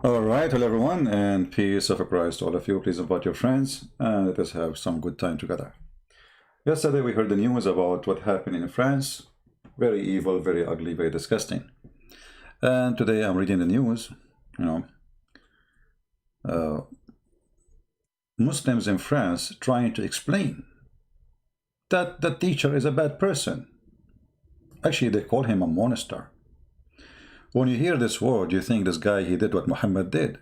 All right, hello everyone, and peace of Christ to all of you. Please invite your friends and let us have some good time together. Yesterday we heard the news about what happened in France. Very evil, very ugly, very disgusting. And today I'm reading the news, you know, Muslims in France trying to explain that the teacher is a bad person. Actually, they call him a monster. When you hear this word, you think this guy, he did what Muhammad did.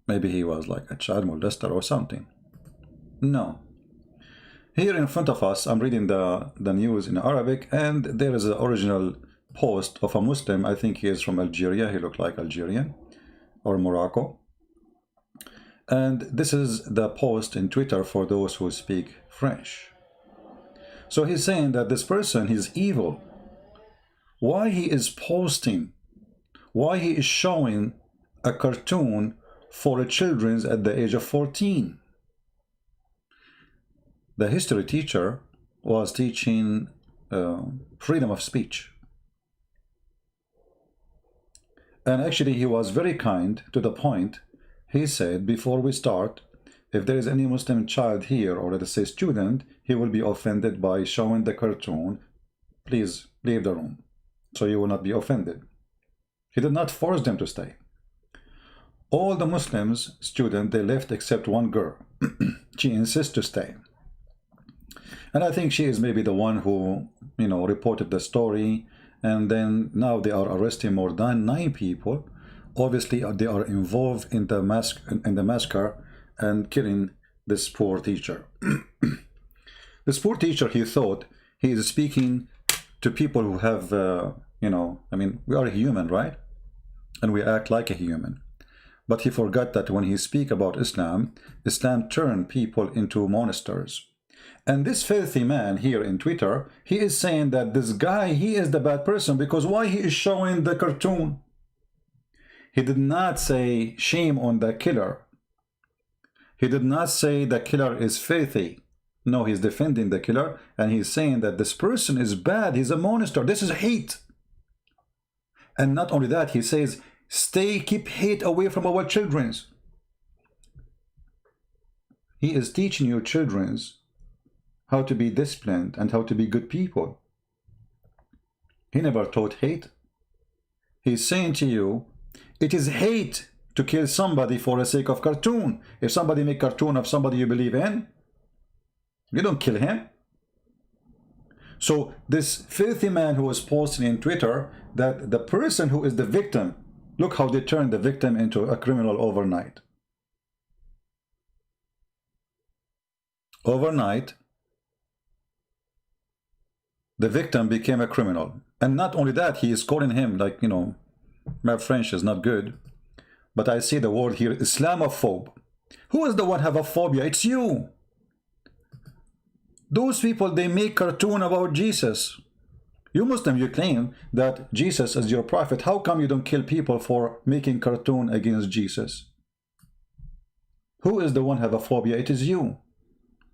Maybe he was like a child molester or something. No. Here in front of us, I'm reading the news in Arabic, and there is an original post of a Muslim. I think he is from Algeria. He looked like Algerian or Morocco. And this is the post in Twitter for those who speak French. So he's saying that this person is evil. Why he is posting? Why he is showing a cartoon for children at the age of 14? The history teacher was teaching freedom of speech. And actually he was very kind to the point. He said, before we start, if there is any Muslim child here, or let us say student, he will be offended by showing the cartoon. Please leave the room, so you will not be offended. He did not force them to stay. All the Muslims students, they left except one girl. She insists to stay. And I think she is maybe the one who, reported the story. And then now they are arresting more than 9 people. Obviously, they are involved in the massacre and killing this poor teacher. This poor teacher, he thought he is speaking to people who have, we are human, right? And we act like a human. But he forgot that when he speak about Islam, Islam turned people into monsters. And this filthy man here in Twitter, he is saying that this guy, he is the bad person because why he is showing the cartoon? He did not say shame on the killer. He did not say the killer is filthy. No, he's defending the killer and he's saying that this person is bad. He's a monster. This is hate. And not only that, he says, keep hate away from our children. He is teaching your children how to be disciplined and how to be good people. He never taught hate. He's saying to you, it is hate to kill somebody for the sake of cartoon. If somebody make cartoon of somebody you believe in, you don't kill him. So this filthy man who was posting in Twitter that the person who is the victim, look how they turned the victim into a criminal overnight. Overnight, the victim became a criminal. And not only that, he is calling him like, my French is not good, but I see the word here, Islamophobe. Who is the one have a phobia? It's you. Those people, they make cartoon about Jesus. You Muslim, you claim that Jesus is your prophet. How come you don't kill people for making cartoon against Jesus? Who is the one have a phobia? It is you.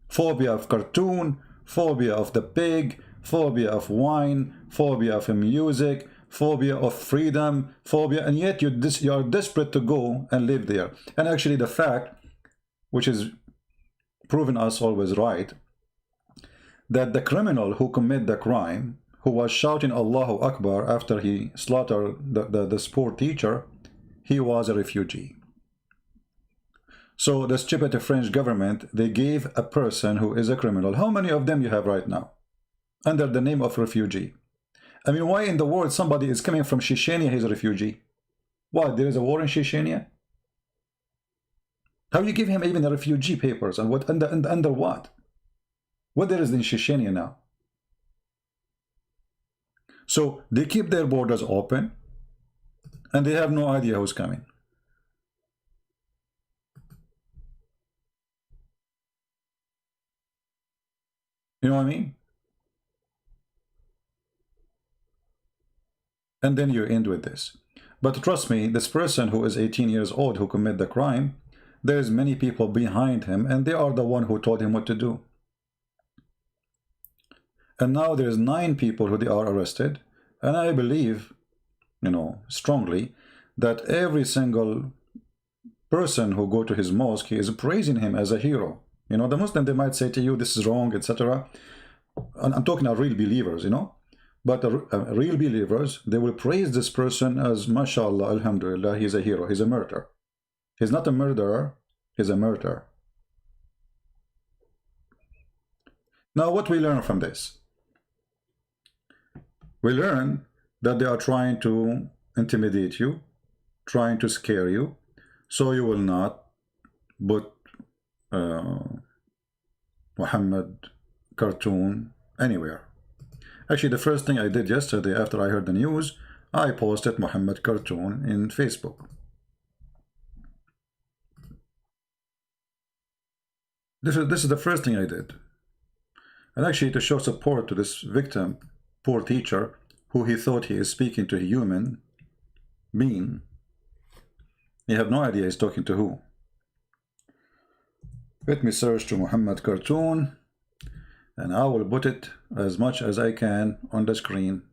Phobia of cartoon, phobia of the pig, phobia of wine, phobia of music, phobia of freedom, phobia, and yet you are desperate to go and live there. And actually the fact, which is proven us always right, that the criminal who committed the crime, who was shouting Allahu Akbar after he slaughtered this poor teacher, he was a refugee. So the stupid French government, they gave a person who is a criminal. How many of them you have right now? Under the name of refugee. I mean, why in the world somebody is coming from Chechnya, he's a refugee? What, there is a war in Chechnya? How you give him even a refugee papers? And what under what? What there is in Chechnya now? So they keep their borders open and they have no idea who's coming. You know what I mean? And then you end with this. But trust me, this person who is 18 years old who committed the crime, there's many people behind him and they are the one who told him what to do. And now there's 9 people who they are arrested. And I believe, strongly that every single person who go to his mosque, he is praising him as a hero. You know, the Muslim, they might say to you, this is wrong, etc. And I'm talking about real believers, you know. But real believers, they will praise this person as, mashallah, alhamdulillah, he's a hero, he's a martyr. He's not a murderer, he's a martyr. Now, what we learn from this? We learn that they are trying to intimidate you, trying to scare you, so you will not put Muhammad cartoon anywhere. Actually, the first thing I did yesterday after I heard the news, I posted Muhammad cartoon in Facebook. This is the first thing I did. And actually, to show support to this victim, poor teacher, who he thought he is speaking to a human being, you have no idea he's talking to who. Let me search to Muhammad cartoon, and I will put it as much as I can on the screen.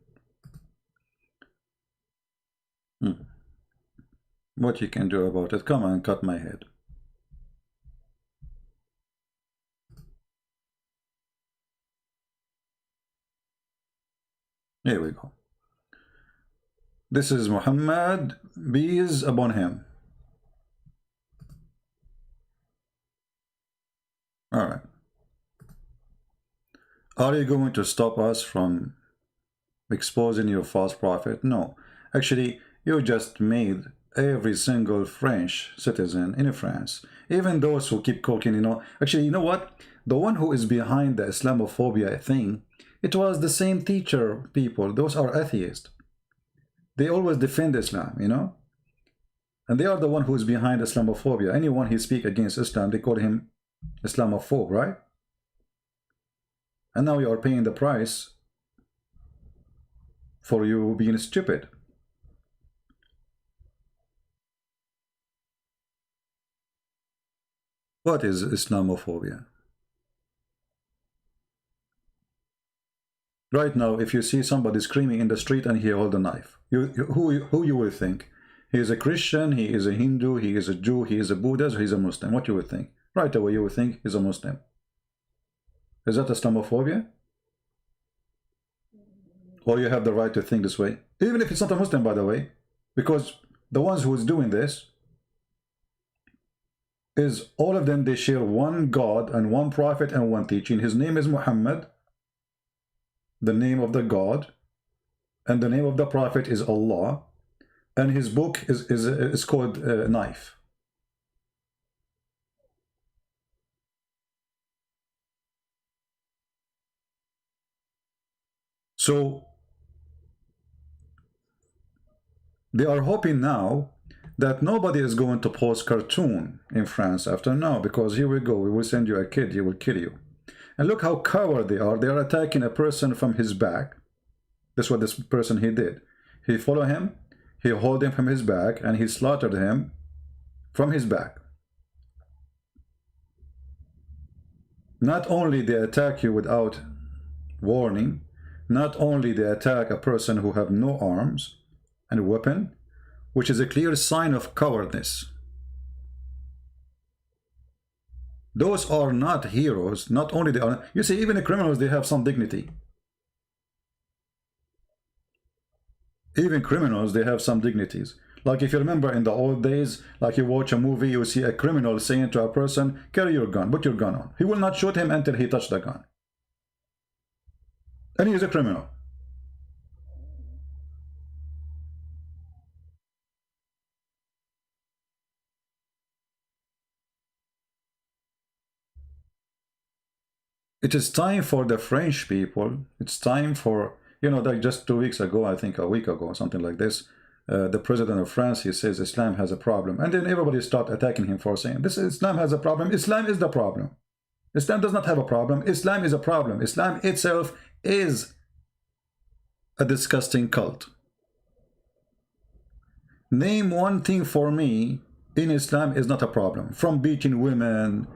What you can do about it? Come on, cut my head. Here we go. This is Muhammad, peace upon him. All right. Are you going to stop us from exposing your false prophet? No. Actually, you just made every single French citizen in France, even those who keep cooking, you know. Actually, you know what? The one who is behind the Islamophobia thing, it was the same teacher people. Those are atheists. They always defend Islam, you know. And they are the one who is behind Islamophobia. Anyone who speaks against Islam, they call him Islamophobe, right? And now you are paying the price for you being stupid. What is Islamophobia? Right now, if you see somebody screaming in the street and he hold a knife, who you will think? He is a Christian, he is a Hindu, he is a Jew, he is a Buddhist, or he is a Muslim. What you would think? Right away you would think he's a Muslim. Is that Islamophobia? Or you have the right to think this way? Even if it's not a Muslim, by the way, because the ones who is doing this, is all of them, they share one God and one prophet and one teaching. His name is Muhammad, the name of the God, and the name of the prophet is Allah, and his book is called Knife. So they are hoping now that nobody is going to post cartoon in France after now, because here we go, we will send you a kid, he will kill you. And look how coward they are. They are attacking a person from his back. That's what this person he did. He followed him, he hold him from his back, and he slaughtered him from his back. Not only they attack you without warning, not only they attack a person who have no arms and weapon, which is a clear sign of cowardice. Those are not heroes. Not only they are, you see, even the criminals, they have some dignity. Even criminals, they have some dignities. Like if you remember in the old days, like you watch a movie, you see a criminal saying to a person, carry your gun, put your gun on. He will not shoot him until he touched the gun. And he is a criminal. It is time for the French people, it's time for, you know, like just 2 weeks ago, I think a week ago, something like this, the president of France, he says Islam has a problem. And then everybody start attacking him for saying, this Islam has a problem. Islam is the problem. Islam does not have a problem. Islam is a problem. Islam itself is a disgusting cult. Name one thing for me in Islam is not a problem. From beating women,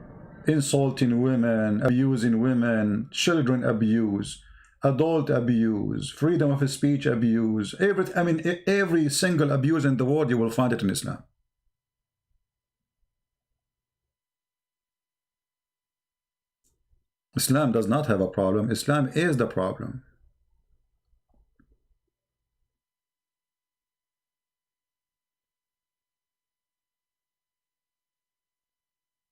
insulting women, abusing women, children abuse, adult abuse, freedom of speech abuse, every single abuse in the world, you will find it in Islam. Islam does not have a problem. Islam is the problem.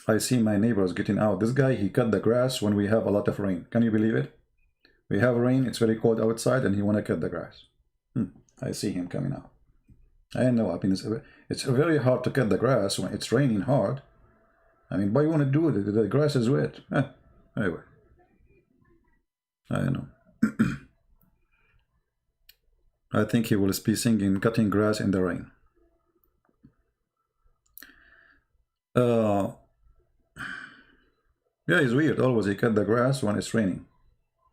I see my neighbors getting out. This guy, he cut the grass when we have a lot of rain. Can you believe it? We have rain, it's very cold outside, and he want to cut the grass. I see him coming out. I know, I mean, it's very hard to cut the grass when it's raining hard. I mean, why you want to do it? The grass is wet. Anyway. I know. I think he will be singing cutting grass in the rain. Yeah, it's weird. Always he cut the grass when it's raining.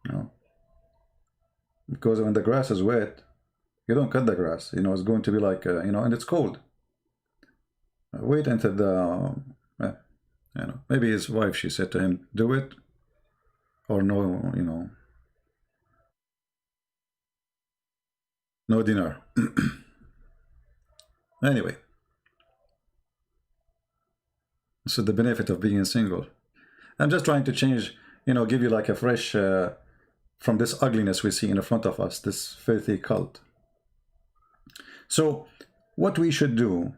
You know? Because when the grass is wet, you don't cut the grass. You know, it's going to be like, you know, and it's cold. Wait until the, you know, maybe his wife, she said to him, do it. Or no, you know, no dinner. Anyway. This is the benefit of being single. I'm just trying to change, you know, give you like a fresh, from this ugliness we see in front of us, this filthy cult. So, what we should do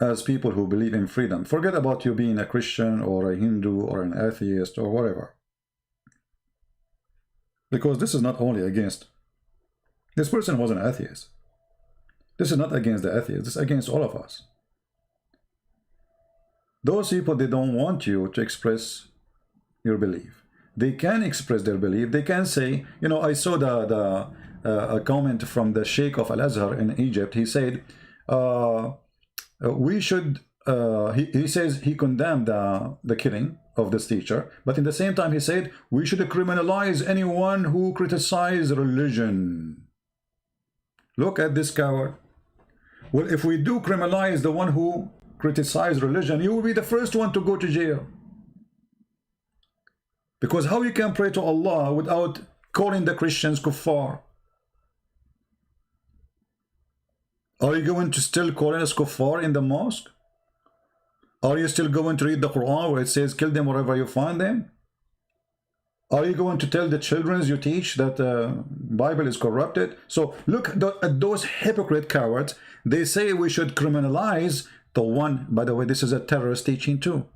as people who believe in freedom, forget about you being a Christian or a Hindu or an atheist or whatever. Because this is not only against, this person was an atheist. This is not against the atheist, this is against all of us. Those people, they don't want you to express your belief. They can express their belief. They can say, you know, I saw a comment from the Sheikh of Al-Azhar in Egypt. He said, we should, he says he condemned the killing of this teacher, but in the same time he said, we should criminalize anyone who criticizes religion. Look at this coward. Well, if we do criminalize the one who criticizes religion, you will be the first one to go to jail. Because how you can pray to Allah without calling the Christians kuffar? Are you going to still call us kuffar in the mosque? Are you still going to read the Quran where it says kill them wherever you find them? Are you going to tell the children you teach that the Bible is corrupted? So look at those hypocrite cowards. They say we should criminalize the one, by the way, this is a terrorist teaching too.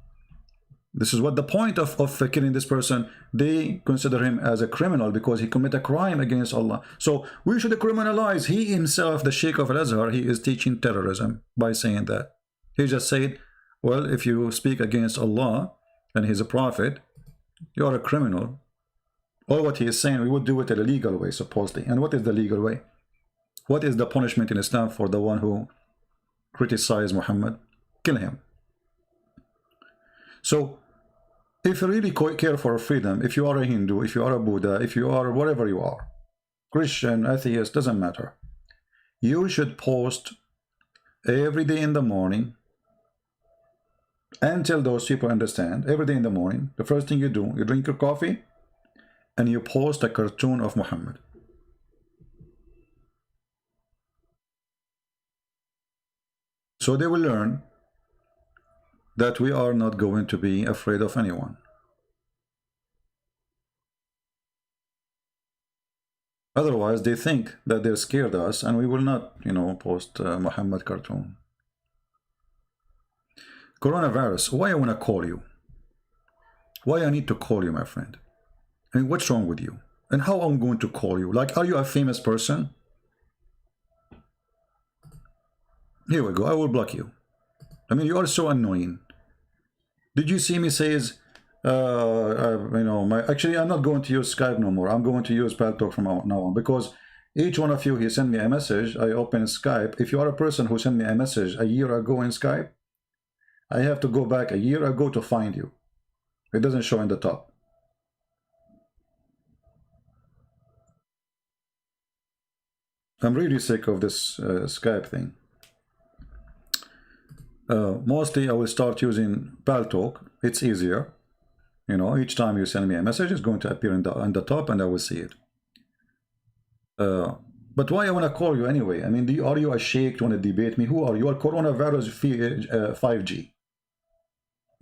This is what the point of killing this person. They consider him as a criminal because he committed a crime against Allah. So we should criminalize. He himself, the Sheikh of Al-Azhar, he is teaching terrorism by saying that. He just said, well, if you speak against Allah and he's a prophet, you are a criminal. Or what he is saying, we would do it in a legal way, supposedly. And what is the legal way? What is the punishment in Islam for the one who criticizes Muhammad? Kill him. So, if you really care for freedom, if you are a Hindu, if you are a Buddha, if you are whatever you are, Christian, atheist, doesn't matter, you should post every day in the morning until those people understand. Every day in the morning, the first thing you do, you drink your coffee and you post a cartoon of Muhammad. So they will learn that we are not going to be afraid of anyone. Otherwise, they think that they're scared of us and we will not, you know, post Muhammad cartoon. Coronavirus, why I want to call you? Why I need to call you, my friend? I mean, what's wrong with you? And how I'm going to call you? Like, are you a famous person? Here we go, I will block you. I mean, you are so annoying. Did you see me says, you know, actually, I'm not going to use Skype no more. I'm going to use Paltalk from now on because each one of you, he sent me a message. I open Skype. If you are a person who sent me a message a year ago in Skype, I have to go back a year ago to find you. It doesn't show in the top. I'm really sick of this Skype thing. Mostly I will start using Paltalk. It's easier. You know, each time you send me a message, it's going to appear in the top and I will see it. But why I want to call you anyway? I mean, are you a sheikh to want to debate me? Who are you? You are coronavirus 5G.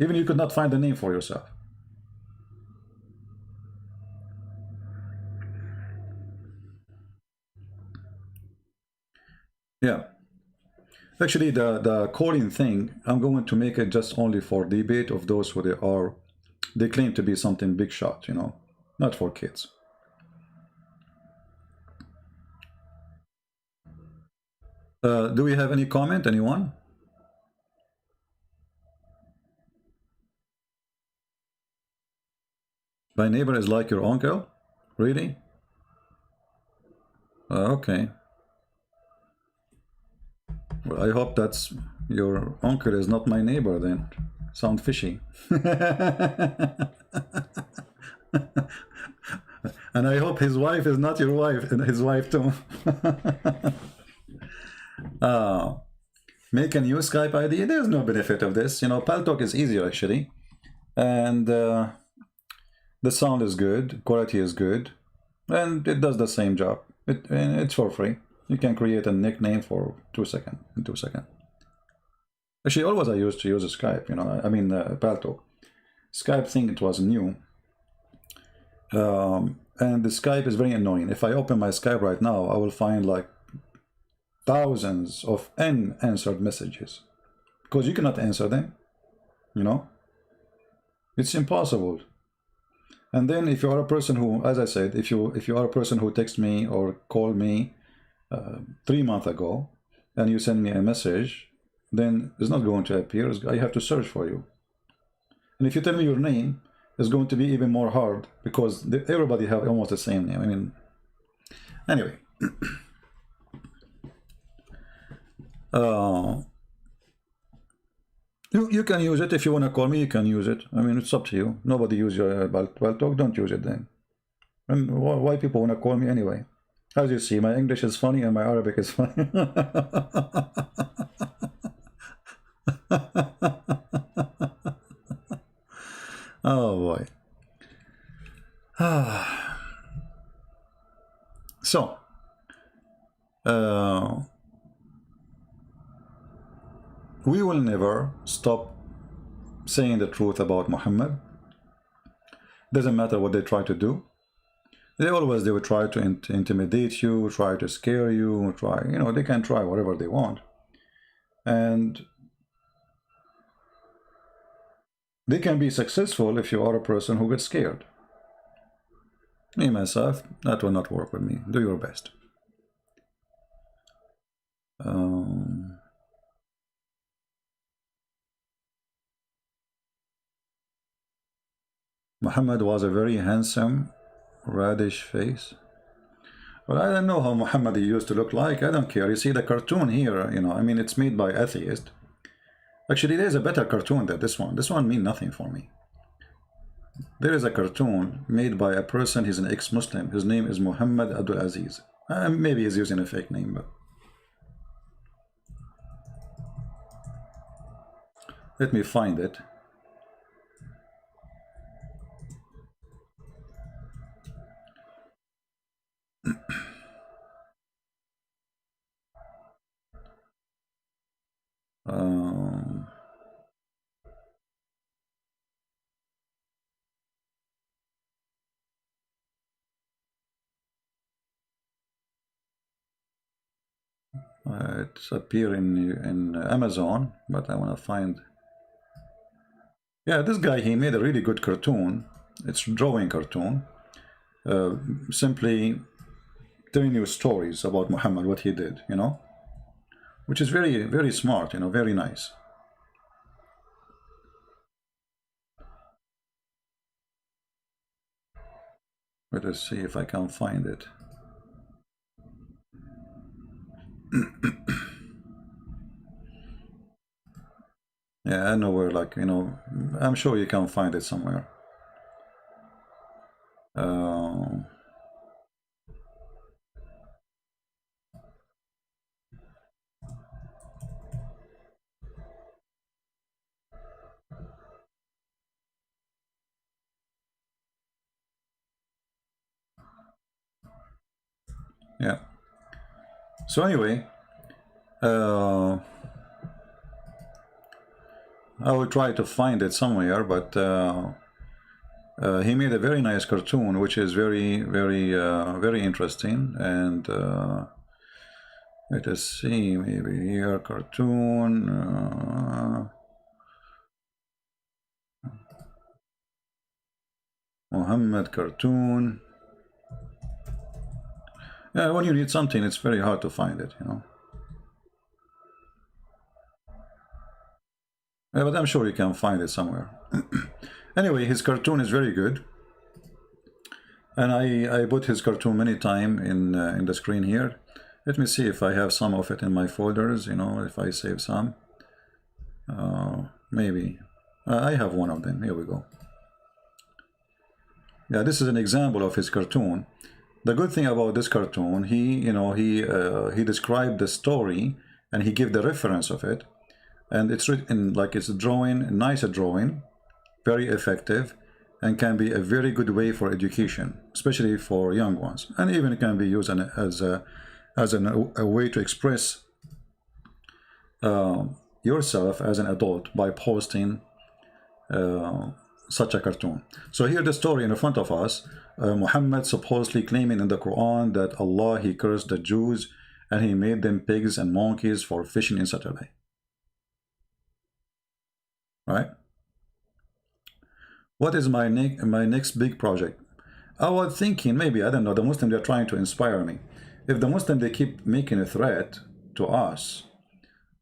Even you could not find a name for yourself. Yeah. Actually, the calling thing, I'm going to make it just only for debate of those who they claim to be something big shot, you know, not for kids. Do we have any comment, anyone? My neighbor is like your uncle? Really? Okay. Well, I hope that's your uncle is not my neighbor then. Sound fishy. And I hope his wife is not your wife, and his wife too. Make a new Skype ID. There's no benefit of this. You know, Paltalk is easier actually. And the sound is good, quality is good, and it does the same job. And it's for free. You can create a nickname for 2 seconds, in 2 seconds. Actually, always I used to use Skype, you know, I mean, Paltalk. Skype thing, it was new. And the Skype is very annoying. If I open my Skype right now, I will find like thousands of unanswered messages because you cannot answer them, you know. It's impossible. And then if you are a person who, as I said, if you are a person who texts me or called me 3 months ago and you send me a message, then it's not going to appear. I have to search for you. And if you tell me your name, it's going to be even more hard because everybody have almost the same name. I mean, anyway. You can use it if you want to call me. You can use it. I mean, it's up to you. Nobody use your Paltalk. Don't use it then. And why people want to call me anyway? As you see, my English is funny and my Arabic is funny. Oh boy. So, we will never stop saying the truth about Muhammad. Doesn't matter what they try to do. They will try to intimidate you, try to scare you, you know, they can try whatever they want. And they can be successful if you are a person who gets scared. Me, myself, that will not work with me. Do your best. Muhammad was a very handsome, reddish face. Well, I don't know how Muhammad used to look like. I don't care. You see the cartoon here, you know, I mean, it's made by atheists. Actually, there's a better cartoon than this one. This one means nothing for me. There is a cartoon made by a person, he's an ex-Muslim. His name is Muhammad Abdul Aziz. Maybe he's using a fake name, but let me find it. It's appearing in Amazon, but I want to find. Yeah, this guy, he made a really good cartoon. It's a drawing cartoon, simply telling you stories about Muhammad, what he did, you know, which is very, very smart, you know, very nice. Let us see if I can find it. Yeah, I know where, like, you know, I'm sure you can find it somewhere. Yeah. So anyway, I will try to find it somewhere, but he made a very nice cartoon, which is very, very, very interesting, and Let us see, maybe here, cartoon. Muhammad cartoon. Yeah, when you need something, it's very hard to find it, you know. Yeah, but I'm sure you can find it somewhere. Anyway, his cartoon is very good. And I put his cartoon many times in the screen here. Let me see if I have some of it in my folders, you know, if I save some. Maybe. I have one of them. Here we go. Yeah, this is an example of his cartoon. The good thing about this cartoon, he described the story and he gave the reference of it. And it's written like it's a drawing, a nice drawing, very effective, and can be a very good way for education, especially for young ones. And even it can be used as a way to express yourself as an adult by posting such a cartoon. So here the story in front of us, Muhammad supposedly claiming in the Quran that Allah, he cursed the Jews and he made them pigs and monkeys for fishing on Saturday. Right? What is my next big project? I was thinking maybe, I don't know, the Muslims are trying to inspire me. If the Muslims, they keep making a threat to us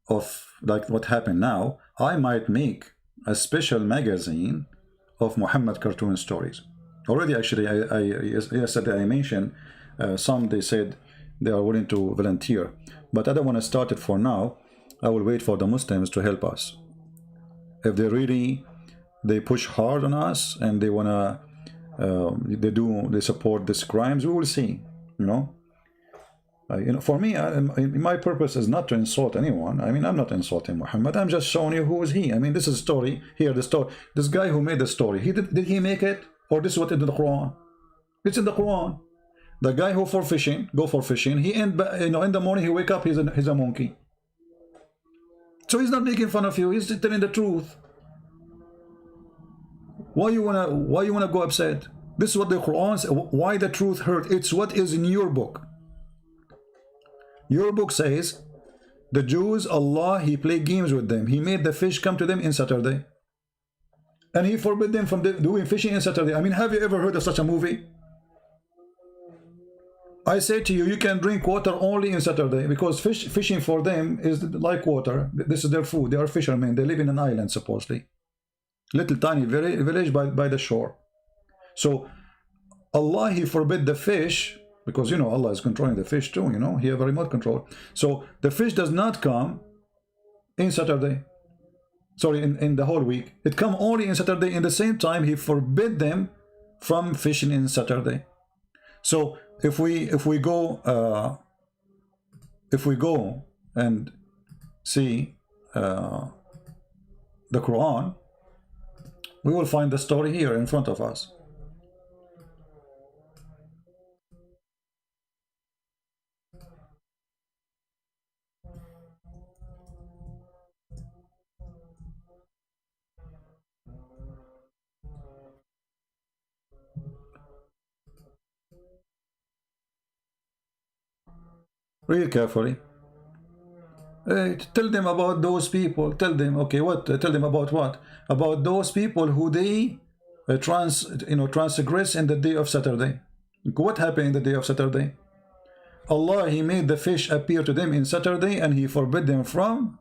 of like what happened now, I might make a special magazine of Muhammad cartoon stories. Already, actually, yesterday I mentioned some, they said they are willing to volunteer, but I don't want to start it for now. I will wait for the Muslims to help us. If they push hard on us and they wanna they support these crimes, we will see, you know. For me, my purpose is not to insult anyone. I mean, I'm not insulting Muhammad. I'm just showing you who is he. I mean, this is a story here. The story. This guy who made the story. Did he make it, or this is what in the Quran? It's in the Quran. The guy who go for fishing. He in the morning he wake up. He's a monkey. So he's not making fun of you. He's telling the truth. Why you wanna go upset? This is what the Quran says. Why the truth hurt? It's what is in your book. Your book says the Jews, Allah, he played games with them. He made the fish come to them in Saturday. And he forbid them from doing fishing in Saturday. I mean, have you ever heard of such a movie? I say to you, you can drink water only in Saturday because fishing for them is like water. This is their food. They are fishermen. They live in an island, supposedly. Little tiny village by the shore. So Allah, he forbid the fish because, you know, Allah is controlling the fish too, you know. He have a remote control. So the fish does not come in Saturday. Sorry, in the whole week. It come only in Saturday. In the same time, he forbid them from fishing in Saturday. So if we go and see the Quran, we will find the story here in front of us. Read carefully. Tell them about those people. Tell them, okay, what? Tell them about what? About those people who they transgress in the day of Saturday. What happened in the day of Saturday? Allah, he made the fish appear to them in Saturday and he forbid them from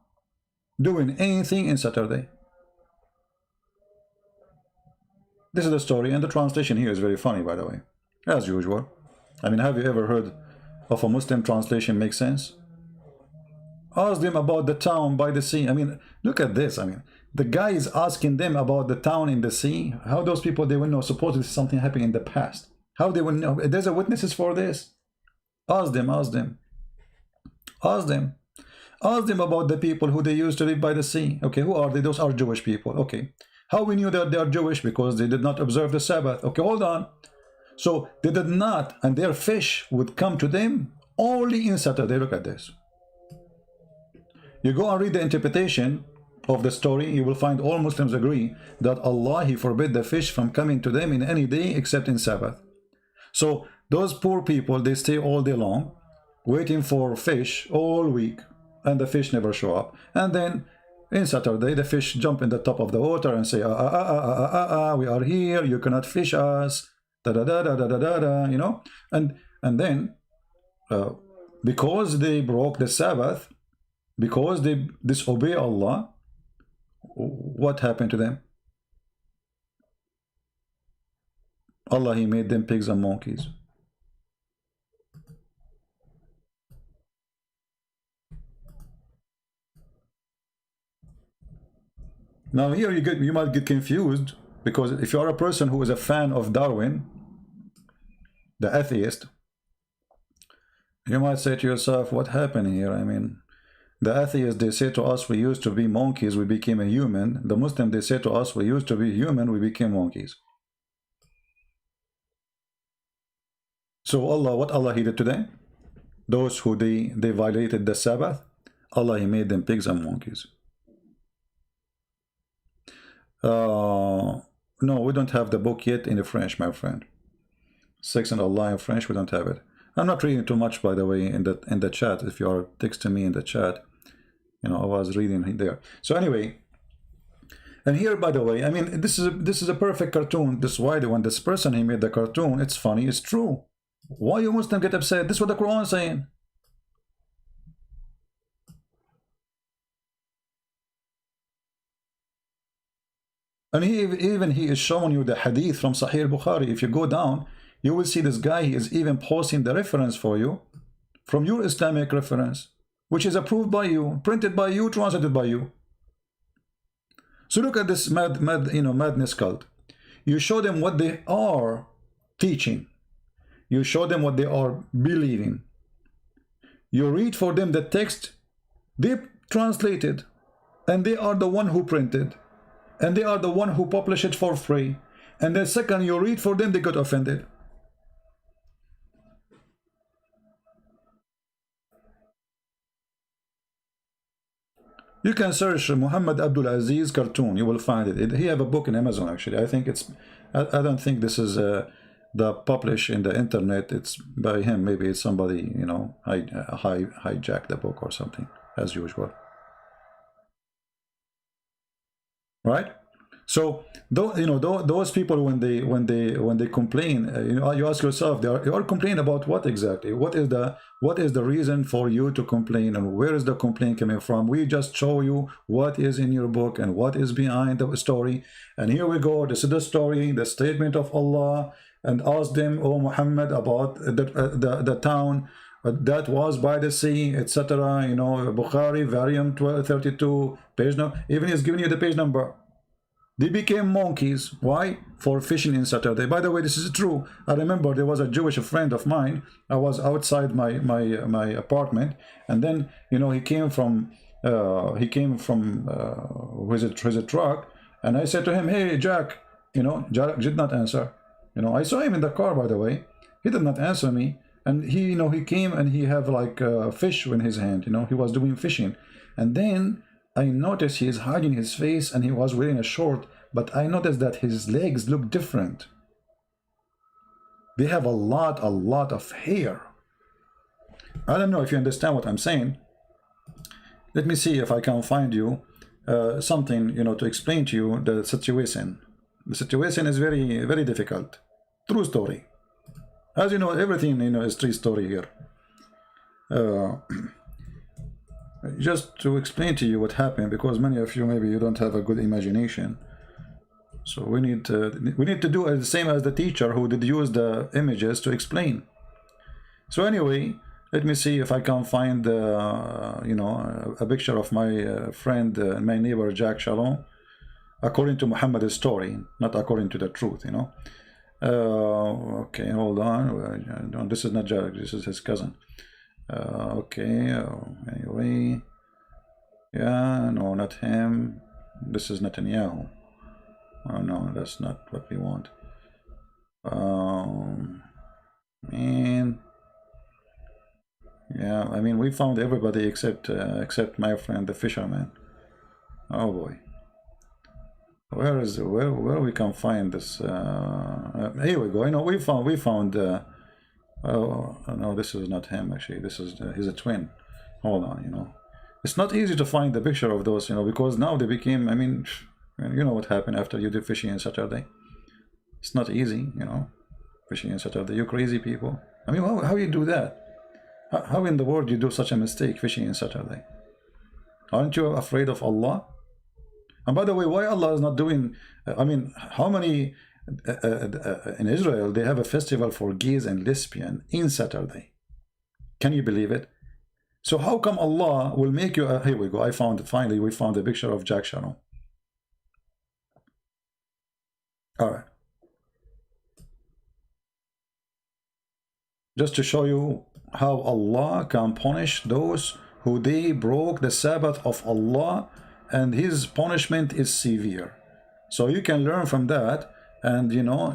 doing anything in Saturday. This is the story, and the translation here is very funny, by the way, as usual. I mean, have you ever heard of a Muslim translation make sense? Ask them about the town by the sea. I mean, look at this. I mean, the guy is asking them about the town in the sea. How those people, they will know supposedly something happened in the past. How they will know? There's a witnesses for this. Ask them. Ask them about the people who they used to live by the sea. Okay, who are they? Those are Jewish people. Okay, how we knew that they are Jewish? Because they did not observe the Sabbath. Okay, hold on. So they did not, and their fish would come to them only in Saturday. Look at this. You go and read the interpretation of the story, you will find all Muslims agree that Allah, he forbid the fish from coming to them in any day except in Sabbath. So those poor people, they stay all day long waiting for fish all week, and the fish never show up. And then in Saturday, the fish jump in the top of the water and say, we are here, you cannot fish us, da da da da da da da, da, you know. And then because they broke the Sabbath, because they disobey Allah, what happened to them? Allah, He made them pigs and monkeys. Now here you might get confused, because if you are a person who is a fan of Darwin, the atheist, you might say to yourself, what happened here? I mean, the atheists, they say to us, we used to be monkeys, we became a human. The Muslim, they say to us, we used to be human, we became monkeys. So Allah, what Allah He did to them? Those who they violated the Sabbath, Allah He made them pigs and monkeys. No, we don't have the book yet in French, my friend. Sex and Allah in French, we don't have it. I'm not reading too much, by the way, in the chat. If you are texting me in the chat, you know, I was reading there. So anyway, and here, by the way, I mean, this is a perfect cartoon. This is why when this person he made the cartoon, it's funny, it's true. Why you Muslims get upset? This is what the Quran is saying. And even he is showing you the hadith from Sahih al-Bukhari. If you go down, you will see this guy, he is even posting the reference for you from your Islamic reference, which is approved by you, printed by you, translated by you. So look at this madness cult. You show them what they are teaching. You show them what they are believing. You read for them the text they translated, and they are the one who printed, and they are the one who publish it for free. And the second you read for them, they got offended. You can search Muhammad Abdul Aziz cartoon, you will find it. He have a book in Amazon, actually. I think it's, I don't think this is the publish in the internet. It's by him. Maybe it's somebody, you know, hijacked the book or something, as usual. Right? So those people, when they complain, you ask yourself, you are complaining about what exactly? What is the reason for you to complain, and where is the complaint coming from? We just show you what is in your book and what is behind the story, and here we go. This is the story, the statement of Allah, and ask them, oh Muhammad, about the town that was by the sea, etc. You know, Bukhari, volume 32, page number. Even he's giving you the page number. They became monkeys. Why? For fishing in Saturday. By the way, this is true. I remember there was a Jewish friend of mine. I was outside my apartment, and then he came from with a truck, and I said to him, "Hey, Jack," Jack did not answer. I saw him in the car, by the way. He did not answer me, and he came and he have like fish in his hand. He was doing fishing, and then I noticed he is hiding his face, and he was wearing a short, but I noticed that his legs look different. They have a lot of hair. I don't know if you understand what I'm saying. Let me see if I can find you something, to explain to you the situation. The situation is very, very difficult. True story. As you know, everything, is true story here. Just to explain to you what happened, because many of you, maybe you don't have a good imagination. So we need to do the same as the teacher who did use the images to explain. So anyway, let me see if I can find a picture of my friend, my neighbor Jack Shalom, according to Muhammad's story, not according to the truth. Okay, hold on. No, this is not Jack, this is his cousin. Okay, anyway, yeah, no, not him. This is Netanyahu. Oh no, that's not what we want. Man, yeah, I mean, we found everybody except my friend the fisherman. Oh boy, where we can find this? Here we go. We found Oh no, this is not him actually. This is he's a twin. Hold on, it's not easy to find the picture of those, because now they became. I mean, you know what happened after you did fishing on Saturday. It's not easy, fishing on Saturday. You crazy people. I mean, how you do that? How in the world you do such a mistake fishing on Saturday? Aren't you afraid of Allah? And by the way, why Allah is not doing? I mean, how many in Israel they have a festival for gays and lesbian in Saturday? Can you believe it? So how come Allah will make you? Here we go. I found it. Finally, we found a picture of Jack Sharon. All right. Just to show you how Allah can punish those who they broke the Sabbath of Allah, and His punishment is severe. So you can learn from that. And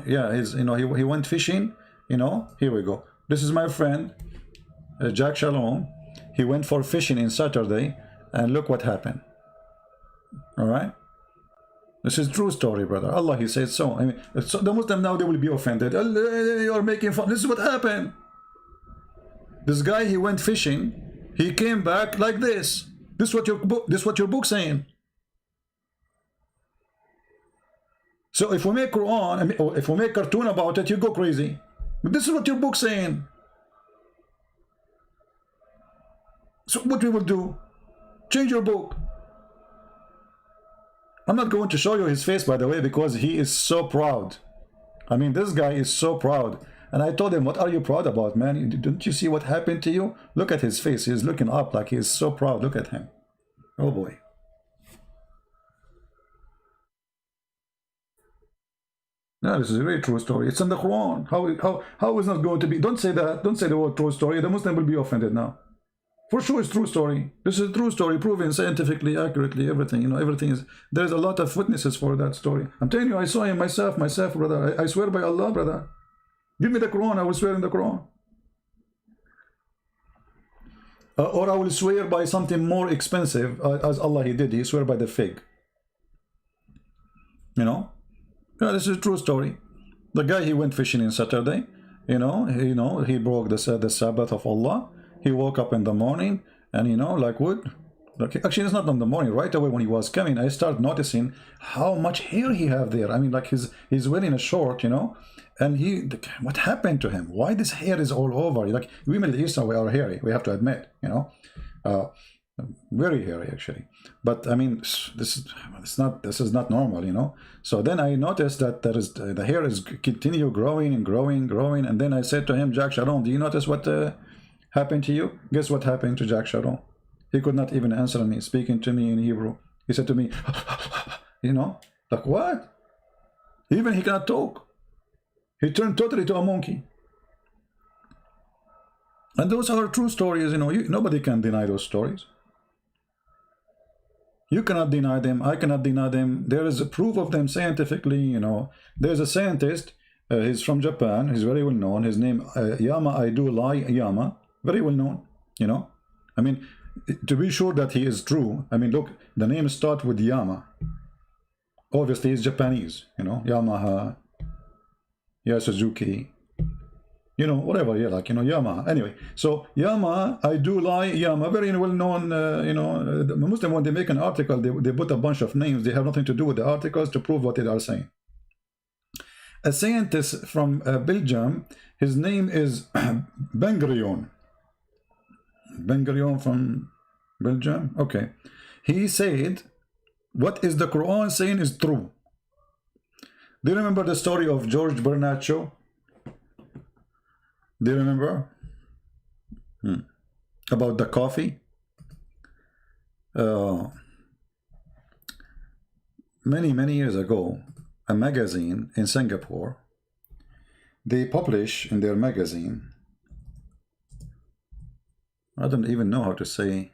yeah, he went fishing. Here we go. This is my friend Jack Shalom. He went for fishing in Saturday, and look what happened. All right. This is true story, brother. Allah, He said so. I mean, so the Muslim now, they will be offended. You're making fun. This is what happened. This guy, he went fishing. He came back like this. This is what your book saying. So if we make Quran, I mean, or if we make cartoon about it, you go crazy. But this is what your book saying. So what we will do? Change your book. I'm not going to show you his face, by the way, because he is so proud. I mean, this guy is so proud. And I told him, what are you proud about, man? Don't you see what happened to you? Look at his face. He's looking up like he is so proud. Look at him. Oh, boy. No, this is a very true story. It's in the Quran. How is not going to be? Don't say that. Don't say the word true story. The Muslim will be offended now. For sure, it's true story. This is a true story, proven scientifically, accurately, everything. Everything is. There's a lot of witnesses for that story. I'm telling you, I saw him myself, brother. I swear by Allah, brother. Give me the Quran. I will swear in the Quran. Or I will swear by something more expensive, as Allah He did. He swear by the fig. Yeah, this is a true story. The guy, he went fishing in Saturday. He broke the Sabbath of Allah. He woke up in the morning, and like wood. Actually, it's not in the morning. Right away when he was coming, I started noticing how much hair he have there. I mean, like he's wearing a short, and what happened to him? Why this hair is all over? Like we Middle Eastern, we are hairy. We have to admit, very hairy actually. But I mean, this is not normal, So then I noticed that the hair is continue growing and growing, and then I said to him, Jack Sharon, do you notice what happened to you? Guess what happened to Jack Sharon? He could not even answer me, speaking to me in Hebrew. He said to me, like what? Even he cannot talk. He turned totally to a monkey. And those are true stories, nobody can deny those stories. You cannot deny them. I cannot deny them. There is a proof of them scientifically, There's a scientist, he's from Japan, he's very well known. His name, Yama Aidulai Yama, very well known, I mean, to be sure that he is true, I mean, look, the name starts with Yama. Obviously, he's Japanese, Yamaha, Suzuki, whatever, yeah, like, Yamaha. Anyway, so Yama, Aidulai Yama, very well known, the Muslim, when they make an article, they put a bunch of names. They have nothing to do with the articles to prove what they are saying. A scientist from Belgium, his name is Ben Gurion. Ben Gurion from Belgium. Okay. He said, what is the Quran saying is true. Do you remember the story of George Bernard Shaw? Do you remember? About the coffee? Many years ago, a magazine in Singapore, they publish in their magazine, I don't even know how to say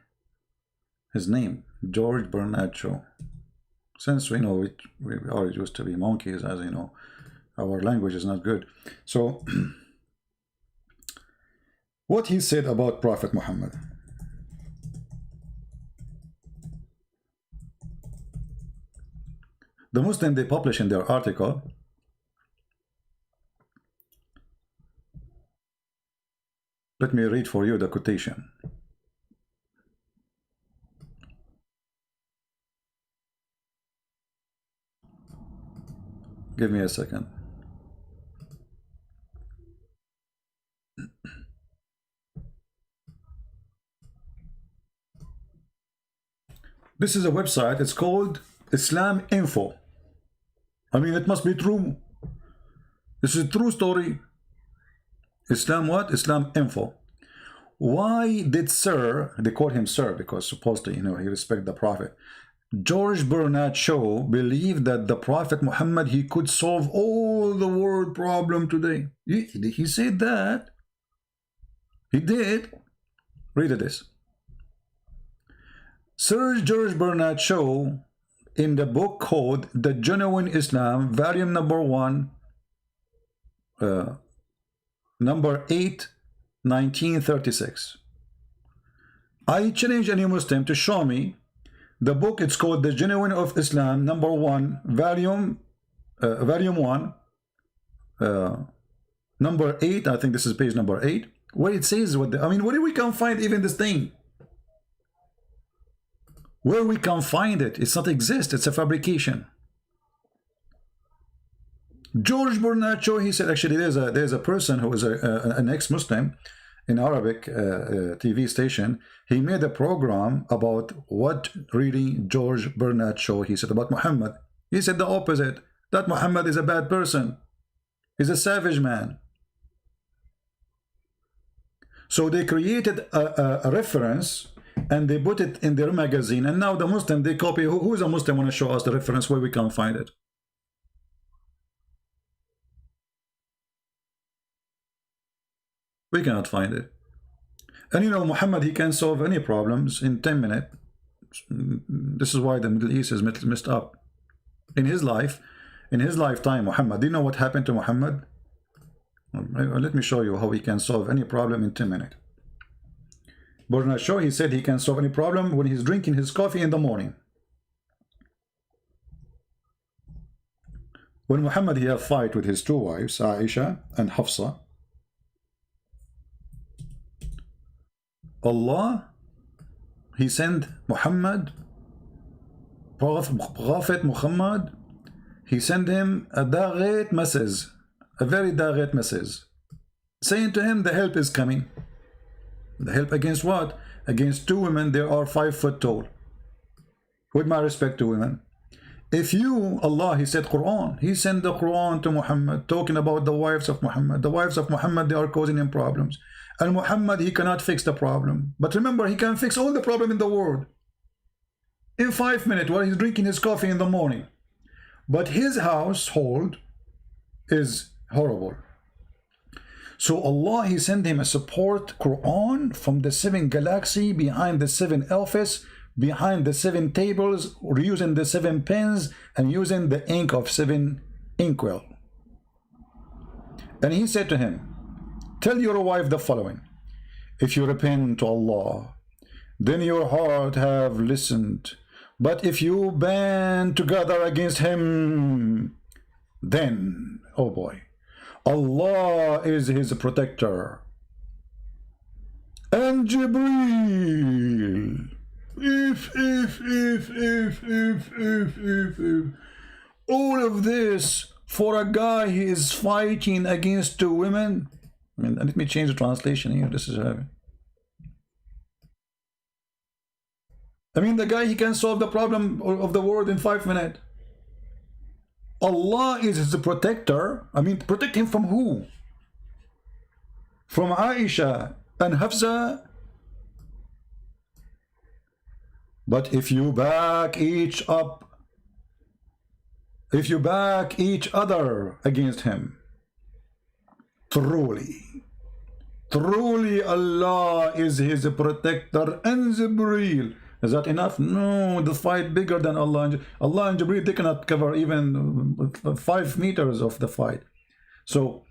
his name, George Bernard Shaw. Since we know it, we always used to be monkeys, as you know, our language is not good. So, what he said about Prophet Muhammad. The Muslim, they publish in their article, Let me read for you the quotation. Give me a second. This is a website. It's called Islam Info. I mean, it must be true. This is a true story. Islam what? Islam Info. Why did Sir, they call him Sir because supposedly, you know, he respect the Prophet, George Bernard Shaw believed that the Prophet Muhammad, he could solve all the world problem today. He said that. He did. Read this. Sir George Bernard Shaw, in the book called The Genuine Islam, volume number 1, number 8, 1936. I challenge any Muslim to show me the book. It's called The Genuine of Islam, number 1, volume 1, number 8. I think this is page number 8, where it says what I mean, where we can find even this thing? Where we can find it? It's not exist. It's a fabrication. George Bernard Shaw, he said, actually there's a person who is an ex-Muslim in Arabic TV station. He made a program about what really George Bernard Shaw, he said about Muhammad. He said the opposite, that Muhammad is a bad person. He's a savage man. So they created a reference and they put it in their magazine, and now the Muslim, they copy. Who is a Muslim want to show us the reference where we can find it? We cannot find it. And you know, Muhammad, he can solve any problems in 10 minutes. This is why the Middle East is messed up. In his life, in his lifetime, Muhammad, do you know what happened to Muhammad? Let me show you how he can solve any problem in 10 minutes. Bernard Shaw, he said he can solve any problem when he's drinking his coffee in the morning. When Muhammad, he had a fight with his two wives, Aisha and Hafsa, Allah, he sent Muhammad, Prophet Muhammad, he sent him a direct message, a very direct message, saying to him the help is coming. The help against what? Against two women, they are 5 foot tall. With my respect to women. If you, Allah, he said Quran, he sent the Quran to Muhammad, talking about the wives of Muhammad. The wives of Muhammad, they are causing him problems. And Muhammad, he cannot fix the problem. But remember, he can fix all the problem in the world in 5 minutes while he's drinking his coffee in the morning. But his household is horrible. So Allah, he sent him a support Quran from the 7 galaxy, behind the 7 office, behind the 7 tables, using the 7 pens, and using the ink of 7 inkwell. And he said to him, tell your wife the following: if you repent to Allah, then your heart have listened. But if you band together against him, then, oh boy, Allah is his protector. And Jibreel, if all of this for a guy he is fighting against 2 women. I mean, let me change the translation here. This is I mean, the guy, he can solve the problem of the world in 5 minutes. Allah is his protector. I mean, protect him from who? From Aisha and Hafsa. But if you back each other against him, truly Allah is his protector and Jibreel. Is that enough? No, the fight bigger than Allah. Allah and Jibreel, they cannot cover even 5 meters of the fight. So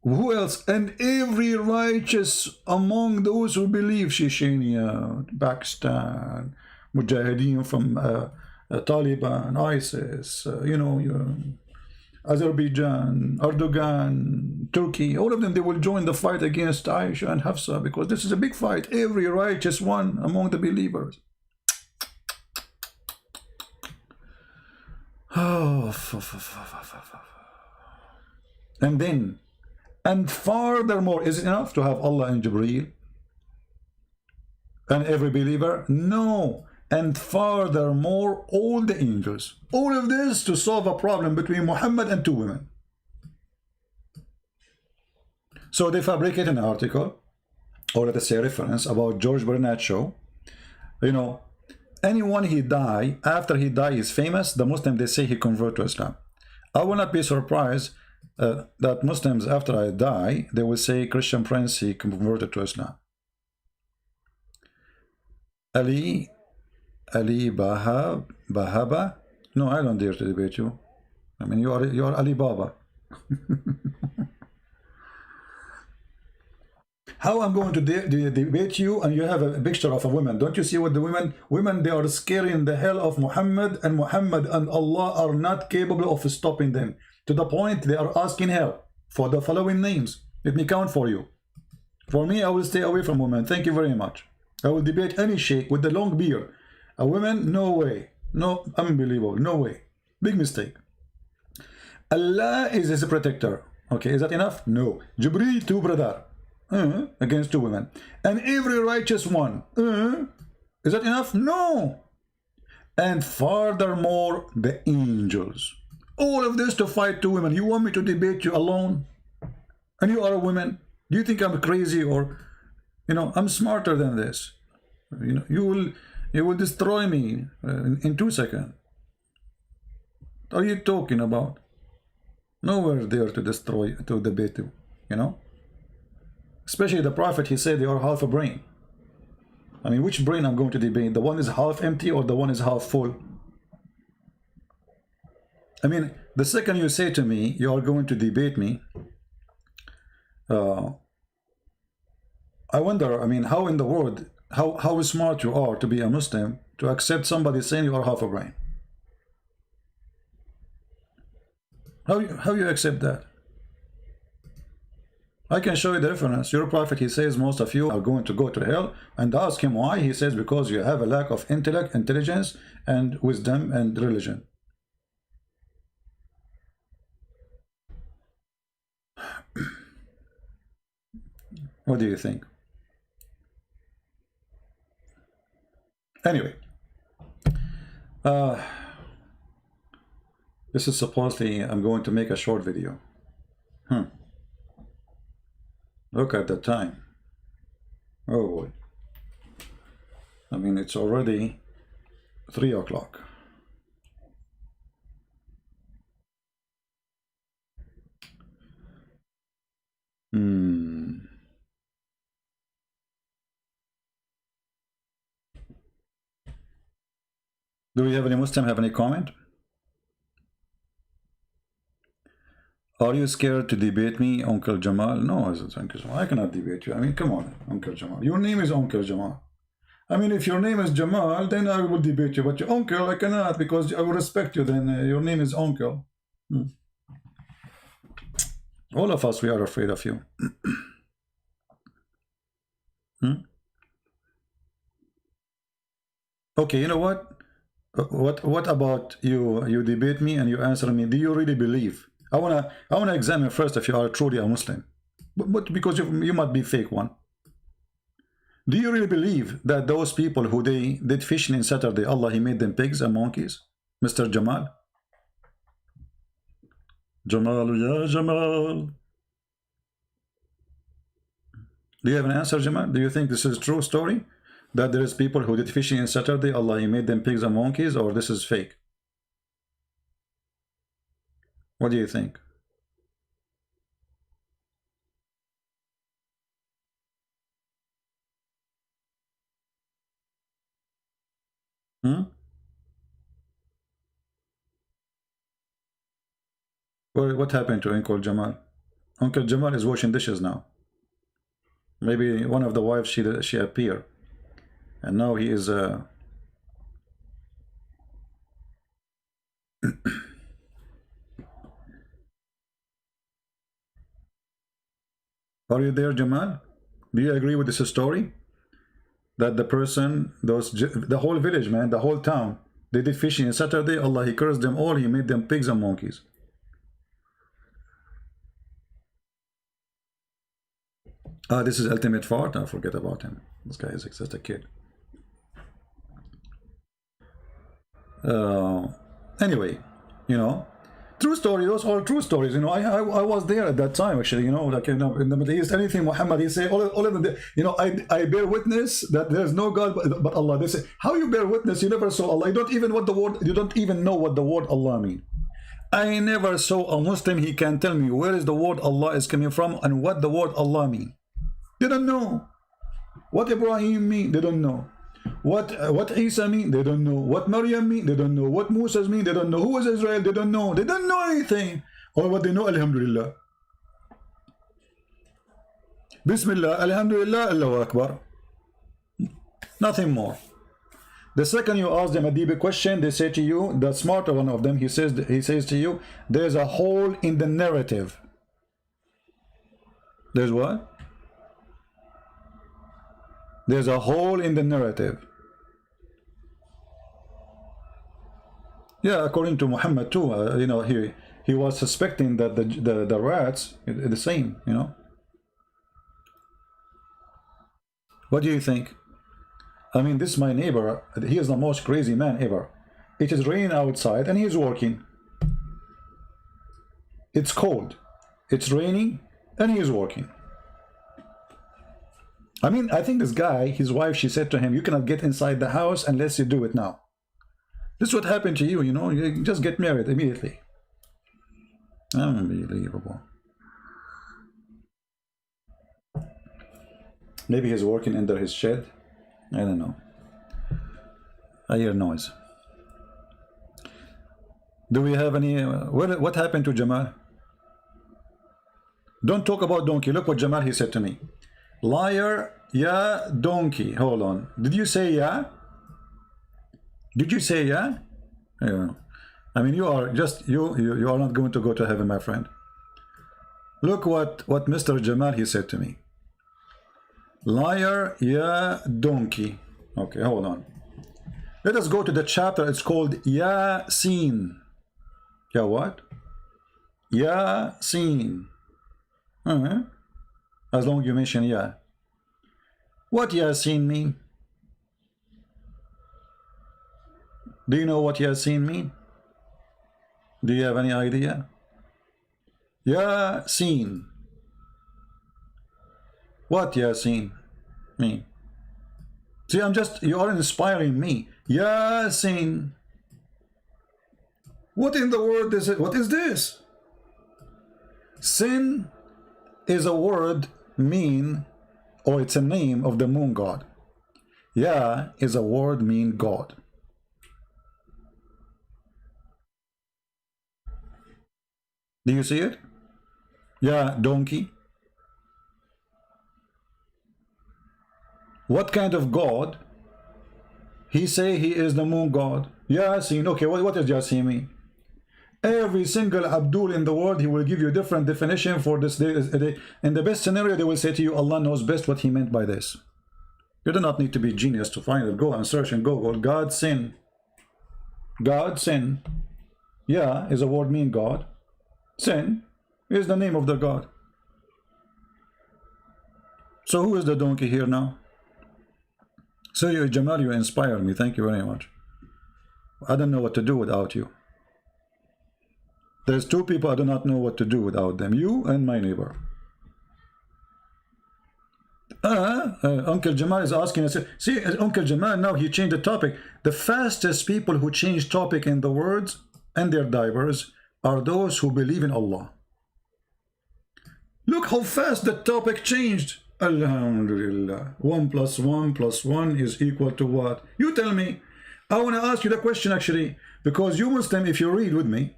who else? And every righteous among those who believe, Chechnya, Pakistan, Mujahideen from Taliban, ISIS, you know, Azerbaijan, Erdogan, Turkey, all of them, they will join the fight against Aisha and Hafsa, because this is a big fight. Every righteous one among the believers. Oh, and then, and furthermore, is it enough to have Allah and Jibreel and every believer? No. And furthermore, all the angels. All of this to solve a problem between Muhammad and two women. So they fabricate an article, or let us say a reference, about George Bernard Shaw. You know, anyone he die, after he die is famous, the Muslim, they say he convert to Islam. I will not be surprised that Muslims, after I die, they will say Christian Prince, he converted to Islam. Ali Bahaba? No, I don't dare to debate you. I mean, you are Ali Baba. How I'm going to debate you and you have a picture of a woman? Don't you see what the women, they are scaring the hell of Muhammad, and Muhammad and Allah are not capable of stopping them, to the point they are asking help for the following names. Let me count for you. For me, I will stay away from women. Thank you very much. I will debate any sheikh with the long beard. A woman, no way. No, unbelievable. No way. Big mistake. Allah is his protector. Okay, is that enough? No. Jibreel, two brother. Against two women. And every righteous one. Is that enough? No. And furthermore, the angels. All of this to fight two women. You want me to debate you alone? And you are a woman? Do you think I'm crazy, or, you know, I'm smarter than this? You know, you will destroy me in 2 seconds. What are you talking about? Nowhere there to destroy, to debate you, you know? Especially the Prophet, he said they are half a brain. I mean, which brain I'm going to debate? The one is half empty or the one is half full? I mean, the second you say to me, you are going to debate me, I wonder, I mean, how in the world, how smart you are to be a Muslim to accept somebody saying you are half a brain? How you accept that? I can show you the reference. Your Prophet, he says most of you are going to go to hell, and ask him why. He says because you have a lack of intellect, intelligence, and wisdom and religion. What do you think? Anyway, this is supposedly, I'm going to make a short video. Look at the time. Oh boy. I mean, it's already 3 o'clock. Do we have any Muslim have any comment? Are you scared to debate me, Uncle Jamal? No, Uncle Jamal, I cannot debate you. I mean, come on, Uncle Jamal. Your name is Uncle Jamal. I mean, if your name is Jamal, then I will debate you. But your uncle, I cannot, because I will respect you. Then your name is Uncle. All of us, we are afraid of you. Okay, you know what? What about you? You debate me and you answer me. Do you really believe? I wanna examine first if you are truly a Muslim, but because you might be fake one. Do you really believe that those people who they did fishing in Saturday, Allah, he made them pigs and monkeys, Mr. Jamal? Jamal, ya Jamal. Do you have an answer, Jamal? Do you think this is a true story? That there is people who did fishing in Saturday, Allah, he made them pigs and monkeys, or this is fake? What do you think? Well, what happened to Uncle Jamal? Uncle Jamal is washing dishes now. Maybe one of the wives, she appeared. And now he is Are you there, Jamal? Do you agree with this story? That the person, the whole village, man, the whole town, they did fishing on Saturday. Allah, He cursed them all. He made them pigs and monkeys. Ah, this is Ultimate Fart. I forget about him. This guy is just a kid. Anyway, you know, true story. Those are true stories. You know, I was there at that time actually. You know, like in the Middle East, anything Muhammad he say, all of them. You know, I bear witness that there's no God but Allah. They say, how you bear witness? You never saw Allah. You don't even You don't even know what the word Allah mean. I never saw a Muslim. He can tell me where is the word Allah is coming from and what the word Allah mean. They don't know. What Ibrahim mean? They don't know. What Isa mean? They don't know. What Maryam mean? They don't know. What Moses mean? They don't know. Who is Israel? They don't know. They don't know anything. Or what they know, Alhamdulillah. Bismillah, Alhamdulillah, Allahu Akbar. Nothing more. The second you ask them a deeper question, they say to you, the smarter one of them, he says to you, there's a hole in the narrative. There's what? There's a hole in the narrative. Yeah, according to Muhammad too, you know, he was suspecting that the rats are the same, you know. What do you think? I mean, this is my neighbor. He is the most crazy man ever. It is raining outside and he's working. It's cold. It's raining and he's working. I mean, I think this guy, his wife, she said to him, you cannot get inside the house unless you do it now. This is what happened to you, you know, you just get married immediately. Unbelievable. Maybe he's working under his shed. I don't know. I hear noise. Do we have any... what happened to Jamal? Don't talk about donkey. Look what Jamal, he said to me. Liar, yeah, donkey. Hold on. Did you say yeah? Did you say yeah? Yeah. I mean, you are just you are not going to go to heaven, my friend. Look what Mr. Jamal he said to me. Liar, yeah, donkey. Okay, hold on. Let us go to the chapter. It's called Yasin. Yeah, what? Yasin. As long as you mention yeah. What Yasin mean? Do you know what Yasin mean? Do you have any idea? Yasin. What Yasin mean? See, you are inspiring me. Yasin. What in the world is it? What is this? Sin is a word mean, or it's a name of the moon god. Ya is a word mean God. Do you see it? Ya, donkey. What kind of God? He say he is the moon god. Yasin. Okay, what does Yasin mean? Every single Abdul in the world, he will give you a different definition for this day. In the best scenario, they will say to you, Allah knows best what he meant by this. You do not need to be genius to find it. Go and search and Google God sin. God sin. Yeah is a word mean God. Sin is the name of the God. So who is the donkey here now? So you, Jamal, you inspire me. Thank you very much. I don't know what to do without you. There's two people I do not know what to do without them. You and my neighbor. Uncle Jamal is asking us. See, Uncle Jamal, now he changed the topic. The fastest people who change topic in the words and their divers are those who believe in Allah. Look how fast the topic changed. Alhamdulillah. 1 + 1 + 1 is equal to what? You tell me. I want to ask you the question actually, because you Muslim, if you read with me,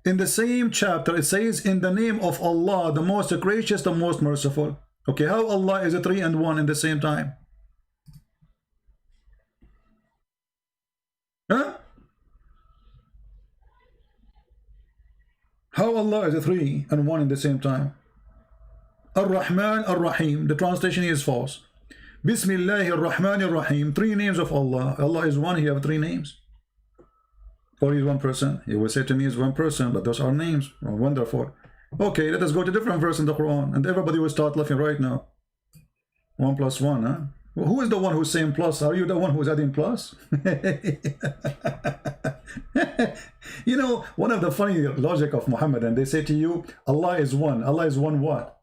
in the same chapter, it says, in the name of Allah, the most gracious, the most merciful. Okay, how Allah is a 3 and 1 in the same time? Huh? How Allah is a 3 and 1 in the same time? Ar-Rahman Ar-Rahim. The translation is false. Bismillah Ar-Rahman Ar-Rahim. 3 names of Allah. Allah is one, he have 3 names. Or he's one person. He will say to me he's one person, but those are names. Oh, wonderful. Okay, let us go to different verse in the Quran, and everybody will start laughing right now. 1 plus 1, huh? Well, who is the one who's saying plus? Are you the one who's adding plus? You know, one of the funny logic of Muhammad, and they say to you, Allah is one. Allah is one what?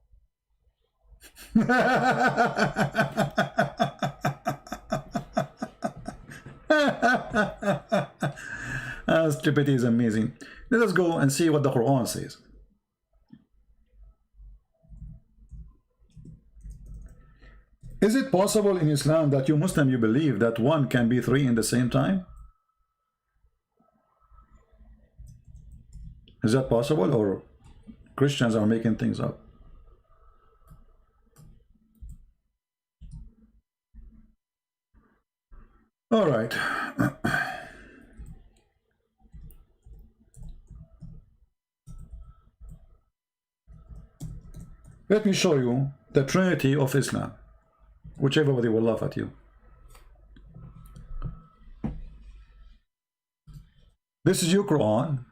Stupidity is amazing. Let us go and see what the Quran says. Is it possible in Islam that you Muslim, you believe that one can be 3 in the same time? Is that possible, or Christians are making things up? All right. Let me show you the Trinity of Islam, which everybody will laugh at you. This is your Quran,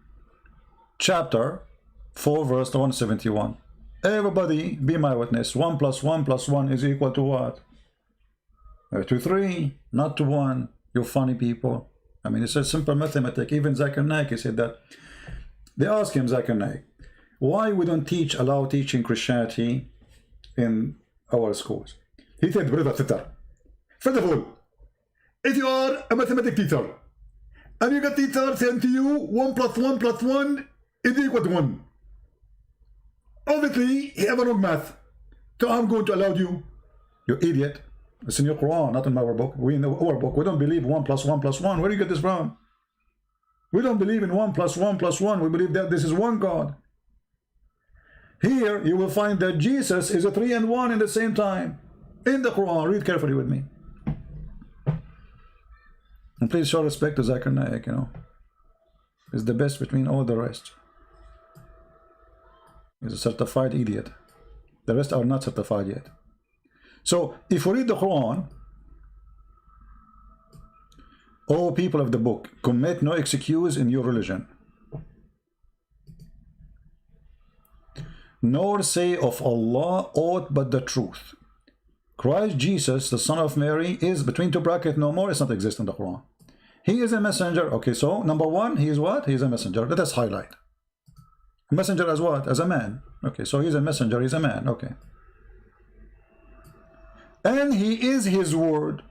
chapter 4, verse 171. Everybody be my witness. 1 plus 1 plus 1 is equal to what? To 3, not to 1. You funny people. I mean, it's a simple mathematics. Even Zakir Naik, he said that. They asked him, Zakir Naik, why we don't allow teaching Christianity in our schools? He said, brother sister, first of all, if you are a mathematics teacher, and you got teacher saying to you 1 plus 1 plus 1 is equal to 1. Obviously, he have a wrong math. So I'm going to allow you. You idiot. It's in your Quran, not in our book. We in our book, we don't believe 1 plus 1 plus 1. Where do you get this from? We don't believe in 1 plus 1 plus 1. We believe that this is one God. Here, you will find that Jesus is a 3 and 1 in the same time. In the Quran, read carefully with me. And please show respect to Zakir Naik, you know. He's the best between all the rest. He's a certified idiot. The rest are not certified yet. So, if we read the Quran, O people of the book, commit no excuse in your religion, nor say of Allah aught but the truth. Christ Jesus, the son of Mary, is between 2 brackets no more. It's not exist in the Quran. He is a messenger. Okay, so number 1, he is what? He is a messenger. Let us highlight. A messenger as what? As a man. Okay, so he's a messenger. He's a man. Okay. And he is his word.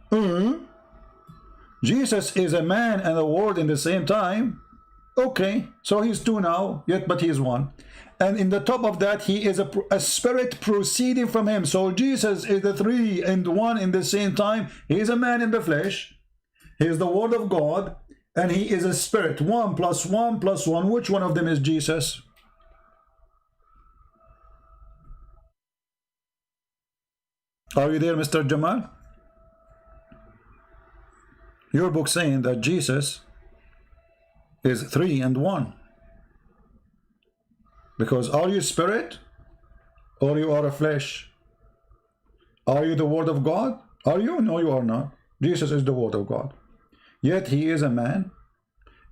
Jesus is a man and a word in the same time. Okay, so he's 2 now, yet but he is 1. And in the top of that, he is a spirit proceeding from him. So Jesus is the 3 and 1 in the same time. He is a man in the flesh. He is the word of God. And he is a spirit. 1 plus 1 plus 1. Which one of them is Jesus? Are you there, Mr. Jamal? Your book saying that Jesus is 3 and 1. Because are you spirit or you are a flesh? Are you the word of God? Are you? No, you are not. Jesus is the word of God. Yet he is a man,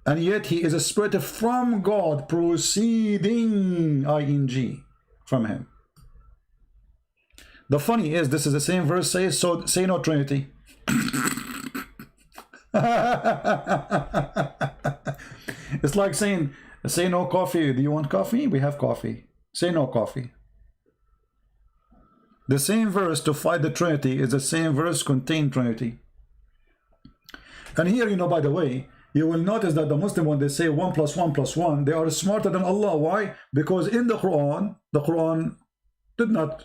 and yet he is a spirit from God, proceeding, ing, from him. The funny is, this is the same verse says, so say no Trinity. It's like saying, say no coffee. Do you want coffee? We have coffee. Say no coffee. The same verse to fight the Trinity is the same verse contain Trinity. And here, you know, by the way, you will notice that the Muslim, when they say 1 plus 1 plus 1, they are smarter than Allah. Why? Because in the Quran did not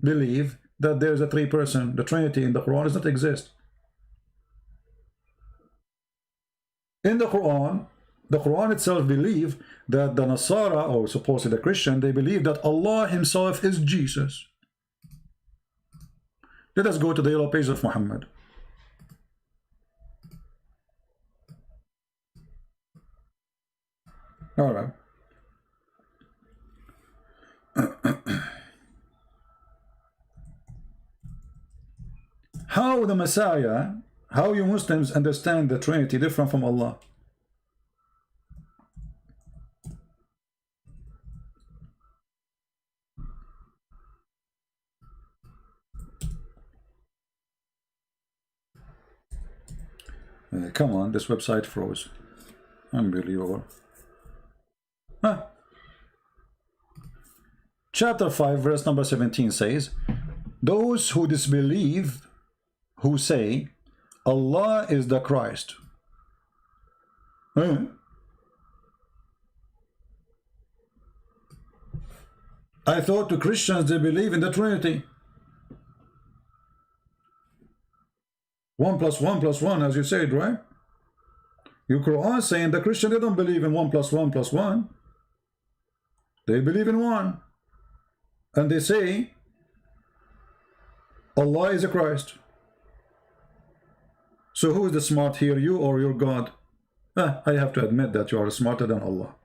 believe that there is a 3-person, the Trinity in the Quran does not exist. In the Quran itself believe that the Nasara, or supposedly the Christian, they believe that Allah himself is Jesus. Let us go to the yellow page of Muhammad. All right. how the Messiah, how you Muslims understand the Trinity different from Allah? Come on, this website froze. Unbelievable. Huh. Chapter 5, verse number 17 says, those who disbelieve, who say, Allah is the Christ. Huh? I thought the Christians, they believe in the Trinity. 1 + 1 + 1, as you said, right? Your Quran saying the Christian, they don't believe in 1 + 1 + 1. They believe in 1. And they say, Allah is a Christ. So who is the smart here, you or your God? I have to admit that you are smarter than Allah.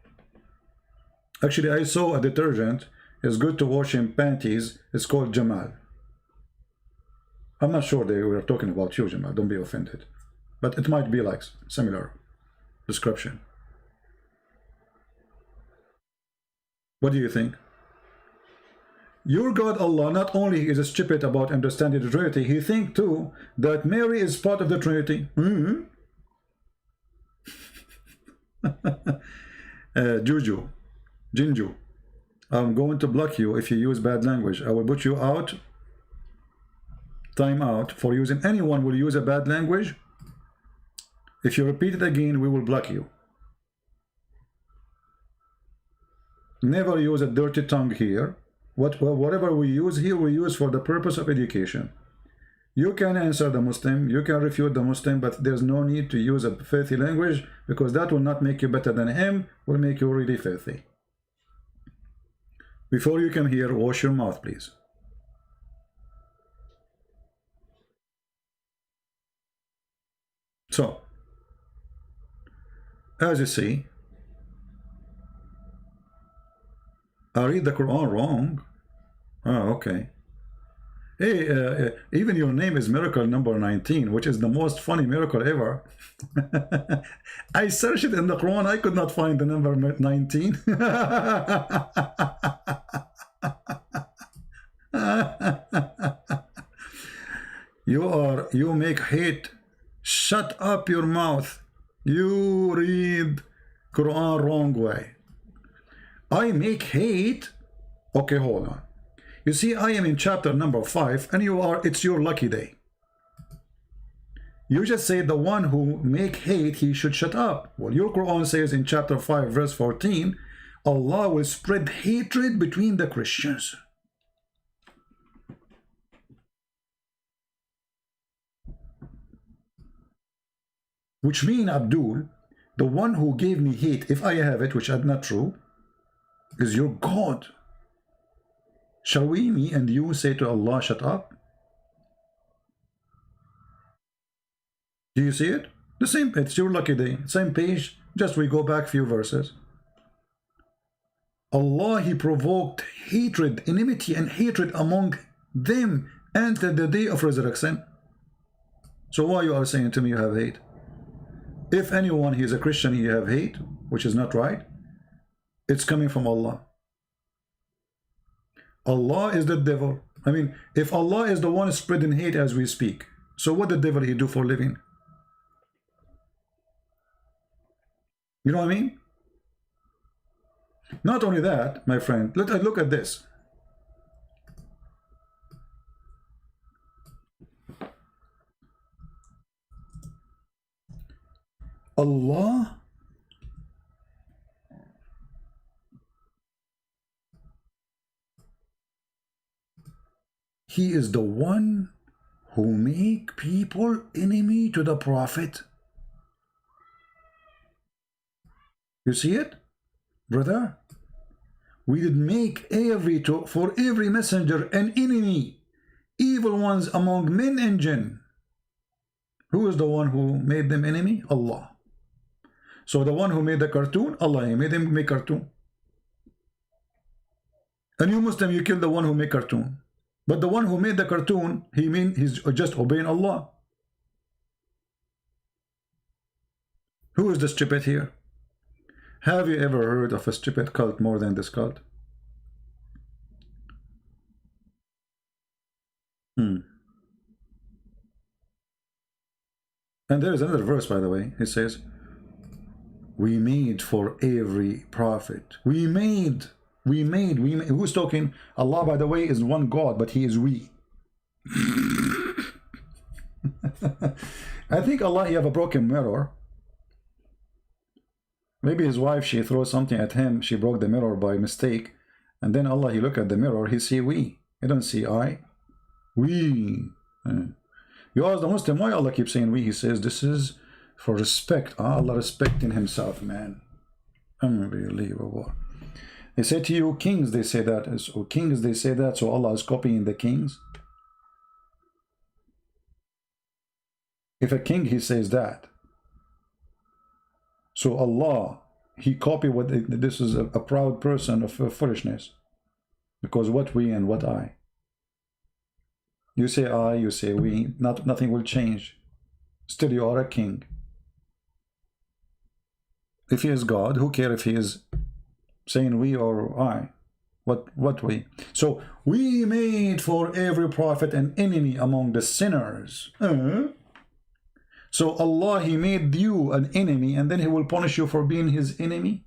Actually, I saw a detergent. It's good to wash in panties. It's called Jamal. I'm not sure they were talking about you, Jamal. Don't be offended. But it might be like similar description. What do you think? Your God Allah not only is stupid about understanding the Trinity, he thinks too that Mary is part of the Trinity. Juju, Jinju, I'm going to block you if you use bad language. I will put you out. Time out for using. Anyone will use a bad language. If you repeat it again, we will block you. Never use a dirty tongue here. Whatever we use here, we use for the purpose of education. You can answer the Muslim, you can refute the Muslim, but there's no need to use a filthy language, because that will not make you better than him, will make you really filthy. Before you come here, wash your mouth, please. So, as you see, I read the Quran wrong. Oh, okay. Hey, even your name is miracle number 19, which is the most funny miracle ever. I searched it in the Quran, I could not find the number 19. You make hate. Shut up your mouth. You read Quran wrong way. I make hate. Okay, hold on. You see, I am in chapter number 5, and you are, it's your lucky day. You just say the one who make hate, he should shut up. Well, your Quran says in chapter 5, verse 14, Allah will spread hatred between the Christians. Which means, Abdul, the one who gave me hate, if I have it, which is not true, is your God. Shall we, me and you, say to Allah, shut up? Do you see it? The same, it's your lucky day. Same page, just we go back few verses. Allah, he provoked hatred, enmity and hatred among them until the day of resurrection. So why you are saying to me you have hate? If anyone, he is a Christian, he have hate, which is not right, it's coming from Allah. Allah is the devil. I mean, if Allah is the one spreading hate as we speak, so what the devil he do for a living? You know what I mean? Not only that, my friend, look at this. Allah he is the one who make people enemy to the Prophet. You see it, brother? We did make for every messenger an enemy, evil ones among men and jinn. Who is the one who made them enemy? Allah. So the one who made the cartoon, Allah, he made him make cartoon. And you Muslim, you kill the one who made cartoon. But the one who made the cartoon, he's just obeying Allah. Who is the stupid here? Have you ever heard of a stupid cult more than this cult? And there is another verse, by the way. It says, we made for every prophet. We made. Who's talking? Allah, by the way, is one God, but he is we. I think Allah, he have a broken mirror. Maybe his wife, she throws something at him. She broke the mirror by mistake. And then Allah, he look at the mirror. He see we. He don't see I. We. You ask the Muslim, why Allah keeps saying we? He says, this is for respect. Allah respecting himself, man. Unbelievable. They say to you, kings, they say that. So kings, they say that. So Allah is copying the kings. If a king, he says that. So Allah, he copied what this is a proud person of foolishness. Because what we and what I. You say I, you say we, nothing will change. Still you are a king. If he is God, who cares if he is saying we or I? What we? So we made for every prophet an enemy among the sinners. So Allah, he made you an enemy and then he will punish you for being his enemy?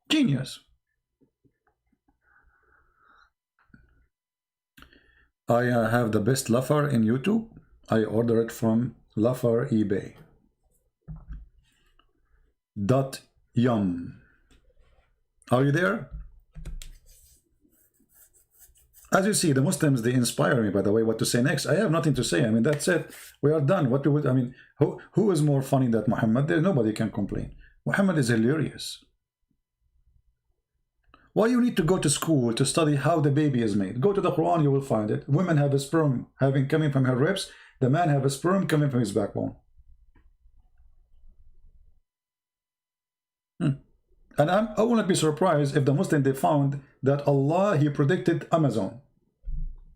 Genius. I have the best loafer in YouTube. I order it from Loafer eBay. .yum. Are you there? As you see, the Muslims, they inspire me, by the way, what to say next. I have nothing to say. I mean, that's it. We are done. What do we, I mean, who is more funny than Muhammad? There, nobody can complain. Muhammad is hilarious. Why you need to go to school to study how the baby is made? Go to the Quran, you will find it. Women have a sperm coming from her ribs. The man have a sperm coming from his backbone. And I will not be surprised if the Muslim, they found that Allah, he predicted Amazon.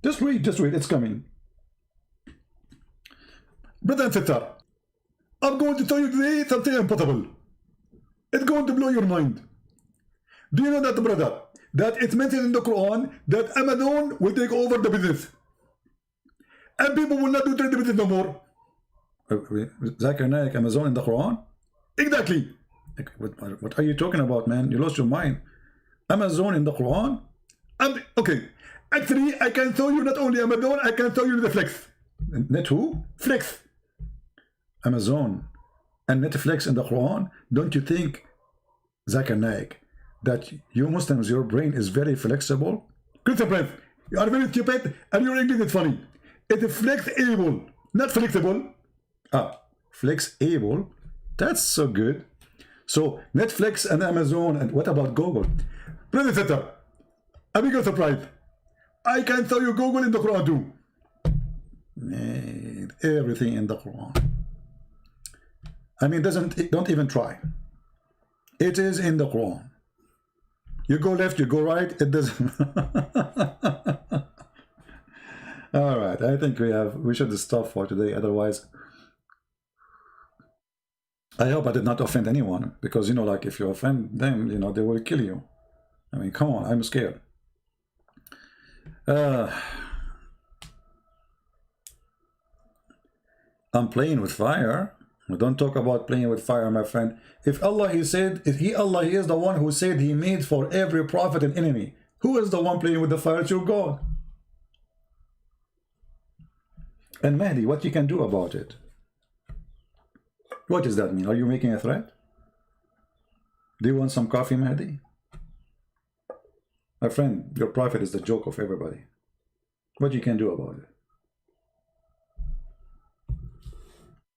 Just read, it's coming. Brother and sister, I'm going to tell you today something impossible. It's going to blow your mind. Do you know that, brother, that it's mentioned in the Quran that Amazon will take over the business? And people will not do trade business no more. Zakir Naik, Amazon in the Quran? Exactly. What are you talking about, man? You lost your mind. Amazon in the Quran? Okay. Actually, I can show you not only Amazon, I can show you Netflix. Net who? Flex. Amazon and Netflix in the Quran. Don't you think, Zakir Naik, that you Muslims, your brain is very flexible? Christian Prince, you are very stupid and your English is funny. It is flexible, not flexible. Flexible. That's so good. So Netflix and Amazon, and what about Google? Brother Sister, I'm big surprised. I can tell you Google in the Quran too. Man, everything in the Quran. I mean, don't even try. It is in the Quran. You go left, you go right, it doesn't. All right, I think we should stop for today. Otherwise, I hope I did not offend anyone, because, you know, like if you offend them, you know, they will kill you. I mean, come on, I'm scared. I'm playing with fire. Don't talk about playing with fire, my friend. If Allah, he said, Allah, he is the one who said he made for every prophet an enemy. Who is the one playing with the fire? It's your God. And Mahdi, what you can do about it? What does that mean? Are you making a threat? Do you want some coffee, Mahdi? My friend, your prophet is the joke of everybody. What you can do about it?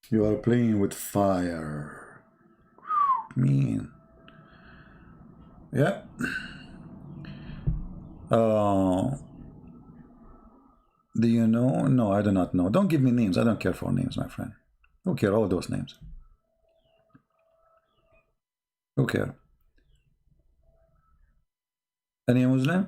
You are playing with fire. Mean. Yeah. Do you know? No, I do not know. Don't give me names. I don't care for names, my friend. Who care all those names? Who care? Any Muslim?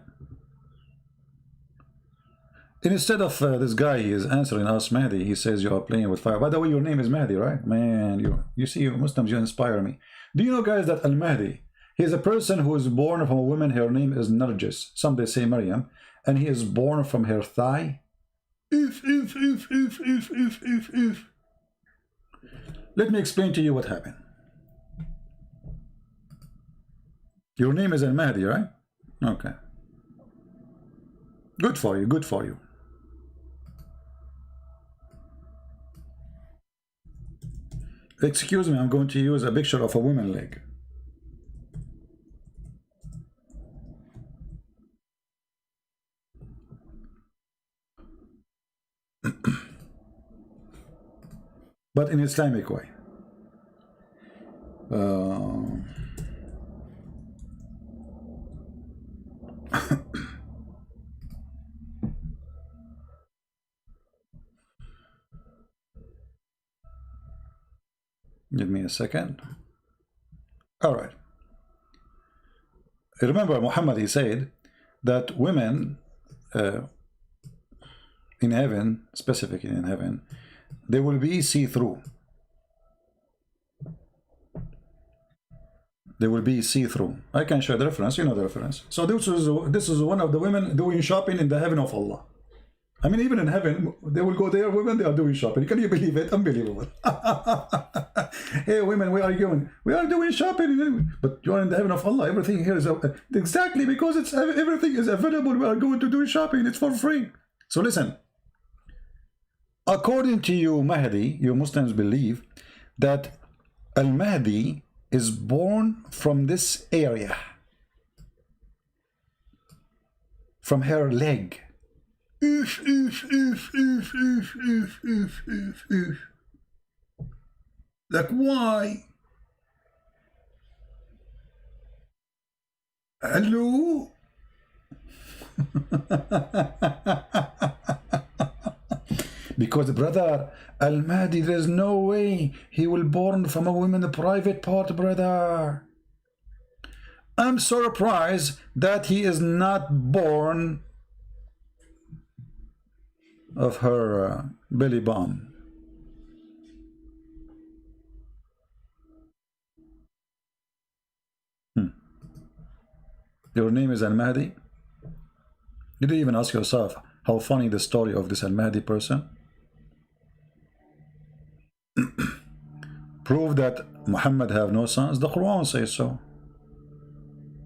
instead of this guy, he is answering us, Mahdi. He says you are playing with fire. By the way, your name is Mahdi, right? Man, you see, you Muslims, you inspire me. Do you know, guys, that Al-Mahdi, he is a person who is born from a woman. Her name is Narjis. Some they say Maryam, and he is born from her thigh. If. Let me explain to you what happened. Your name is Al-Mahdi, right? Okay. Good for you, good for you. Excuse me, I'm going to use a picture of a woman leg. But in Islamic way. Give me a second. All right. Remember, Muhammad, he said that women in heaven, specifically in heaven, they will be see-through. They will be see-through. I can show the reference. You know the reference. So this is one of the women doing shopping in the heaven of Allah. I mean, even in heaven, they will go there. Women, they are doing shopping. Can you believe it? Unbelievable. Hey, women, where are you going? We are doing shopping. But you are in the heaven of Allah. Everything here is exactly because it's everything is available. We are going to do shopping. It's for free. So listen. According to you, Mahdi, you Muslims believe that Al-Mahdi is born from this area, from her leg. Like, why? Hello? Because, brother, Al-Mahdi, there's no way he will born from a woman private part, brother. I'm surprised that he is not born of her belly button. Your name is Al-Mahdi? Did you even ask yourself how funny the story of this Al-Mahdi person? Prove that Muhammad have no sons. The Quran says so.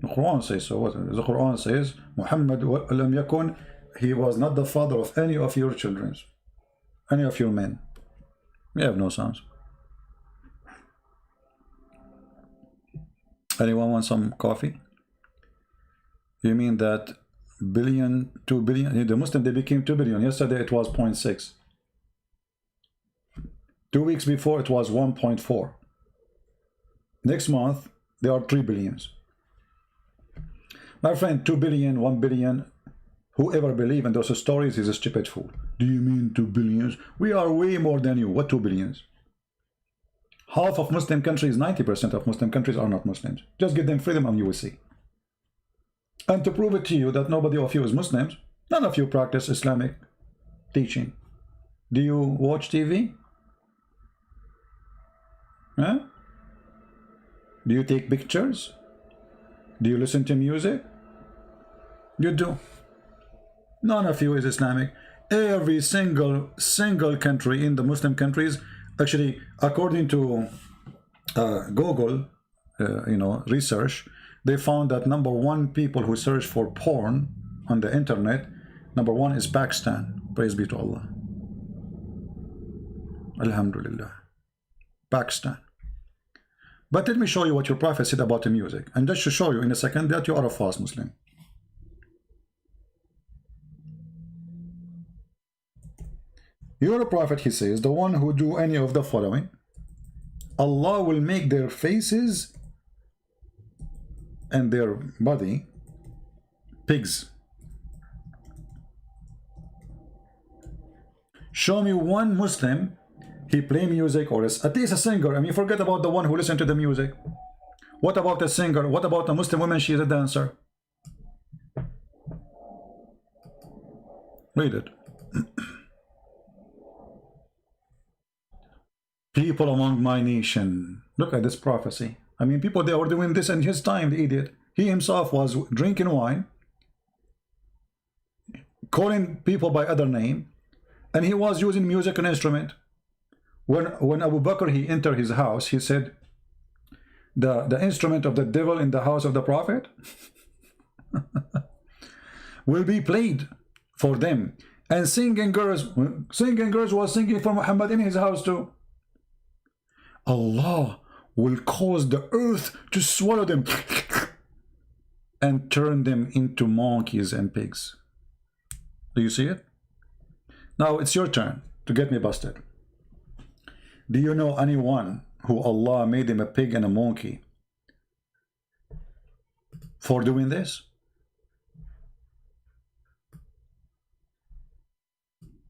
The Quran says so. What? The Quran says Muhammad lam yakun, he was not the father of any of your children, any of your men. We have no sons. Anyone want some coffee? You mean that billion, 2 billion, the Muslim, they became 2 billion. Yesterday it was 0.6. 2 weeks before it was 1.4. Next month there are 3 billions. My friend, 2 billion, 1 billion, whoever believe in those stories is a stupid fool. Do you mean 2 billions? We are way more than you. What 2 billions? Half of Muslim countries, 90% of Muslim countries are not Muslims. Just give them freedom and you will see. And to prove it to you that nobody of you is Muslims, none of you practice Islamic teaching. Do you watch TV? Huh? Do you take pictures? Do you listen to music? You do. None of you is Islamic. Every single country in the Muslim countries, actually, according to Google, research, they found that #1 people who search for porn on the internet, #1 is Pakistan. Praise be to Allah. Alhamdulillah. Pakistan. But let me show you what your prophet said about the music. And just to show you in a second that you are a false Muslim. Your prophet, he says, the one who do any of the following, Allah will make their faces and their body pigs. Show me one Muslim, he play music, or at least a singer. I mean, forget about the one who listen to the music. What about the singer? What about the Muslim woman? She is a dancer. Read it. People among my nation. Look at this prophecy. I mean, people, they were doing this in his time, the idiot. He himself was drinking wine, calling people by other name, and he was using music and instrument. When Abu Bakr, he entered his house, he said, the instrument of the devil in the house of the prophet will be played for them. And singing girls was singing for Muhammad in his house too. Allah will cause the earth to swallow them and turn them into monkeys and pigs. Do you see it? Now it's your turn to get me busted. Do you know anyone who Allah made him a pig and a monkey for doing this?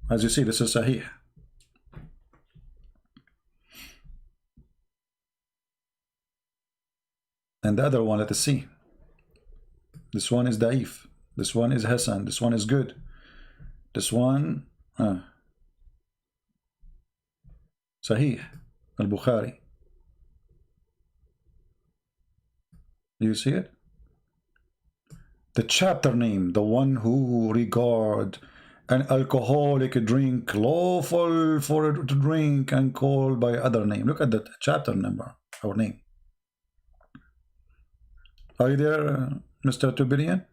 As you see, this is Sahih. And the other one, let us see. This one is Da'if. This one is Hassan. This one is good. This one, Sahih al-Bukhari. Do you see it? The chapter name, the one who regard an alcoholic drink lawful for it to drink and called by other name. Look at that chapter number, our name. Are you there, Mr. 2 billion?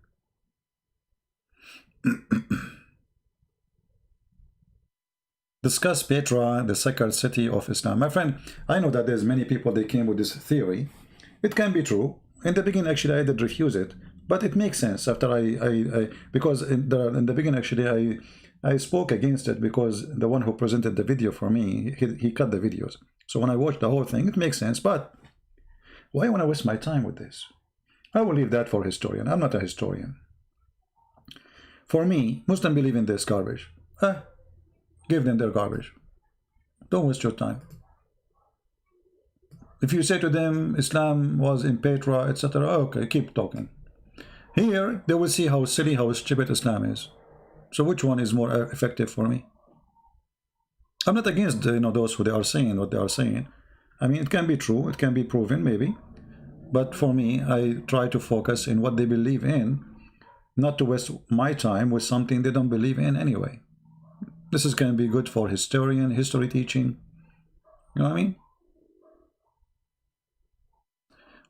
Discuss Petra, the sacred city of Islam. My friend, I know that there's many people, they came with this theory. It can be true. In the beginning, actually, I did refuse it, but it makes sense after because in the beginning, actually, I spoke against it because the one who presented the video for me, he cut the videos. So when I watched the whole thing, it makes sense, but why want to waste my time with this? I will leave that for a historian. I'm not a historian. For me, Muslims believe in this garbage. Give them their garbage. Don't waste your time. If you say to them Islam was in Petra, etc., okay, keep talking. Here, they will see how silly, how stupid Islam is. So which one is more effective for me? I'm not against those who they are saying what they are saying. I mean, it can be true, it can be proven, maybe. But for me, I try to focus in what they believe in, not to waste my time with something they don't believe in anyway. This is going to be good for history teaching. You know what I mean?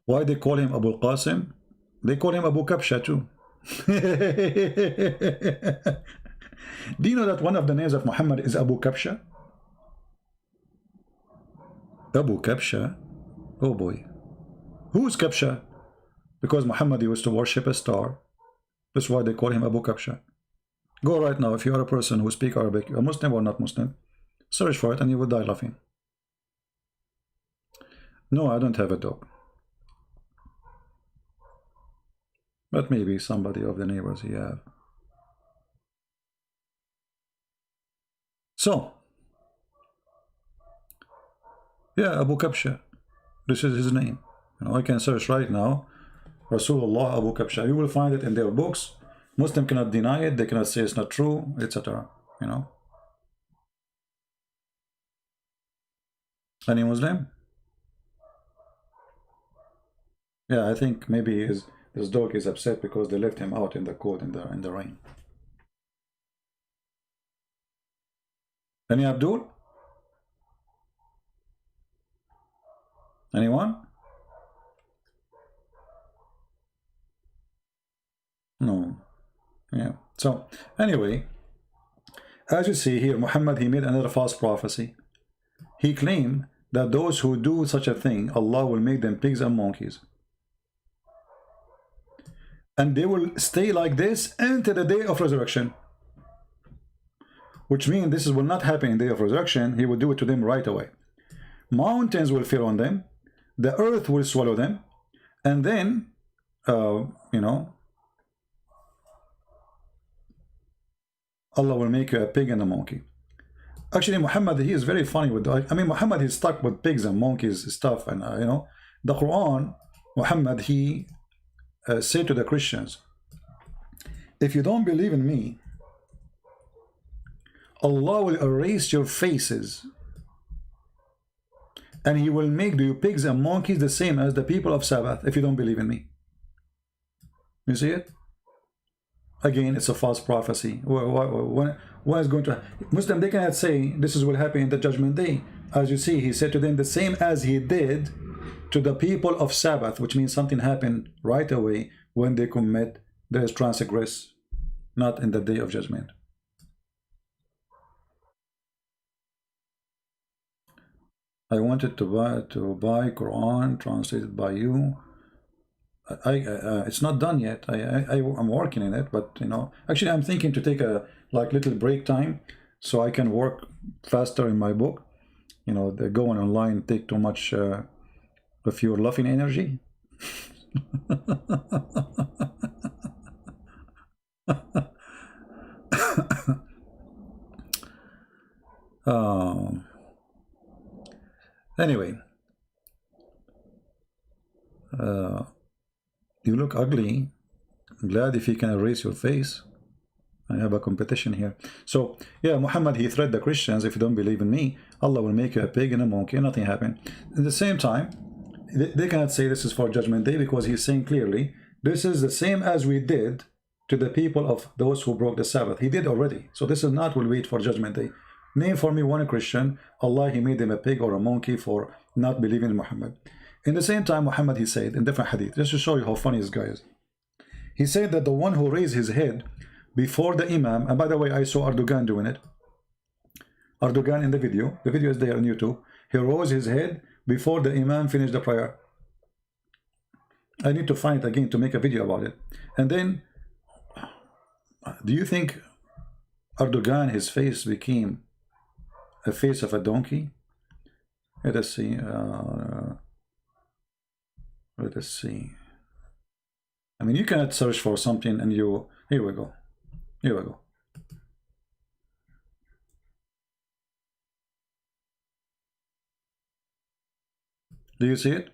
Why they call him Abu Qasim? They call him Abu Kabsha too. Do you know that one of the names of Muhammad is Abu Kabsha? Abu Kabsha? Oh boy. Who is Kabsha? Because Muhammad used to worship a star. That's why they call him Abu Kabsha. Go right now, if you are a person who speaks Arabic, a Muslim or not Muslim, search for it and you will die laughing. No, I don't have a dog. But maybe somebody of the neighbors he have. So, yeah, Abu Kabsha. This is his name. I can search right now, Rasulullah Abu Kabsha. You will find it in their books. Muslim cannot deny it. They cannot say it's not true, etc. Any Muslim? Yeah, I think maybe his dog is upset because they left him out in the cold in the rain. Any Abdul? Anyone? No. Yeah. So anyway, as you see here, Muhammad, he made another false prophecy. He claimed that those who do such a thing, Allah will make them pigs and monkeys. And they will stay like this until the day of resurrection. Which means this will not happen in the day of resurrection. He will do it to them right away. Mountains will fall on them. The earth will swallow them. And then, Allah will make you a pig and a monkey. Actually, Muhammad, he is very funny with Muhammad is stuck with pigs and monkeys stuff, and the Quran, Muhammad, he said to the Christians, if you don't believe in me, Allah will erase your faces, and he will make you pigs and monkeys the same as the people of Sabbath, if you don't believe in me. You see it? Again, it's a false prophecy. What is going to happen? Muslim, they cannot say this will happen in the judgment day. As you see, he said to them the same as he did to the people of Sabbath, which means something happened right away when they commit, they transgress, not in the day of judgment. I wanted to buy Quran translated by you. It's not done yet. I'm working in it, but you know, actually I'm thinking to take a little break time so I can work faster in my book. You know, the going online take too much of your laughing energy. Anyway, you look ugly. I'm glad if you can erase your face. I have a competition here. So, yeah, Muhammad, he threatened the Christians, if you don't believe in me, Allah will make you a pig and a monkey, and nothing happened. At the same time, they cannot say this is for Judgment Day, because he's saying clearly, this is the same as we did to the people of those who broke the Sabbath. He did already. So this is not will wait for Judgment Day. Name for me one Christian, Allah, he made them a pig or a monkey for not believing in Muhammad. In the same time, Muhammad, he said, in different hadith, just to show you how funny this guy is. He said that the one who raised his head before the Imam, and by the way, I saw Erdogan doing it. Erdogan in the video is there on YouTube. He rose his head before the Imam finished the prayer. I need to find it again to make a video about it. And then, do you think Erdogan, his face became a face of a donkey? Let us see. Let us see. I mean, you cannot search for something and you... Here we go. Here we go. Do you see it?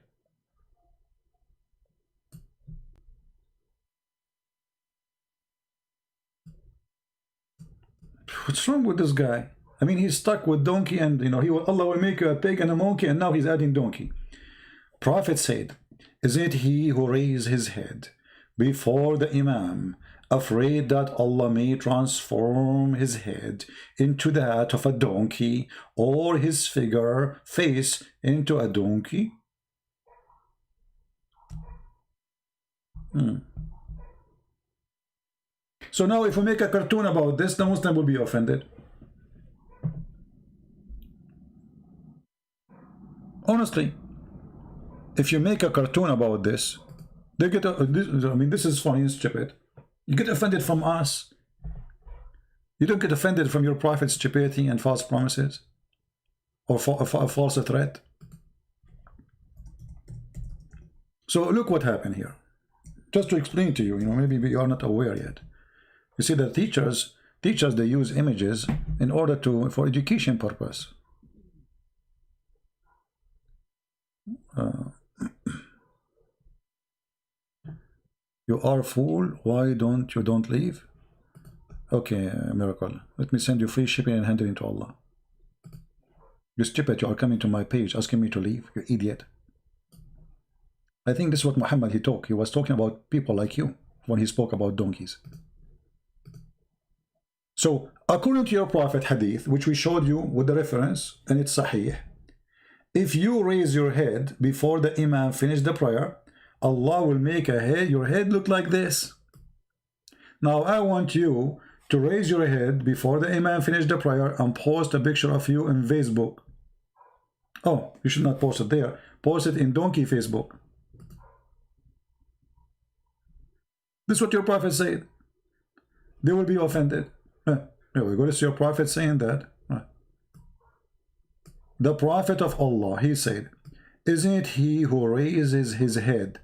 What's wrong with this guy? I mean, he's stuck with donkey, and you know, Allah will make you a pig and a monkey, and now he's adding donkey. Prophet said, "Is it he who raised his head before the Imam, afraid that Allah may transform his head into that of a donkey, or his face into a donkey?" So now if we make a cartoon about this, the Muslim will be offended. Honestly, if you make a cartoon about this, they get I mean, this is funny and stupid. You get offended from us. You don't get offended from your prophet's stupidity and false promises, or a false threat. So look what happened here. Just to explain to you, you know, maybe you are not aware yet. You see, the teachers, they use images in order for education purpose. You are a fool. Why don't you leave? Okay, Miracle. Let me send you free shipping and hand it into Allah. You stupid, you are coming to my page asking me to leave, you idiot. I think this is what Muhammad he was talking about people like you when he spoke about donkeys. So, according to your prophet hadith, which we showed you with the reference, and it's sahih, if you raise your head before the Imam finished the prayer, Allah will make your head look like this. Now I want you to raise your head before the Imam finished the prayer and post a picture of you in Facebook. Oh, you should not post it there. Post it in Donkey Facebook. This is what your prophet said. They will be offended. Here we go. This is your prophet saying that. The prophet of Allah, he said, "Isn't it he who raises his head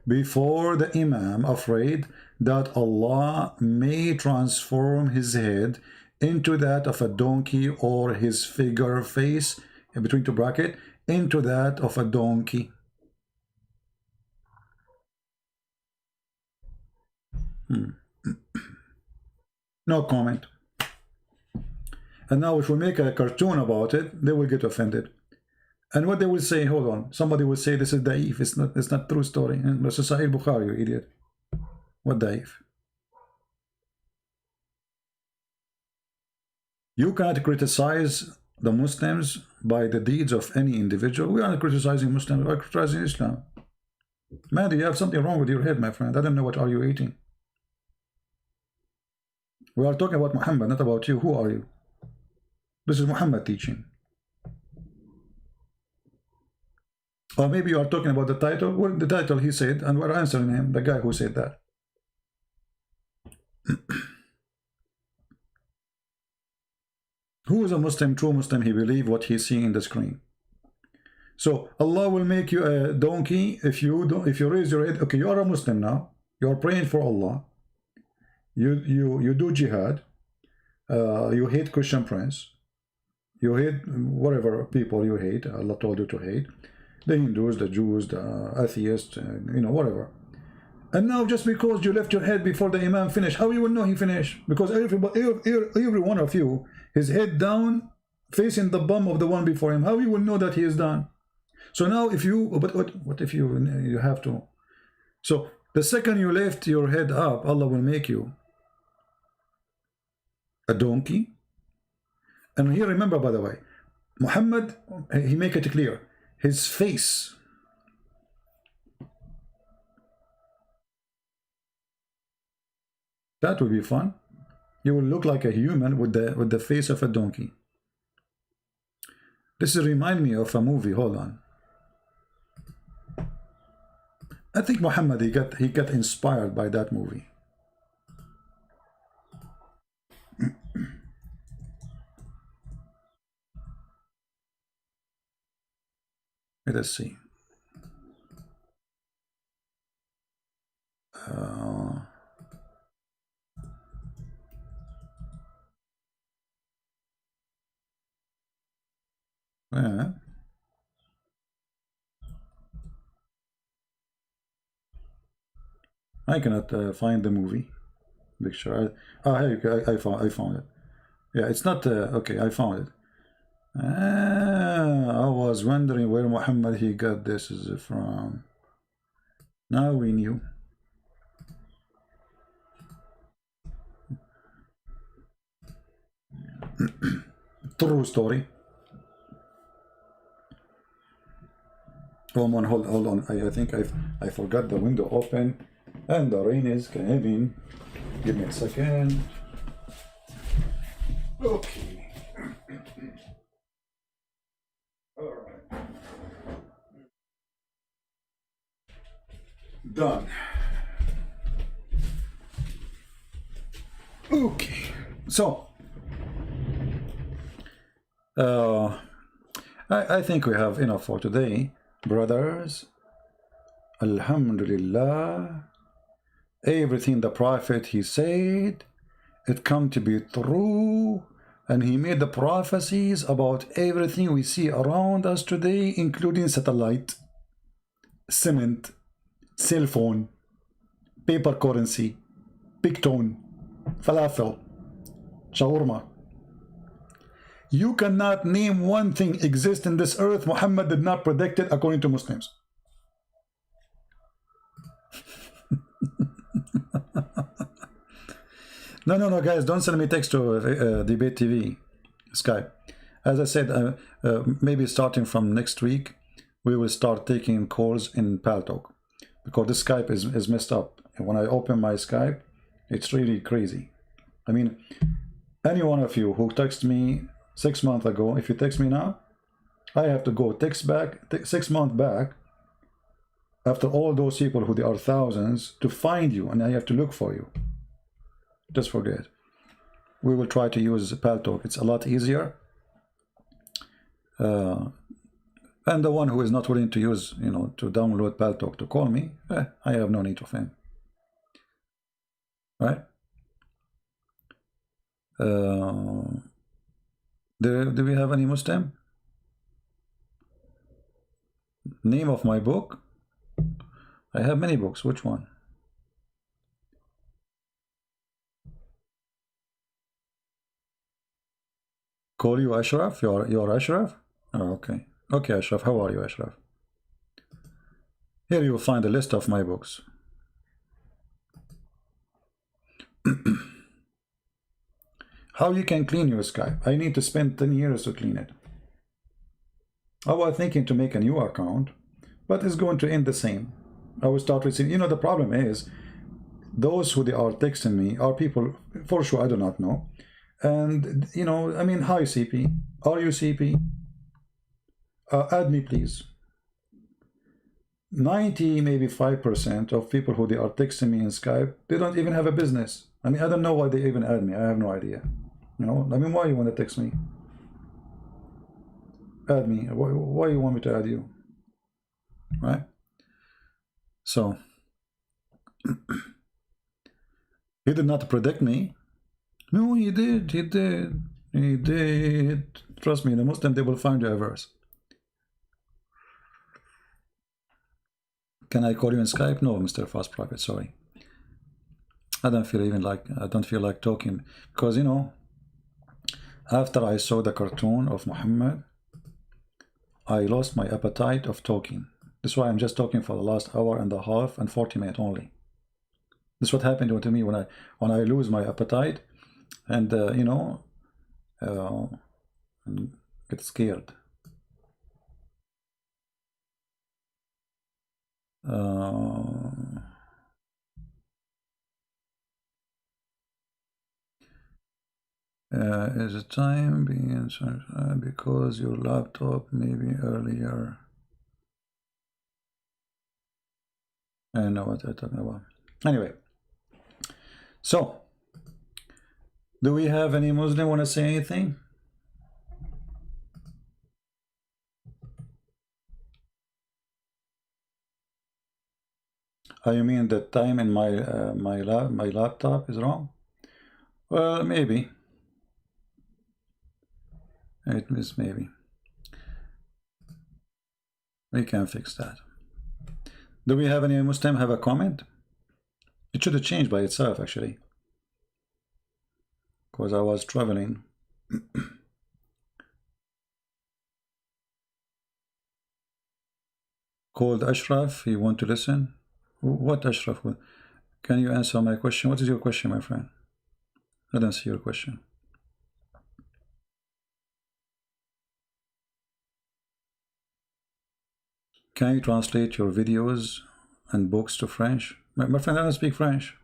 before the Imam, afraid that Allah may transform his head into that of a donkey, or his face, in between two brackets, into that of a donkey?" No comment. And now if we make a cartoon about it, they will get offended. And what they will say, hold on, somebody will say this is daif, it's not true story. And this is Sahih Bukhari, you idiot. What daif? You cannot criticize the Muslims by the deeds of any individual. We are not criticizing Muslims, we are criticizing Islam. Man, you have something wrong with your head, my friend. I don't know what are you eating. We are talking about Muhammad, not about you. Who are you? This is Muhammad teaching. Or maybe you are talking about the title. Well, the title he said, and we're answering him, the guy who said that. Who is a Muslim, true Muslim? He believes what he's seeing in the screen. So Allah will make you a donkey if you raise your head. Okay, you are a Muslim now. You are praying for Allah. You do jihad. You hate Christian Prince. You hate whatever people you hate. Allah told you to hate. The Hindus, the Jews, the atheists, you know, whatever. And now just because you left your head before the Imam finished, how you will know he finished? Because every one of you, his head down, facing the bum of the one before him, how you will know that he is done? So now if you, but what if you have to? So the second you lift your head up, Allah will make you a donkey. And here remember, by the way, Muhammad, he make it clear, his face, that would be fun. You will look like a human with the face of a donkey. This remind me of a movie. Hold on. I think Muhammad he got inspired by that movie. Let us see. Yeah. I cannot find the movie picture. I found it. Yeah, it's not okay. I found it. I was wondering where Muhammad he got this from. Now we knew. True story. Hold on. I think I forgot the window open, and the rain is coming. Give me a second. Okay. All right. Done. Okay. So I think we have enough for today, brothers. Alhamdulillah. Everything the Prophet he said, it come to be true, and he made the prophecies about everything we see around us today, including satellite, cement, cell phone, paper currency, pigtone, falafel, shawarma. You cannot name one thing exists in this earth Muhammad did not predict it according to Muslims. No, guys, don't send me text to Debate TV, Skype. As I said, maybe starting from next week, we will start taking calls in Paltalk, because this Skype is messed up. And when I open my Skype, it's really crazy. I mean, any one of you who texted me 6 months ago, if you text me now, I have to go text back 6 months back after all those people who there are thousands to find you, and I have to look for you. Just forget. We will try to use Paltalk. It's a lot easier. And the one who is not willing to use, you know, to download Paltalk to call me, I have no need of him. Right? Do we have any Muslim? Name of my book? I have many books. Which one? Call you Ashraf? You're Ashraf? Oh, okay. Okay, Ashraf. How are you, Ashraf? Here you will find a list of my books. How you can clean your Skype? I need to spend 10 years to clean it. I was thinking to make a new account, but it's going to end the same. I will start receiving. You know, the problem is those who they are texting me are people for sure I do not know. And, you know, I mean, hi CP. Are you CP? Add me, please. 90, maybe 5% of people who they are texting me in Skype, they don't even have a business. I mean, I don't know why they even add me. I have no idea. You know, I mean, why you want to text me? Add me. Why you want me to add you? Right? So, he did not predict me. No, he did. He did. He did. Trust me, the Muslim, they will find you a verse. Can I call you in Skype? No, Mr. Fast Prophet, sorry. I don't feel like talking because, you know, after I saw the cartoon of Muhammad, I lost my appetite of talking. That's why I'm just talking for the last hour and a half and 40 minutes only. This is what happened to me when I lose my appetite and you know, get scared. Is the time being answered because your laptop maybe earlier? I know what I'm talking about. Anyway, so do we have any Muslim want to say anything? You mean the time in my my laptop is wrong? Well, maybe. It is maybe. We can fix that. Do we have any Muslim have a comment? It should have changed by itself actually, because I was traveling. Called Ashraf. You want to listen? What Ashraf? Can you answer my question? What is your question, my friend? I don't see your question. Can you translate your videos and books to French? My friend, I don't speak French.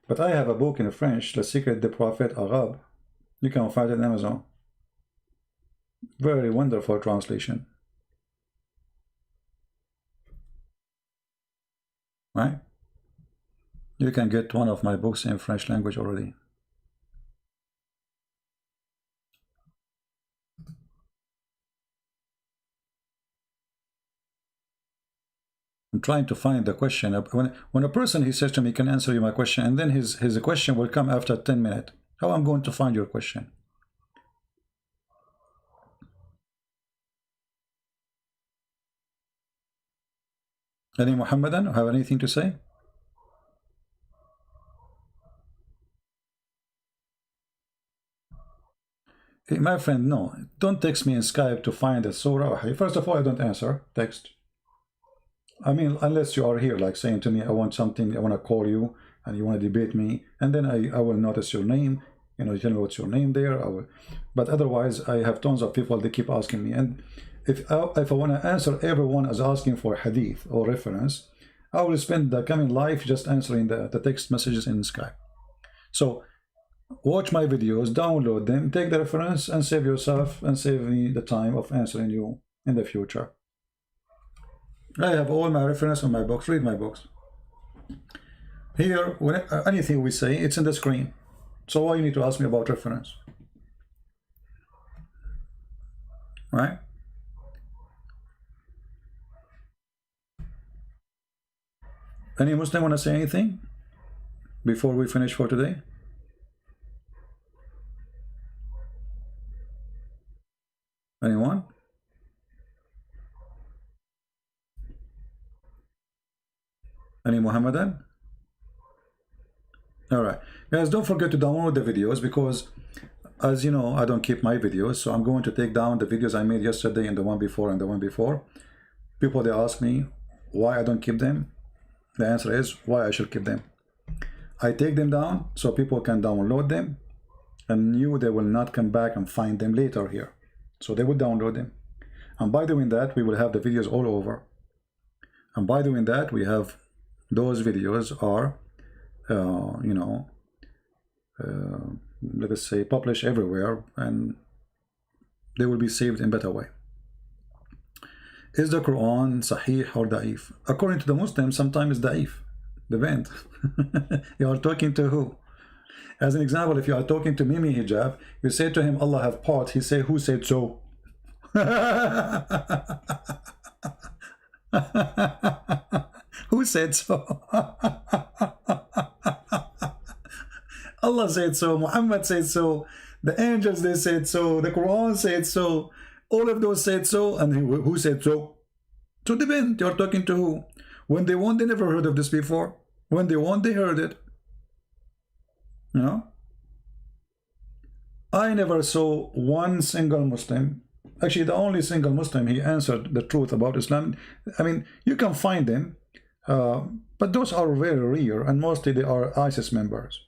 But I have a book in French, Le Secret des Prophètes Arabes. You can find it on Amazon. Very wonderful translation. Right? You can get one of my books in French language already. I'm trying to find the question. When a person, he says to me, can answer you my question, and then his question will come after 10 minutes. How am I going to find your question? Any Muhammadan have anything to say? Hey, my friend, no. Don't text me in Skype to find a surah. First of all, I don't answer text. I mean, unless you are here, like saying to me, I want something, I want to call you, and you want to debate me, and then I will notice your name, you know, you tell me what's your name there. But otherwise, I have tons of people, they keep asking me. And if I want to answer everyone as asking for hadith or reference, I will spend the coming life just answering the text messages in Skype. So watch my videos, download them, take the reference, and save yourself and save me the time of answering you in the future. I have all my reference on my books. Read my books. Here, when anything we say, it's in the screen. So why you need to ask me about reference? Right? Any Muslim want to say anything before we finish for today? Anyone? Any Muhammadan? All right, guys, don't forget to download the videos because as you know, I don't keep my videos, so I'm going to take down the videos I made yesterday and the one before and the one before. People, they ask me why I don't keep them. The answer is why I should keep them. I take them down so people can download them, and they will not come back and find them later here. So they will download them. And by doing that, we will have the videos all over. And by doing that, we have those videos are, you know, let us say, published everywhere, and they will be saved in better way. Is the Quran Sahih or Da'if? According to the Muslims, sometimes it's Da'if. Depends. You are talking to who? As an example, if you are talking to Mimi Hijab, you say to him, Allah have part. He say, who said so? Who said so? Allah said so, Muhammad said so, the angels, they said so, the Quran said so, all of those said so, and who said so? So depend, you're talking to who? When they want, they never heard of this before. When they want, they heard it. You know? I never saw one single Muslim, actually the only single Muslim, he answered the truth about Islam. I mean, you can find them, but those are very rare, and mostly they are ISIS members.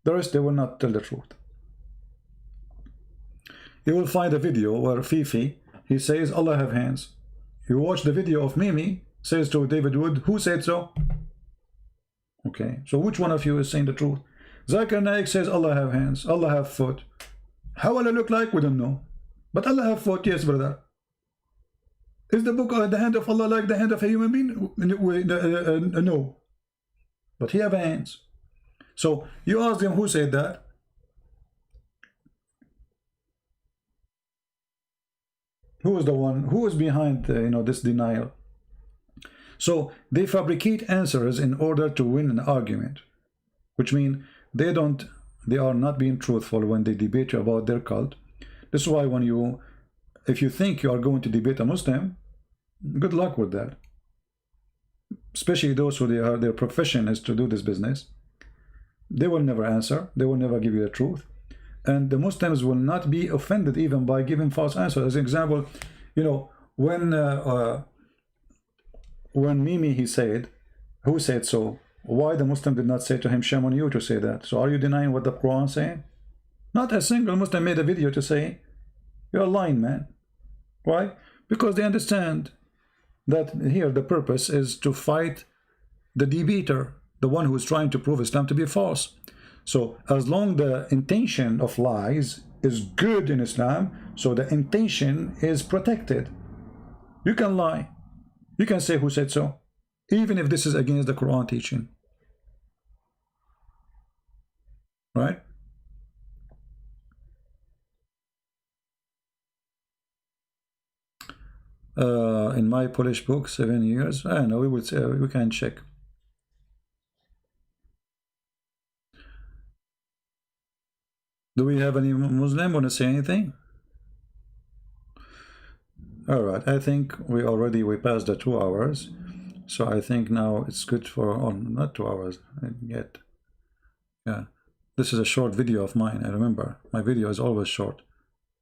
The rest, they will not tell the truth. You will find a video where Fifi, he says, Allah have hands. You watch the video of Mimi, says to David Wood, who said so? Okay, so which one of you is saying the truth? Zakir Naik says, Allah have hands, Allah have foot. How will it look like? We don't know. But Allah have foot, yes, brother. Is the book the hand of Allah like the hand of a human being? No. But he have hands. So you ask him who said that. Who is the one? Who is behind you know, this denial? So they fabricate answers in order to win an argument, which means they are not being truthful when they debate you about their cult. This is why when if you think you are going to debate a Muslim, good luck with that. Especially those who their profession is to do this business. They will never answer. They will never give you the truth. And the Muslims will not be offended even by giving false answers. As an example, you know, when Mimi, he said, who said so? Why the Muslim did not say to him, shame on you to say that? So are you denying what the Quran is saying? Not a single Muslim made a video to say, you're lying, man. Why? Because they understand that here the purpose is to fight the debater, the one who is trying to prove Islam to be false. So as long the intention of lies is good in Islam, so the intention is protected. You can lie. You can say who said so, even if this is against the Quran teaching. Right? In my Polish book, 7 years. I don't know, we can check. Do we have any Muslim want to say anything? All right, I think we passed the 2 hours, so I think now it's good for not 2 hours yet. Yeah, this is a short video of mine. I remember my video is always short.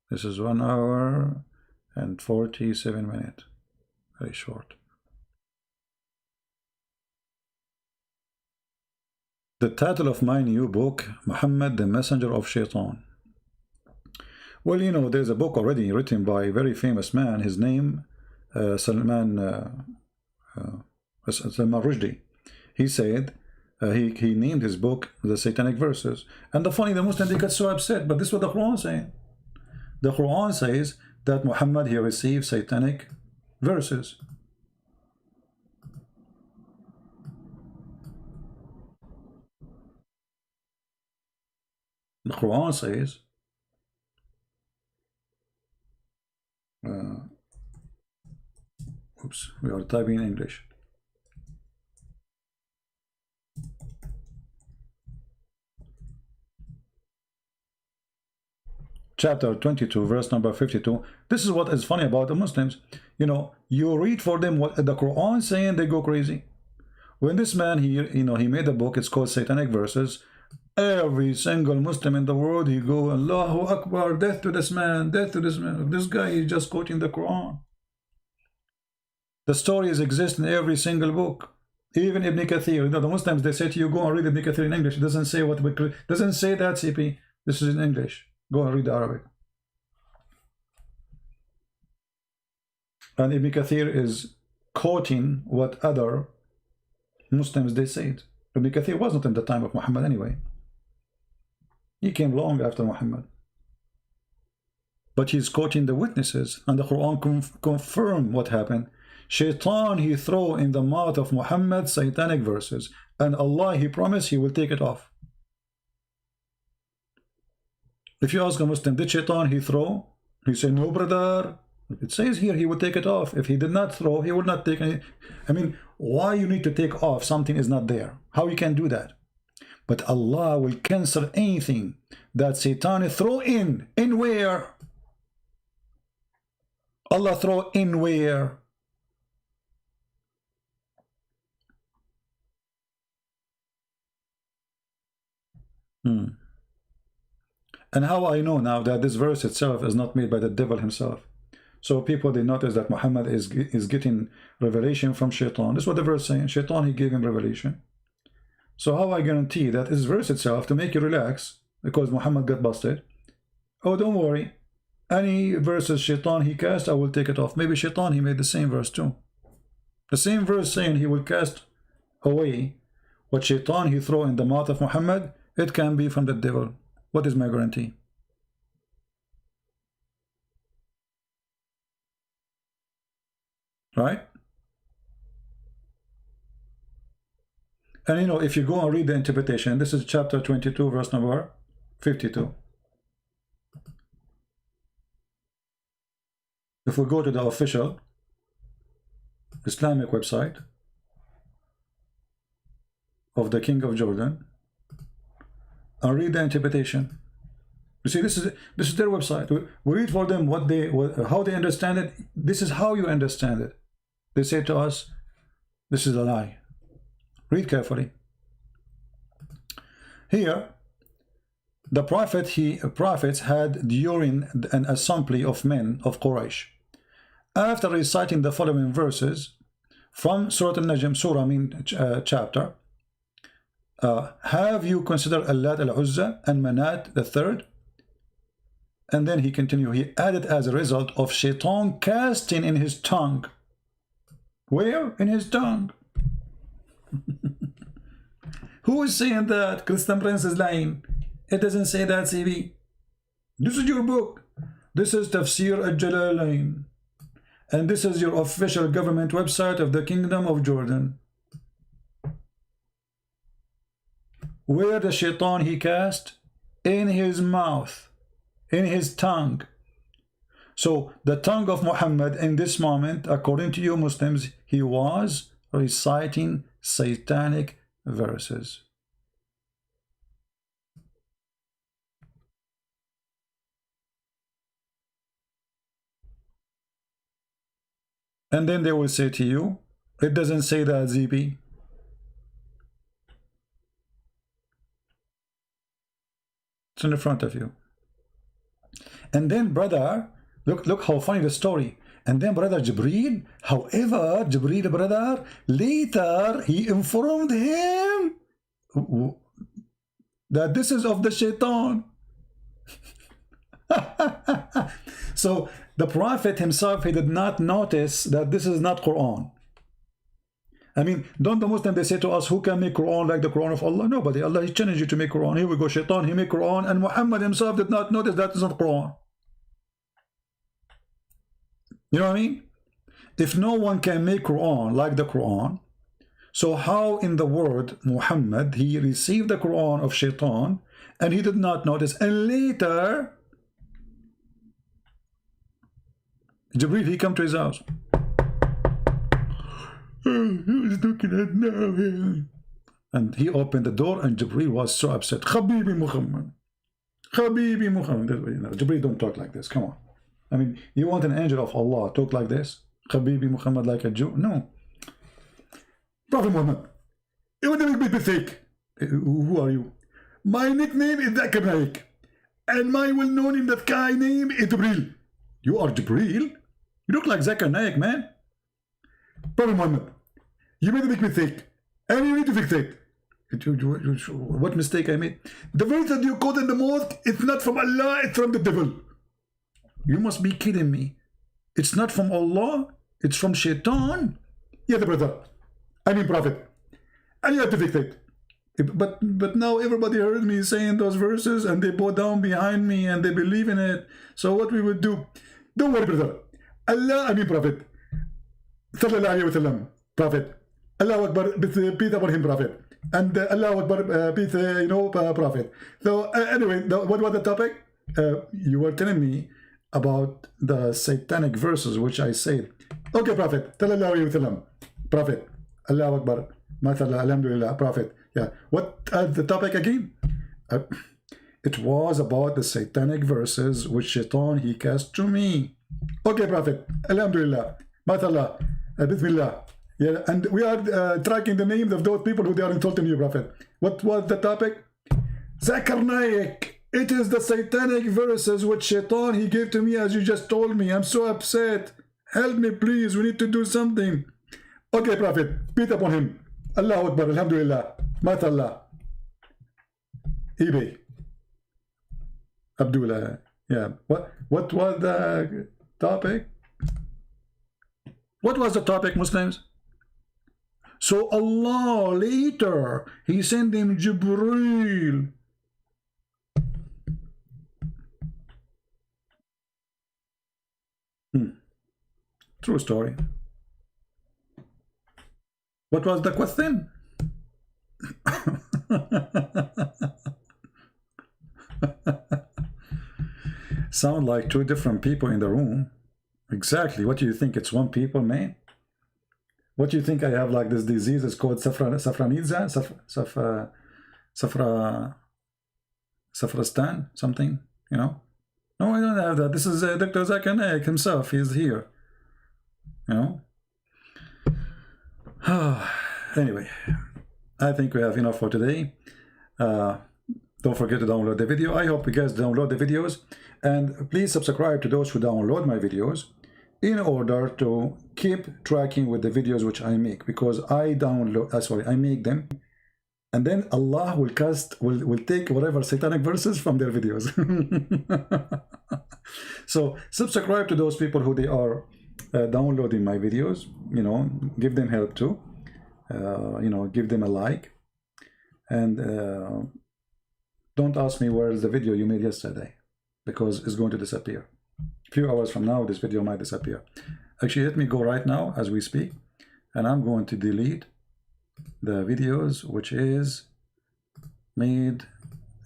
This is 1 hour and 47 minutes. Very short. The title of my new book, Muhammad, the Messenger of Shaitan. Well, you know, there's a book already written by a very famous man. His name, Salman Rushdie. He said, he named his book The Satanic Verses. And the Muslims, they got so upset, but this is what the Quran is saying. The Quran says that Muhammad, he received satanic verses. The Quran says oops, we are typing in English. Chapter 22, verse number 52. This is what is funny about the Muslims. You know, you read for them what the Quran is saying, they go crazy. When this man, he made a book, it's called Satanic Verses. Every single Muslim in the world, he go, Allahu Akbar, death to this man, death to this man. This guy is just quoting the Quran. The stories exist in every single book. Even Ibn Kathir. You know, the Muslims, they say to you, go and read Ibn Kathir in English. It doesn't say what we doesn't say that, CP. This is in English. Go and read Arabic. And Ibn Kathir is quoting what other Muslims they said. Ibn Kathir wasn't in the time of Muhammad anyway. He came long after Muhammad. But he's quoting the witnesses, and the Quran confirm what happened. Shaitan, he throw in the mouth of Muhammad satanic verses, and Allah, he promised he will take it off. If you ask a Muslim, did Shaitan he throw? He said, no, brother. It says here he will take it off. If he did not throw, he would not take any. I mean, why you need to take off something is not there? How you can do that? But Allah will cancel anything that Satan throw in. In where? Allah throw in where? And how I know now that this verse itself is not made by the devil himself? So people, they notice that Muhammad is getting revelation from Shaitan. This is what the verse is saying. Shaitan, he gave him revelation. So how I guarantee that this verse itself, to make you relax, because Muhammad got busted, oh, don't worry, any verses Shaitan he cast, I will take it off. Maybe Shaitan, he made the same verse too. The same verse saying he will cast away what Shaitan he throw in the mouth of Muhammad, it can be from the devil. What is my guarantee? Right? And you know, if you go and read the interpretation, this is chapter 22, verse number 52. If we go to the official Islamic website of the King of Jordan and read the interpretation, you see, this is their website. We read for them how they understand it. This is how you understand it. They say to us, this is a lie. Read carefully. Here, the prophets had during an assembly of men of Quraysh. After reciting the following verses from Surah Al-Najm, chapter, have you considered Allat al-Uzza and Manat the third? And then he continued, he added as a result of Shaitan casting in his tongue. Where? In his tongue. Who is saying that? Christian Prince is lying. It doesn't say that, CB. This is your book. This is Tafsir al-Jalalain. And this is your official government website of the Kingdom of Jordan. Where the Shaitan he cast? In his mouth. In his tongue. So the tongue of Muhammad in this moment, according to you Muslims, he was reciting satanic verses. And then they will say to you, it doesn't say that, ZB. It's in the front of you. And then, brother, look how funny the story. And then brother Jibreel, however, Jibreel, brother, later he informed him that this is of the Shaitan. So the Prophet himself, he did not notice that this is not Quran. I mean, don't the Muslims, they say to us, who can make Quran like the Quran of Allah? Nobody. Allah, he challenged you to make Quran. Here we go, Shaitan, he made Quran, and Muhammad himself did not notice that is not Quran. You know what I mean? If no one can make Quran like the Quran, so how in the world Muhammad, he received the Quran of Shaitan and he did not notice, and later Jibreel, he come to his house. He was looking at now, and he opened the door, and Jibreel was so upset. Habibi Muhammad, Habibi Muhammad. Jibreel don't talk like this. Come on. I mean, you want an angel of Allah talk like this? Habibi Muhammad like a Jew? No. Prophet Muhammad, you want to make me fake? Who are you? My nickname is Zakir Naik. And my well-known in the sky name is Jibril. You are Jibril? You look like Zakir Naik, man. Prophet Muhammad, you made a big mistake. And you need to fix it. What mistake I made? The verse that you quote in the mosque, it's not from Allah, it's from the devil. You must be kidding me. It's not from Allah, it's from Shaitan. Yes, brother. I mean Prophet. And you have to fix it. But now everybody heard me saying those verses and they bow down behind me and they believe in it. So what we would do? Don't worry, brother. Allah, I mean Prophet. Sallallahu Alaihi Wasallam. Prophet. Allah Akbar, peace upon him, Prophet. And Allah Akbar, peace, Prophet. So anyway, what was the topic? You were telling me about the satanic verses, which I said. Okay, Prophet. Sallallahu Alaihi Wasallam. Prophet. Allah Akbar. Mashallah, Alhamdulillah, Prophet. Yeah. What the topic again? It was about the satanic verses which Shaitan he cast to me. Okay, Prophet. Alhamdulillah. Mashallah. Bismillah. Yeah, and we are tracking the names of those people who they are insulting you, Prophet. What was the topic? Zakir Naik. It is the satanic verses which Shaitan he gave to me as you just told me. I'm so upset. Help me, please. We need to do something. Okay, Prophet. Peace upon him. Allahu Akbar. Alhamdulillah. Mashallah. eBay. Abdullah. Yeah. What was the topic? What was the topic, Muslims? So Allah later, he sent him Jibreel. True story. What was the question? Sound like two different people in the room. Exactly. What do you think? It's one people, man? What do you think I have like this disease? It's called Safranidza? Safrastan? Something? You know? No, I don't have that. This is Dr. Zakir Naik himself. He's here. You know? Anyway, I think we have enough for today. Don't forget to download the video. I hope you guys download the videos. And please subscribe to those who download my videos in order to keep tracking with the videos which I make, because I make them, and then Allah will take whatever satanic verses from their videos. So subscribe to those people who they are downloading my videos, you know, give them help too, you know, give them a like, and don't ask me where is the video you made yesterday, because it's going to disappear. A few hours from now, this video might disappear. Actually, let me go right now as we speak, and I'm going to delete the videos which is made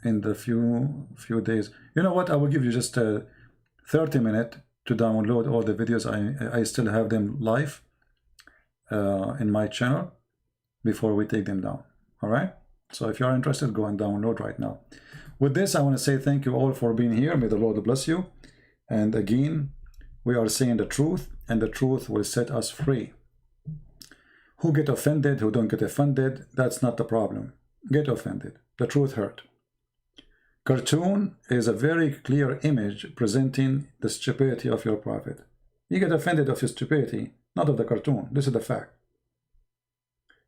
in the few days. You know what? I will give you just 30 minutes to download all the videos. I still have them live in my channel before we take them down. All right? So if you are interested, go and download right now. With this, I want to say thank you all for being here. May the Lord bless you. And again, we are saying the truth, and the truth will set us free. Who get offended, who don't get offended, that's not the problem. Get offended. The truth hurt. Cartoon is a very clear image presenting the stupidity of your prophet. You get offended of his stupidity, not of the cartoon. This is the fact.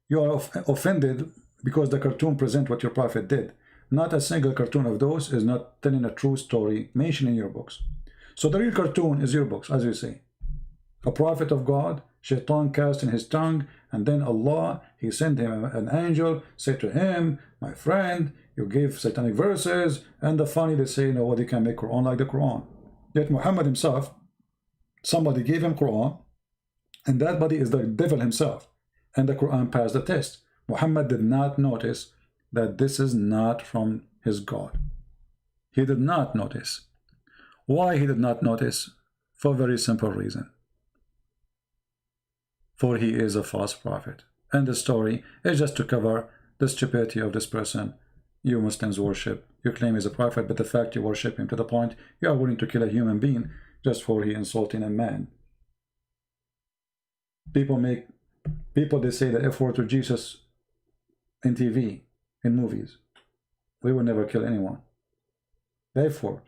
You are offended because the cartoon presents what your prophet did. Not a single cartoon of those is not telling a true story mentioned in your books. So the real cartoon is your books, as you say. A prophet of God, Shaitan cast in his tongue, and then Allah, he sent him an angel, said to him, my friend, you gave satanic verses, and the funny they say, nobody can make Quran like the Quran. Yet Muhammad himself, somebody gave him Quran, and that body is the devil himself, and the Quran passed the test. Muhammad did not notice that this is not from his God. He did not notice. Why he did not notice? For a very simple reason. For he is a false prophet. And the story is just to cover the stupidity of this person. You Muslims worship. You claim he's a prophet, but the fact you worship him to the point you are willing to kill a human being just for he insulting a man. People they say the F word to Jesus in TV, in movies. we will never kill anyone. Therefore,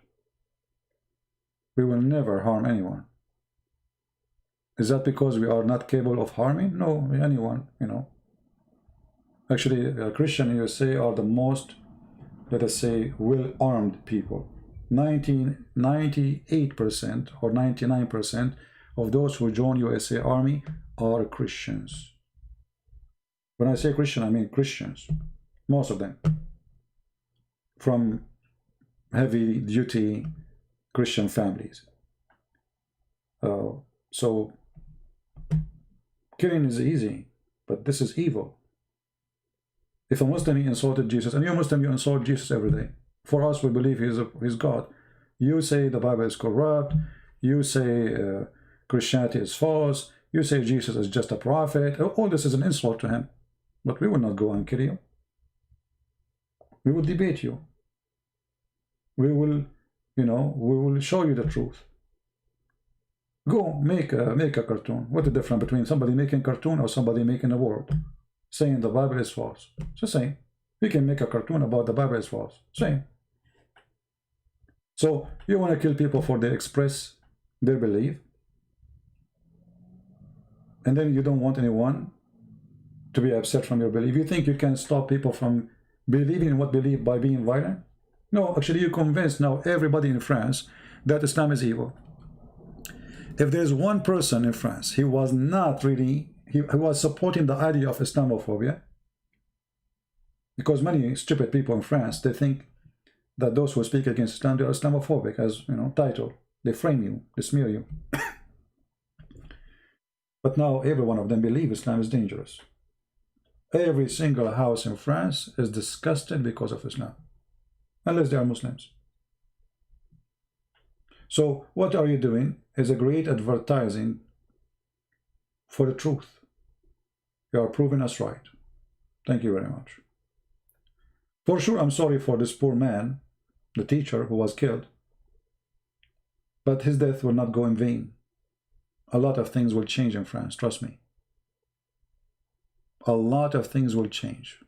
we will never harm anyone. Is that because we are not capable of harming? No, anyone, you know. Actually, Christian in USA are the most, let us say, well-armed people. 98% or 99% of those who join USA Army are Christians. When I say Christian, I mean Christians. Most of them. From heavy-duty Christian families. So, killing is easy, but this is evil. If a Muslim insulted Jesus, and you're Muslim, you insult Jesus every day. For us, we believe he's God. You say the Bible is corrupt. You say Christianity is false. You say Jesus is just a prophet. All this is an insult to him. But we will not go and kill you. We will debate you. We will, you know, we will show you the truth. Go make a cartoon. What's the difference between somebody making a cartoon or somebody making a word? Saying the Bible is false. It's the same. You can make a cartoon about the Bible is false. Same. So you want to kill people for they express their belief, and then you don't want anyone to be upset from your belief. You think you can stop people from believing in what believe by being violent? No, actually you convinced now everybody in France that Islam is evil. If there's one person in France, he was not really, he was supporting the idea of Islamophobia, because many stupid people in France, they think that those who speak against Islam, they are Islamophobic, as, you know, title. They frame you, they smear you. But now every one of them believe Islam is dangerous. Every single house in France is disgusted because of Islam, unless they are Muslims. So what are you doing is a great advertising for the truth. You are proving us right. Thank you very much. For sure, I'm sorry for this poor man, the teacher who was killed, but his death will not go in vain. A lot of things will change in France, trust me. A lot of things will change.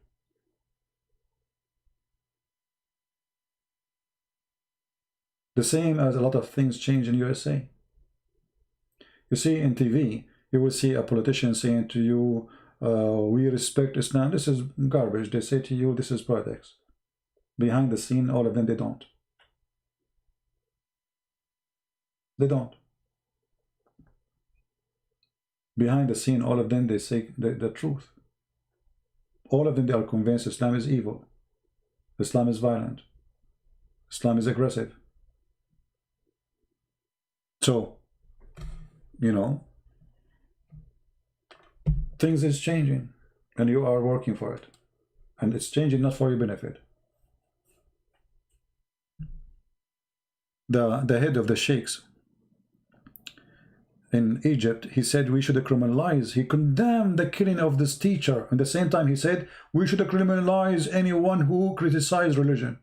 The same as a lot of things change in USA. You see, in TV, you will see a politician saying to you, we respect Islam. This is garbage. They say to you, this is politics. Behind the scene, all of them, they don't. They don't. Behind the scene, all of them, they say the truth. All of them, they are convinced Islam is evil. Islam is violent. Islam is aggressive. So, you know, things is changing, and you are working for it. And it's changing not for your benefit. The head of the sheikhs in Egypt, he said we should criminalize. He condemned the killing of this teacher. At the same time, he said we should criminalize anyone who criticizes religion.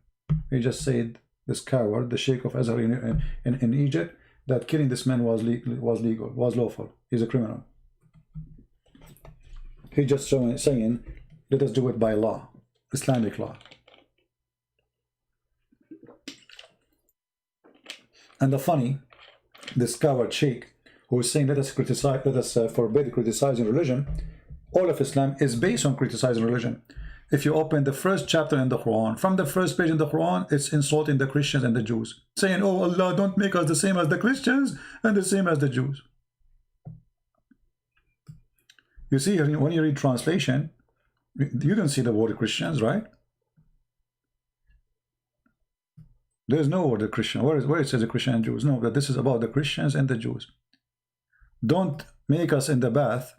He just said, this coward, the Sheikh of Azhar in Egypt, that killing this man was legal, was lawful. He's a criminal. He just saying, let us do it by law, Islamic law. And the funny, this coward sheikh who is saying let us criticize, let us forbid criticizing religion, all of Islam is based on criticizing religion. If you open the first chapter in the Quran, from the first page in the Quran, it's insulting the Christians and the Jews, saying, oh Allah, don't make us the same as the Christians and the same as the Jews. You see, when you read translation, you don't see the word Christians, right? There's no word Christian. Where it says the Christian and Jews? No, but this is about the Christians and the Jews. Don't make us in the bath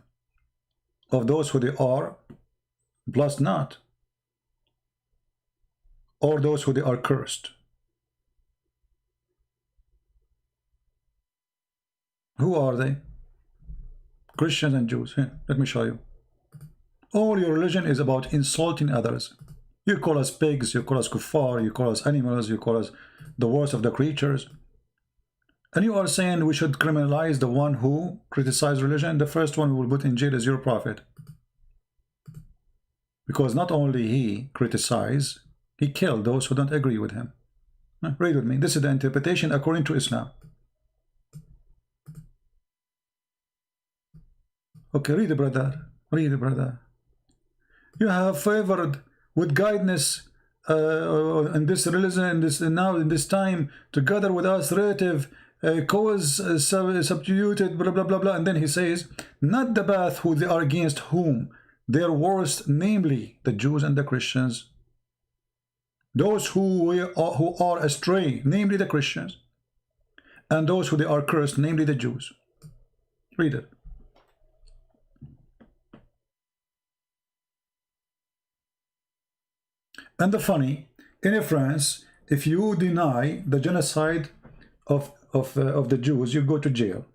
of those who they are, blessed not, or those who they are cursed. Who are they? Christians and Jews. Here, let me show you. All your religion is about insulting others. You call us pigs, you call us kuffar, you call us animals, you call us the worst of the creatures. And you are saying we should criminalize the one who criticizes religion. The first one we will put in jail is your prophet. Because not only he criticized He killed those who don't agree with him. Read with me. This is the interpretation according to Islam. Okay, read it, brother. Read it, brother. You have favored with guidance in this religion, in this now in this time, together with us, relative cause substituted, blah blah blah blah. And then he says, not the path who they are against whom their worst, namely the Jews and the Christians. Those who are astray, namely the Christians, and those who they are cursed, namely the Jews. Read it. And the funny, in France, if you deny the genocide of the Jews, you go to jail.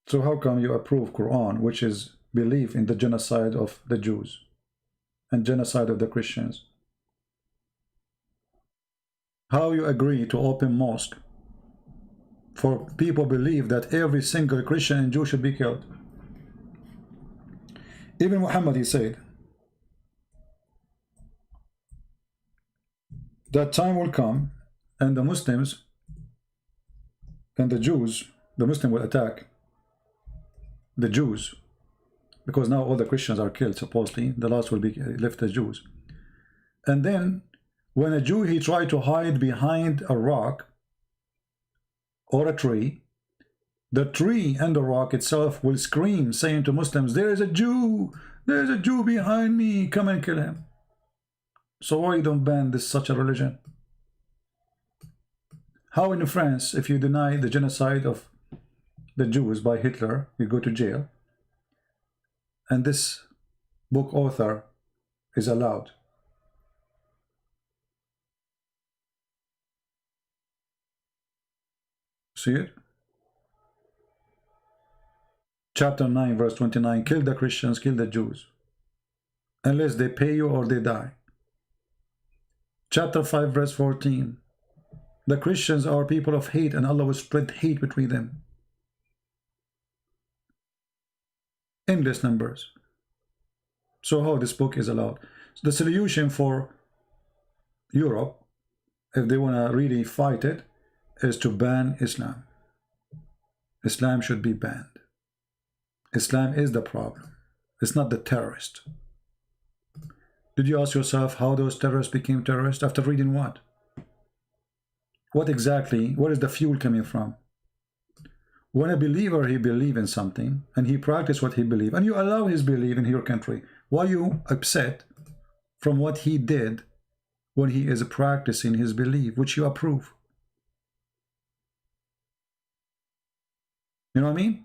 So how come you approve Quran, which is belief in the genocide of the Jews and genocide of the Christians? How you agree to open mosque for people believe that every single Christian and Jew should be killed? Even Muhammad, he said that time will come and the Muslims and the Jews, the Muslim will attack the Jews, because now all the Christians are killed, supposedly. The last will be left the Jews. And then when a Jew, he tried to hide behind a rock or a tree, the tree and the rock itself will scream, saying to Muslims, there is a Jew, there is a Jew behind me, come and kill him. So why you don't ban this such a religion? How in France, if you deny the genocide of the Jews by Hitler, you go to jail, and this book author is allowed? See it? Chapter 9, verse 29, kill the Christians, kill the Jews, unless they pay you or they die. Chapter 5, verse 14, the Christians are people of hate, and Allah will spread hate between them. Endless numbers. So how this book is allowed? The solution for Europe, if they want to really fight it, is to ban Islam. Islam should be banned. Islam is the problem. It's not the terrorist. Did you ask yourself how those terrorists became terrorists? After reading what? What exactly? Where is the fuel coming from? When a believer, he believes in something and he practices what he believes, and you allow his belief in your country, why are you upset from what he did when he is practicing his belief, which you approve? You know what I mean?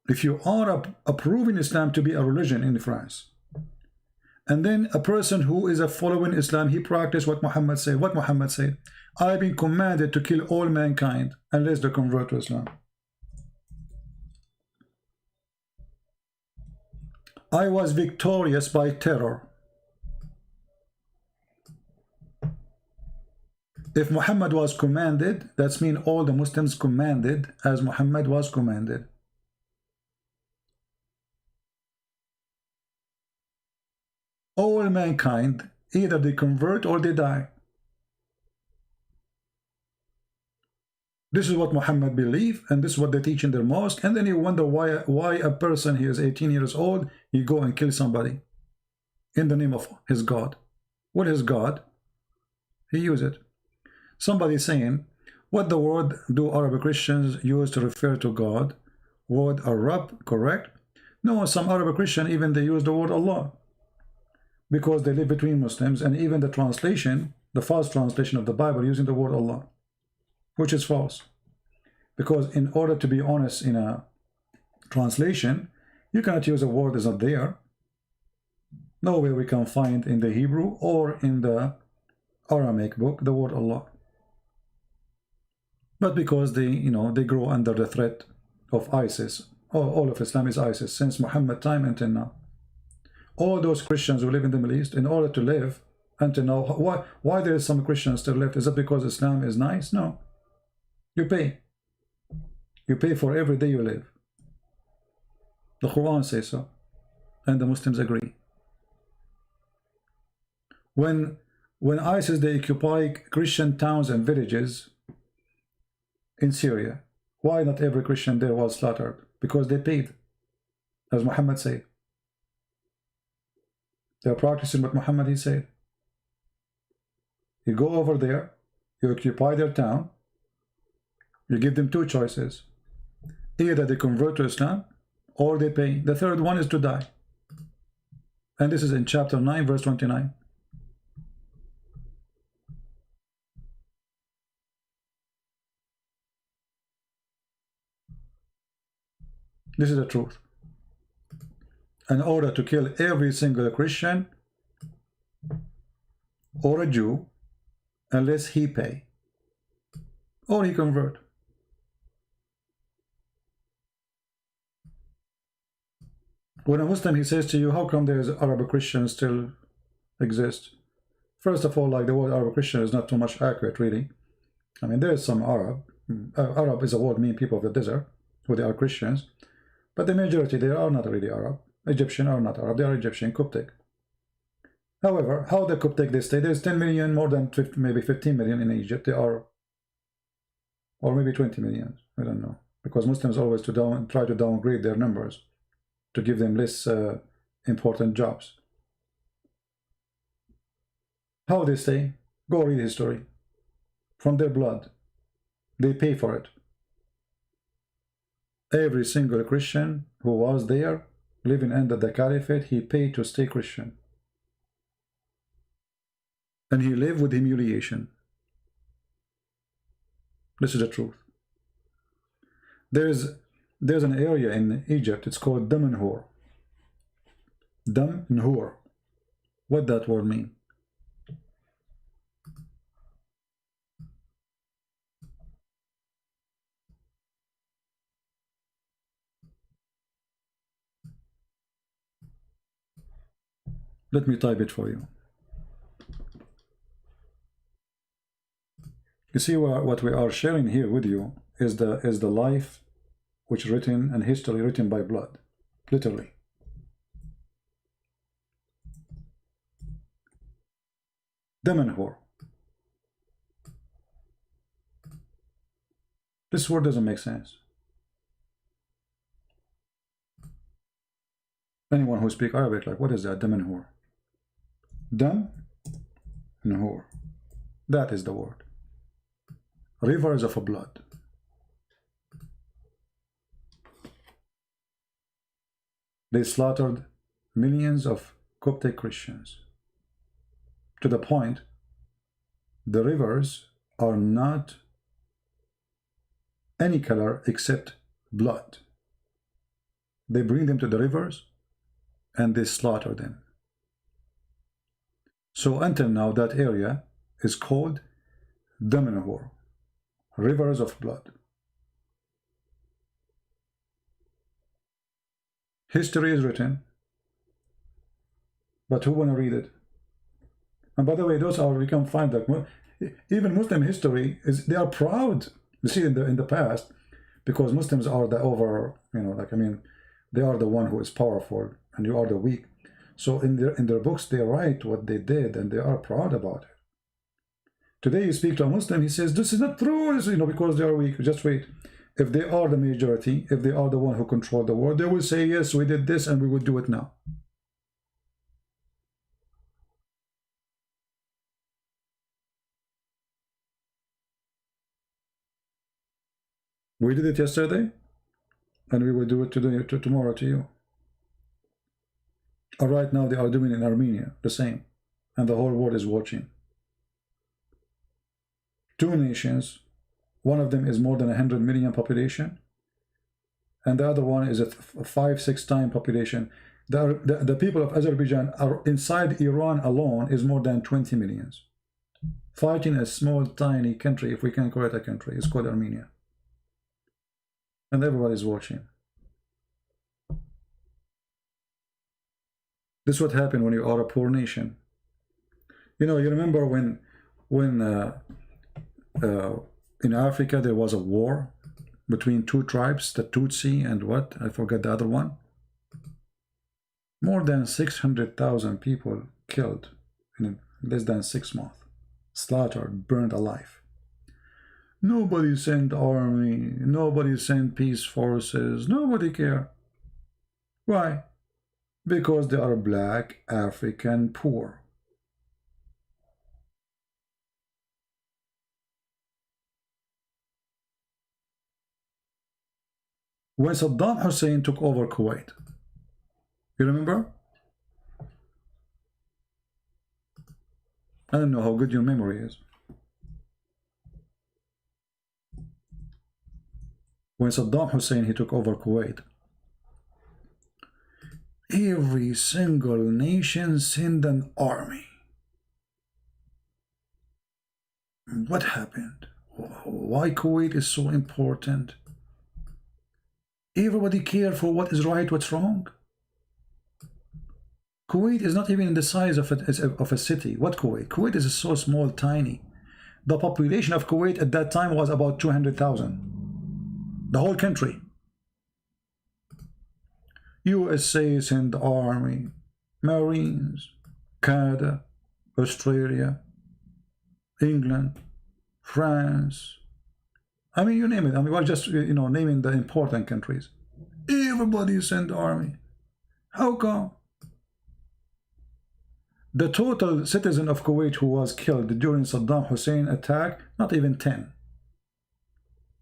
If you are approving Islam to be a religion in France, and then a person who is a following Islam, he practiced what Muhammad said. What Muhammad said? I've been commanded to kill all mankind unless they convert to Islam. I was victorious by terror. If Muhammad was commanded, that means all the Muslims commanded as Muhammad was commanded. All mankind, either they convert or they die. This is what Muhammad believed, and this is what they teach in their mosque. And then you wonder why a person, he is 18 years old, he go and kill somebody in the name of his God. What is God? He use it. Somebody saying, what the word do Arab Christians use to refer to God? Word Arab, correct? No, some Arab Christian, even they use the word Allah, because they live between Muslims, and even the translation, the false translation of the Bible, using the word Allah, which is false. Because in order to be honest in a translation, you cannot use a word that's not there. Nowhere we can find in the Hebrew or in the Aramaic book the word Allah. But because they, you know, they grow under the threat of ISIS. All of Islam is ISIS since Muhammad time until now. All those Christians who live in the Middle East, in order to live until now, why there is some Christians still left? Is it because Islam is nice? No. You pay. You pay for every day you live. The Quran says so. and the Muslims agree. When ISIS, they occupy Christian towns and villages in Syria, why not every Christian there was slaughtered? Because they paid, as Muhammad said. They are practicing what Muhammad he said. You go over there, you occupy their town, you give them two choices. Either they convert to Islam or they pay. The third one is to die. And this is in chapter 9, verse 29. This is the truth. In order to kill every single Christian or a Jew, unless he pay or he convert. When a Muslim, he says to you, how come there's Arab Christians still exist? First of all, like, the word Arab Christian is not too much accurate, really. I mean, there is some Arab. Arab is a word meaning people of the desert, who they are Christians. But the majority, they are not really Arab. Egyptian are not Arab, they are Egyptian, Coptic. However, how the Coptic they stay? There's 10 million, more than 50, maybe 15 million in Egypt. They are, or maybe 20 million, I don't know. Because Muslims always try to downgrade their numbers to give them less important jobs. How they stay? Go read history. From their blood. They pay for it. Every single Christian who was there, living under the caliphate, he paid to stay Christian. And he lived with humiliation. This is the truth. There's an area in Egypt, it's called Dam Nhur. Dam Nhur. What that word mean? Let me type it for you. You see, what we are sharing here with you is the life which written and history written by blood, literally. Dam Nhur. This word doesn't make sense. Anyone who speaks Arabic, like, what is that? Dam Nhur. Dam Nhur. That is the word. Rivers of blood. They slaughtered millions of Coptic Christians to the point the rivers are not any color except blood. They bring them to the rivers and they slaughter them. So until now, that area is called Dam Nhur, rivers of blood. History is written, but who want to read it? And by the way, those are, we can find that even Muslim history is, they are proud. You see, in the past, because Muslims are the over, you know, like, I mean, they are the one who is powerful and you are the weak. So in their books, they write what they did and they are proud about it. Today you speak to a Muslim, he says, this is not true, you know, because they are weak. Just wait. If they are the majority, if they are the one who control the world, they will say, yes, we did this and we would do it now. We did it yesterday, and we will do it today, tomorrow to you. Or right now they are doing it in Armenia, the same. And the whole world is watching. Two nations, one of them is more than 100 million population, and the other one is a 5-6 times population. The people of Azerbaijan are inside Iran alone is more than 20 millions. Fighting a small, tiny country, if we can call it a country, it's called Armenia. And everybody's watching. This is what happened when you are a poor nation. You know, you remember when in Africa there was a war between two tribes, the Tutsi and what? I forget the other one. More than 600,000 people killed in less than 6 months. Slaughtered, burned alive. Nobody sent army, nobody sent peace forces, nobody care. Why? Because they are black, African, poor. When Saddam Hussein took over Kuwait, you remember? I don't know how good your memory is. When Saddam Hussein he took over Kuwait, every single nation sent an army. What happened? Why Kuwait is so important? Everybody care for what is right, what's wrong. Kuwait is not even in the size of a city. What Kuwait? Kuwait is so small, tiny. The population of Kuwait at that time was about 200,000. The whole country. USA sent army, Marines, Canada, Australia, England, France. I mean, you name it. I mean, we're just, naming the important countries. Everybody sent army. How come? The total citizen of Kuwait who was killed during Saddam Hussein attack, not even 10.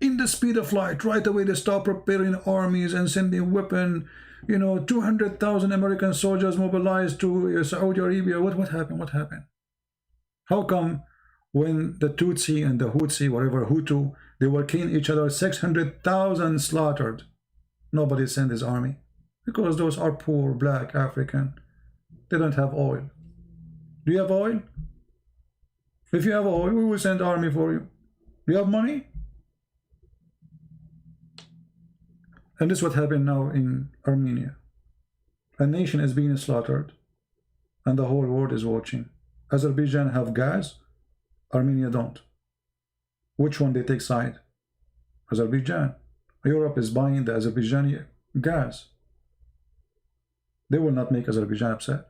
In the speed of light, right away they start preparing armies and sending weapons. 200,000 American soldiers mobilized to Saudi Arabia. What happened? What happened? How come when the Tutsi and the Hutsi, whatever, Hutu, they were killing each other, 600,000 slaughtered? Nobody sent his army. Because those are poor, black, African. They don't have oil. Do you have oil? If you have oil, we will send army for you. Do you have money? And this is what happened now in Armenia. A nation is being slaughtered, and the whole world is watching. Azerbaijan have gas, Armenia don't. Which one they take side? Azerbaijan. Europe is buying the Azerbaijani gas. They will not make Azerbaijan upset.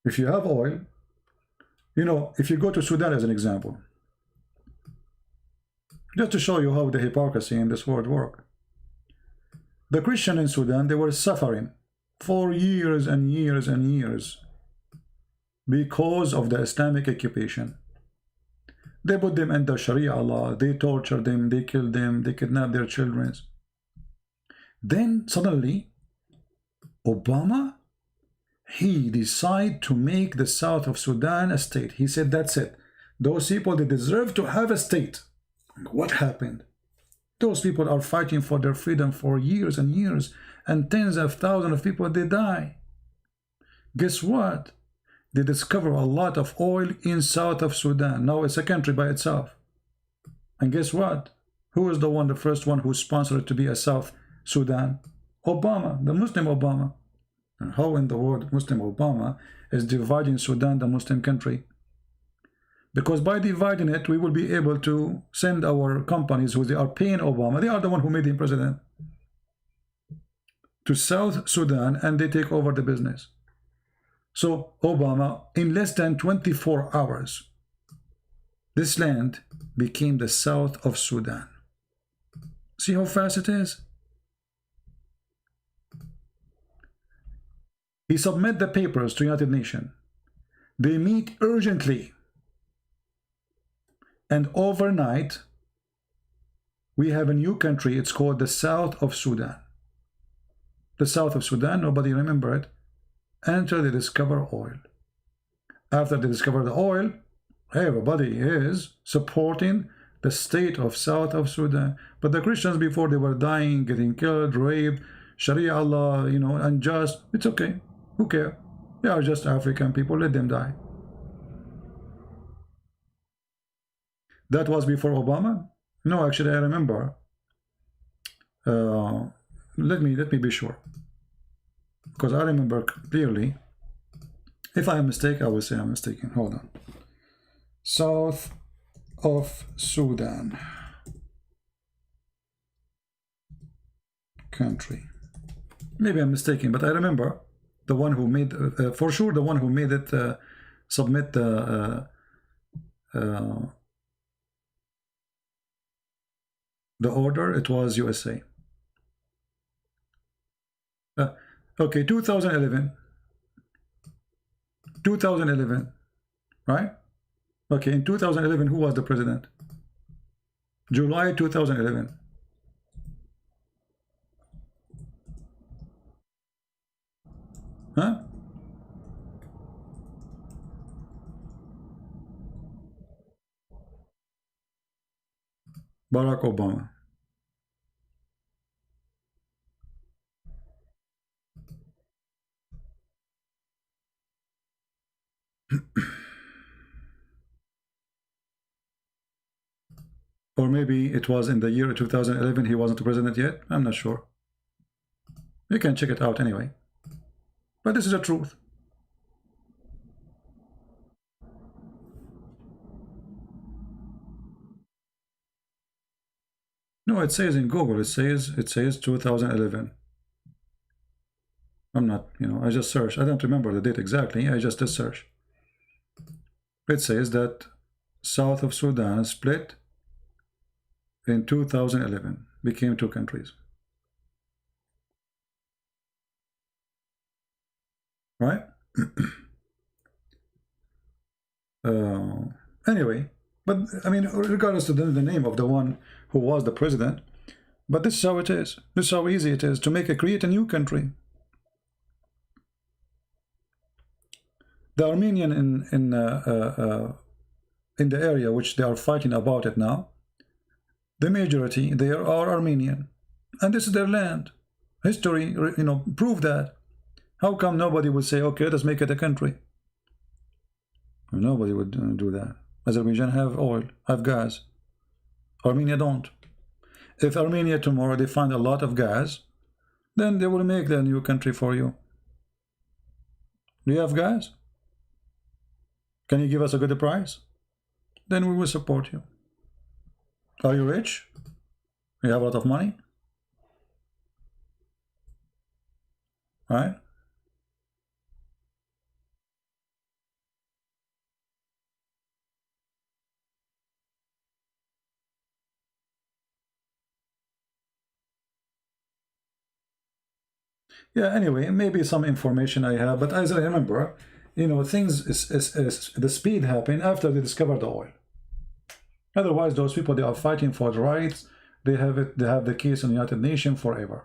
If you have oil, if you go to Sudan as an example, just to show you how the hypocrisy in this world work. The Christian in Sudan, they were suffering for years and years and years because of the Islamic occupation. They put them under Sharia law, they tortured them, they killed them, they kidnapped their children. Then suddenly, Obama, he decided to make the south of Sudan a state. He said, that's it. Those people, they deserve to have a state. What happened? Those people are fighting for their freedom for years and years, and tens of thousands of people, they die. Guess what? They discover a lot of oil in south of Sudan. Now it's a country by itself. And guess what? Who is the first one who sponsored it to be a South Sudan? Obama, the Muslim Obama. And how in the world Muslim Obama is dividing Sudan, the Muslim country? Because by dividing it, we will be able to send our companies who they are paying Obama, they are the one who made him president, to South Sudan, and they take over the business. So Obama, in less than 24 hours, this land became the south of Sudan. See how fast it is? He submit the papers to United Nations. They meet urgently. And overnight, we have a new country. It's called the South of Sudan. The South of Sudan, nobody remember it, until they discover oil. After they discover the oil, everybody is supporting the state of South of Sudan. But the Christians before, they were dying, getting killed, raped, Sharia law, unjust. It's okay. Who cares? They are just African people. Let them die. That was before Obama? No, actually, I remember. Let me be sure, because I remember clearly. If I am mistaken, I will say I'm mistaken. Hold on. South of Sudan. country. Maybe I'm mistaken, but I remember the one who made, for sure, the one who made it submit the order. It was USA. Okay, 2011. 2011, right? Okay, in 2011, who was the president? July 2011. Huh? Barack Obama. Or maybe it was in the year 2011, he wasn't the president yet. I'm not sure. You can check it out anyway. But this is the truth. No, it says in Google, it says 2011. I'm not, I just searched. I don't remember the date exactly. I just did search. It says that South of Sudan split in 2011, became 2 countries. Right? Anyway, but I mean, regardless of the name of the one who was the president, but this is how it is. This is how easy it is to create a new country. The Armenian in the area which they are fighting about it now, the majority there are Armenian, and this is their land. History, prove that. How come nobody would say, okay, let's make it a country? Nobody would do that. Azerbaijan have oil, have gas. Armenia don't. If Armenia tomorrow they find a lot of gas, then they will make the new country for you. Do you have gas? Can you give us a good price? Then we will support you. Are you rich? You have a lot of money? Right? Yeah, anyway, maybe some information I have, but as I remember, things the speed happened after they discovered the oil. Otherwise, those people, they are fighting for the rights. They have the case in the United Nations forever.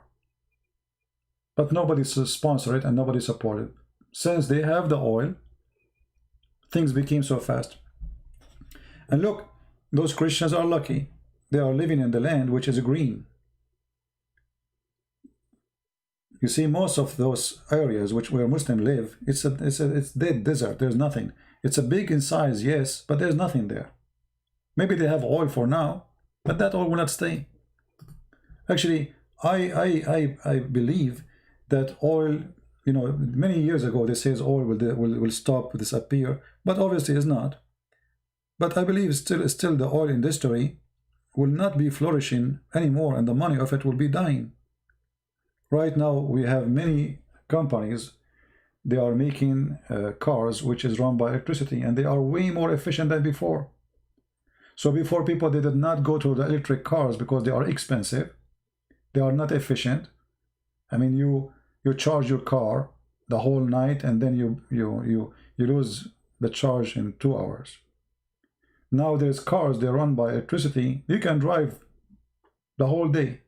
But nobody sponsored it and nobody supported. Since they have the oil, things became so fast. And look, those Christians are lucky. They are living in the land which is green. You see, most of those areas where Muslims live, it's dead desert. There's nothing. It's a big in size, yes, but there's nothing there. Maybe they have oil for now, but that oil will not stay. Actually, I believe that oil, many years ago they says oil will stop, disappear, but obviously it's not. But I believe still the oil industry will not be flourishing anymore, and the money of it will be dying. Right now we have many companies, they are making cars which is run by electricity, and they are way more efficient than before. So before, people, they did not go to the electric cars because they are expensive, they are not efficient. I mean, you charge your car the whole night and then you lose the charge in 2 hours. Now there's cars, they run by electricity. You can drive the whole day.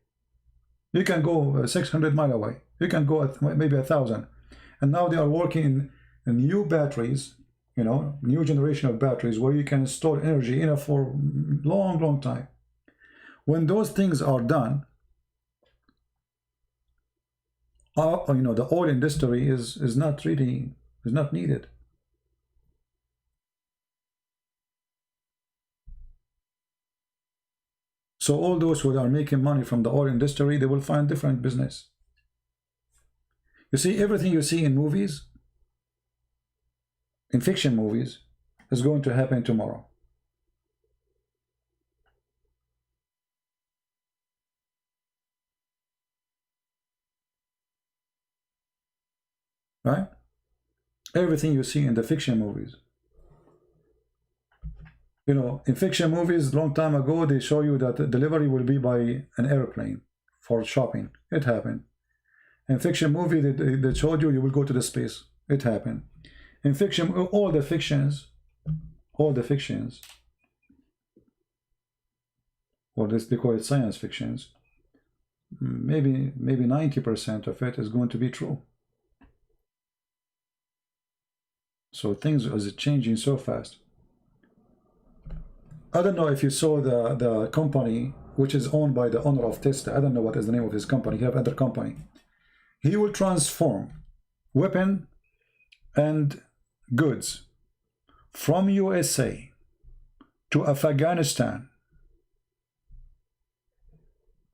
You can go 600 miles away. You can go at maybe 1,000. And now they are working in new batteries, new generation of batteries where you can store energy enough for long time. When those things are done, the oil industry is not needed. So all those who are making money from the oil industry, they will find different business. You see, everything you see in movies, in fiction movies, is going to happen tomorrow. right? Everything you see in the fiction movies. You know, in fiction movies, long time ago, they show you that the delivery will be by an airplane for shopping. It happened. In fiction movie, they showed you will go to the space. It happened. In fiction, all the fictions, or this they call it science fictions, maybe 90% of it is going to be true. So things are changing so fast. I don't know if you saw the company which is owned by the owner of Tesla. I don't know what is the name of his company. He have another company. He will transform weapon and goods from USA to Afghanistan.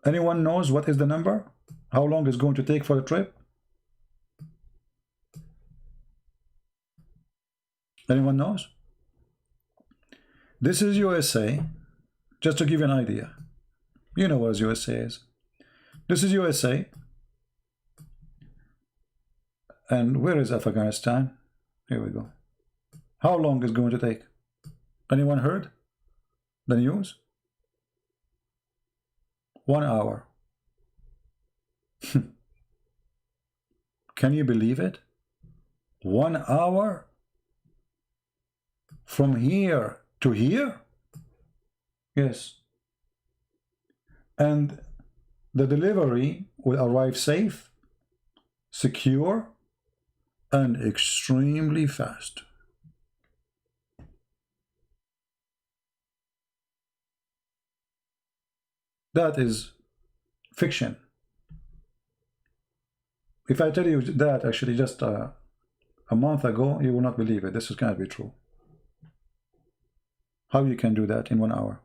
Anyone knows what is the number? How long it's going to take for the trip? Anyone knows? This is USA, just to give you an idea. You know what USA is. This is USA. And where is Afghanistan? Here we go. How long is it going to take? Anyone heard the news? 1 hour. Can you believe it? 1 hour? From here to here? Yes. And the delivery will arrive safe, secure, and extremely fast. That is fiction. If I tell you that actually just a month ago, you will not believe it. This is going to be true. How you can do that in 1 hour?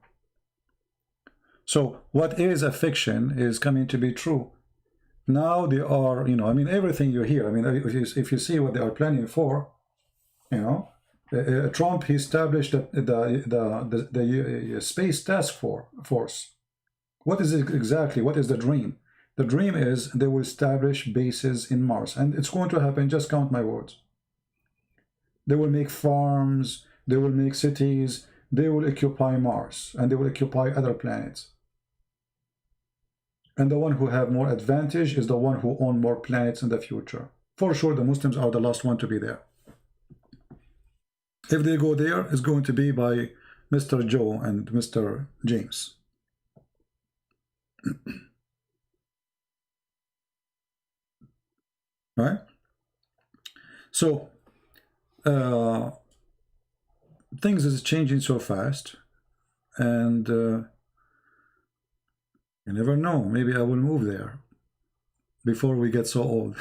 So what is a fiction is coming to be true. Now they are, you know, I mean, everything you hear, I mean, if you see what they are planning for, you know, Trump, he established the space task force. What is it exactly? What is the dream? The dream is they will establish bases in Mars, and it's going to happen. Just count my words. They will make farms, they will make cities, they will occupy Mars, and they will occupy other planets. And the one who have more advantage is the one who own more planets in the future. For sure, the Muslims are the last one to be there. If they go there, it's going to be by Mr. Joe and Mr. James. Right? So, things is changing so fast, and you never know. Maybe I will move there before we get so old.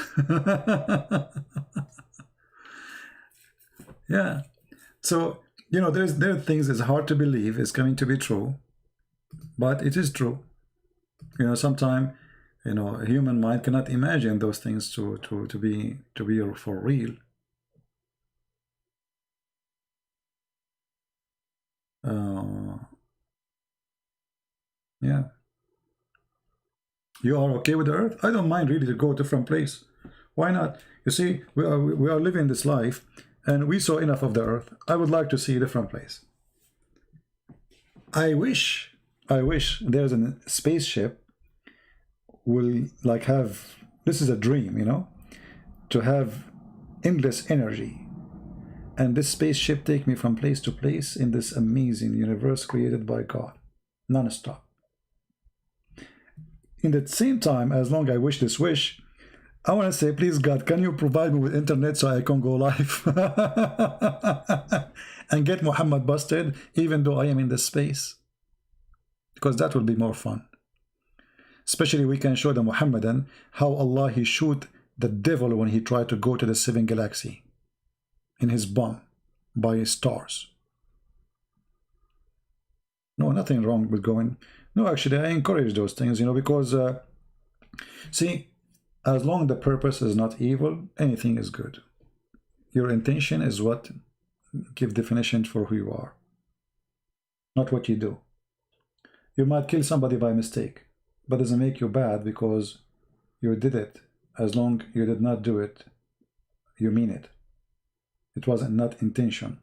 Yeah. So, you know, there are things that's hard to believe is coming to be true, but it is true. You know, sometimes, you know, a human mind cannot imagine those things to be for real. Yeah. You are okay with the earth? I don't mind really to go to a different place. Why not? You see, we are living this life, and we saw enough of the earth. I would like to see a different place. I wish there's a spaceship will like have, this is a dream, you know, to have endless energy, and this spaceship take me from place to place in this amazing universe created by God, non-stop. In the same time, as long as I wish this wish, I want to say, please God, can you provide me with internet so I can go live and get Muhammad busted, even though I am in the space, because that will be more fun. Especially we can show the Muhammadan how Allah, he shoot the devil when he tried to go to the 7th galaxy in his bomb by stars. No, nothing wrong with going. No, actually, I encourage those things, you know, because, see, as long as the purpose is not evil, anything is good. Your intention is what gives definition for who you are, not what you do. You might kill somebody by mistake, but doesn't make you bad because you did it. As long as you did not do it, you mean it. It was not intention.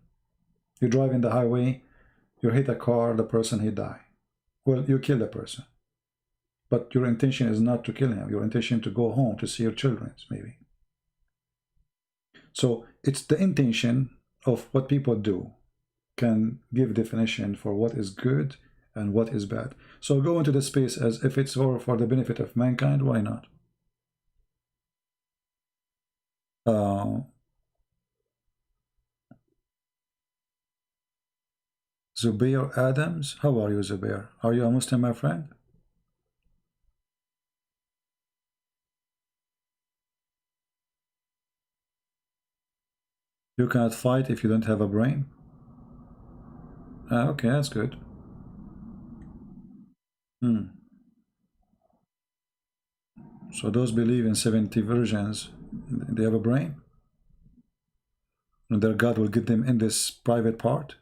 You drive in the highway, you hit a car, the person, he die. Well, you kill the person. But your intention is not to kill him. Your intention to go home to see your children, maybe. So it's the intention of what people do can give definition for what is good and what is bad. So go into the space as if it's for the benefit of mankind. Why not? Zubair Adams, how are you, Zubair? Are you a Muslim, my friend? You cannot fight if you don't have a brain? Okay, that's good. So those believe in 70 virgins, they have a brain? And their God will get them in this private part?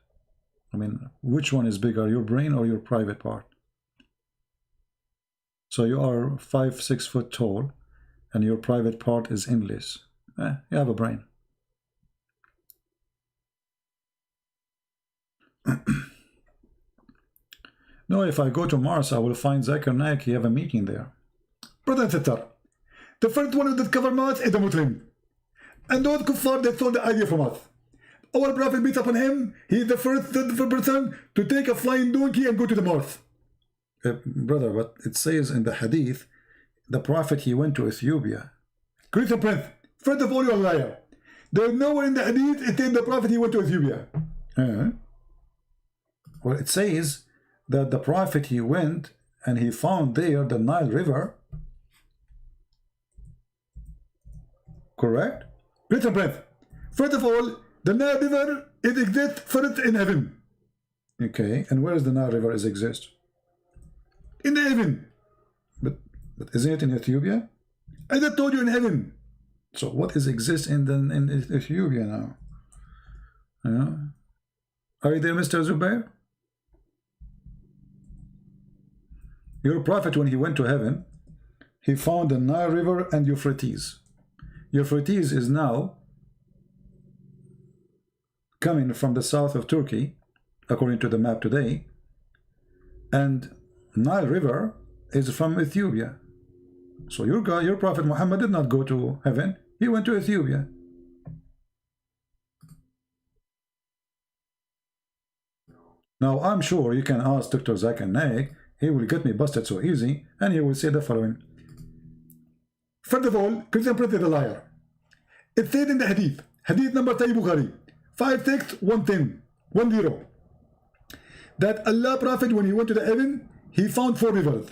I mean, which one is bigger, your brain or your private part? So you are 5-6 foot tall, and your private part is endless. You have a brain. No, if I go to Mars, I will find Zakir Naik. He have a meeting there. Brother and sister, the first one that cover Mars is the Muslim. And those kuffar that stole the idea from us. Our Prophet beats upon him. He is the first person to take a flying donkey and go to the Mars. Brother, but it says in the hadith, the Prophet, he went to Ethiopia. Christian Prince, first of all, you're a liar. There is nowhere in the hadith it says the Prophet, he went to Ethiopia. Well, it says that the Prophet, he went and he found there the Nile River. Correct? Christian Prince, first of all, the Nile River, it exists first in heaven. Okay, and where does the Nile River exist? In the heaven. But isn't it in Ethiopia? I just told you in heaven. So what is exist in Ethiopia now? Yeah. Are you there, Mr. Zubair? Your Prophet, when he went to heaven, he found the Nile River and Euphrates. Euphrates is now coming from the south of Turkey, according to the map today, and Nile River is from Ethiopia. So your God, your Prophet Muhammad did not go to heaven, he went to Ethiopia. Now I'm sure you can ask Dr. Zakir Naik, he will get me busted so easy, and he will say the following. First of all, Christian Prince is a liar. It said in the hadith, hadith number Sahih Bukhari, 56110, that Allah Prophet, when he went to the heaven, he found 4 rivers.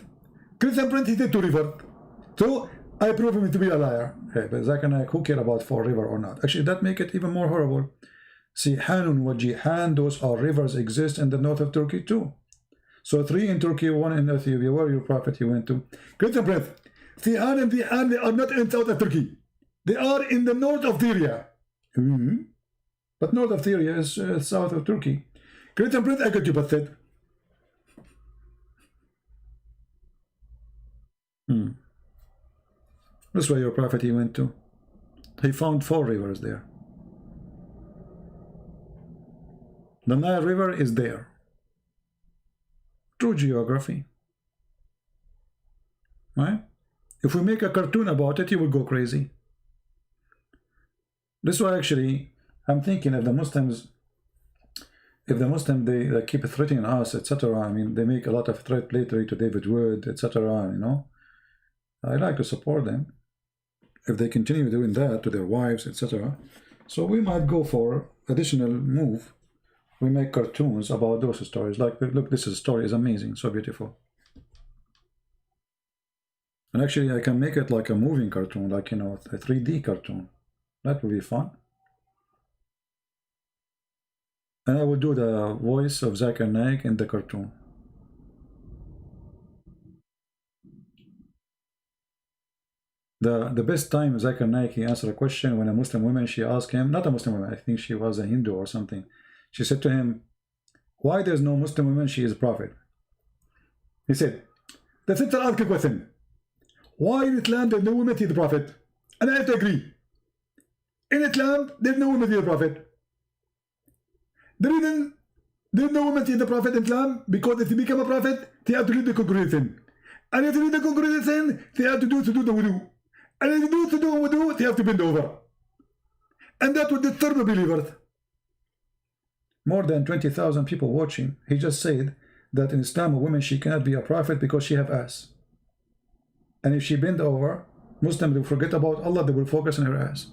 Christian Prince, he said 2 rivers. So I prove him to be a liar. Hey, but Zakir Naik, who care about 4 rivers or not? Actually, that make it even more horrible. See, Hanun wa Jihan, those are rivers exist in the north of Turkey too. So 3 in Turkey, 1 in Ethiopia. Where your Prophet he went to? Christian Prince, Sihan and Zihan, they are not in south of Turkey. They are in the north of Syria. But north of Syria is south of Turkey. Christian Prince, I got you busted. That's where your Prophet he went to. He found 4 rivers there. The Nile River is there. True geography. Right? If we make a cartoon about it, you will go crazy. This is why actually I'm thinking if the Muslims they keep threatening us, etc. I mean, they make a lot of threat lately to David Wood, etc. You know, I like to support them if they continue doing that to their wives, etc. So we might go for additional move. We make cartoons about those stories. Like, look, this story is amazing, so beautiful. And actually, I can make it like a moving cartoon, like, you know, a 3D cartoon. That would be fun. And I will do the voice of Zakir Naik in the cartoon. The best time Zakir Naik he answered a question when a Muslim woman, she asked him, not a Muslim woman, I think she was a Hindu or something. She said to him, why there's no Muslim woman, she is a prophet? He said, the sister asked a question. Why in Islam there's no woman, she is a prophet? And I have to agree. In Islam, there's no women to the Prophet. The reason there's no women to the Prophet in Islam, because if you become a prophet, they have to lead the congregation. And if you lead the congregation, they have to do the wudu. And if you do the wudu, they have to bend over. And that would disturb the believers. More than 20,000 people watching. He just said that in Islam a woman, she cannot be a prophet because she have ass. And if she bend over, Muslims will forget about Allah, they will focus on her ass.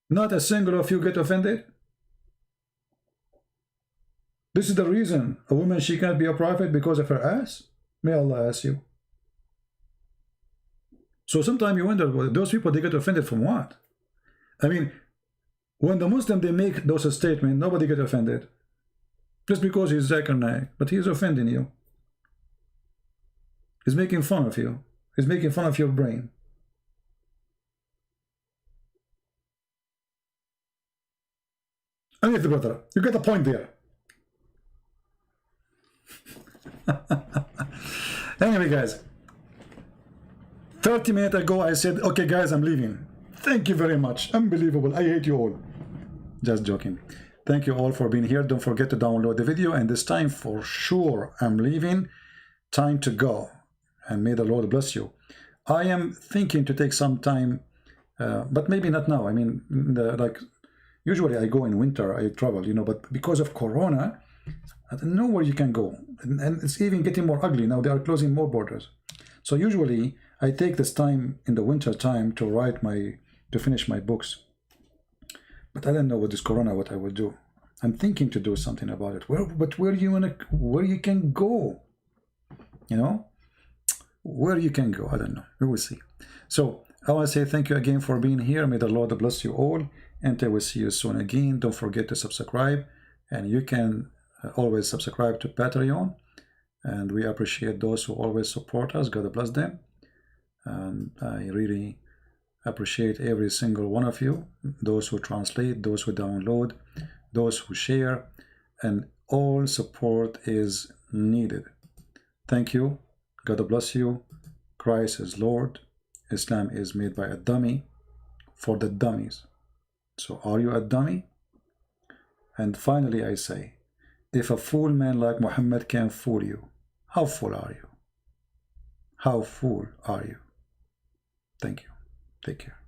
Not a single of you get offended? This is the reason a woman, she cannot be a prophet because of her ass? May Allah ask you. So sometimes you wonder, well, those people, they get offended from what? I mean, when the Muslim, they make those statements, nobody get offended. Just because he's Zakir Naik, but he's offending you. He's making fun of you. He's making fun of your brain. And yes, brother, you get a point there. Anyway, guys, 30 minutes ago I said, okay guys, I'm leaving. Thank you very much. Unbelievable. I hate you all. Just joking. Thank you all for being here. Don't forget to download the video, and this time for sure I'm leaving. Time to go, and may the Lord bless you. I am thinking to take some time, but maybe not now. I mean, like usually I go in winter, I travel, you know, but because of Corona, I don't know where you can go, and it's even getting more ugly now. They are closing more borders. So usually I take this time in the winter time to write to finish my books. But I don't know with this Corona what I will do. I'm thinking to do something about it. But where you can go? You know, where you can go? I don't know. We will see. So I want to say thank you again for being here. May the Lord bless you all, and I will see you soon again. Don't forget to subscribe, and you can always subscribe to Patreon, and we appreciate those who always support us. God bless them, and I really appreciate every single one of you, those who translate, those who download, those who share, and all support is needed. Thank you. God bless you. Christ is Lord. Islam is made by a dummy for the dummies. So are you a dummy? And finally I say, if a fool man like Muhammad can fool you, how fool are you? How fool are you? Thank you. Take care.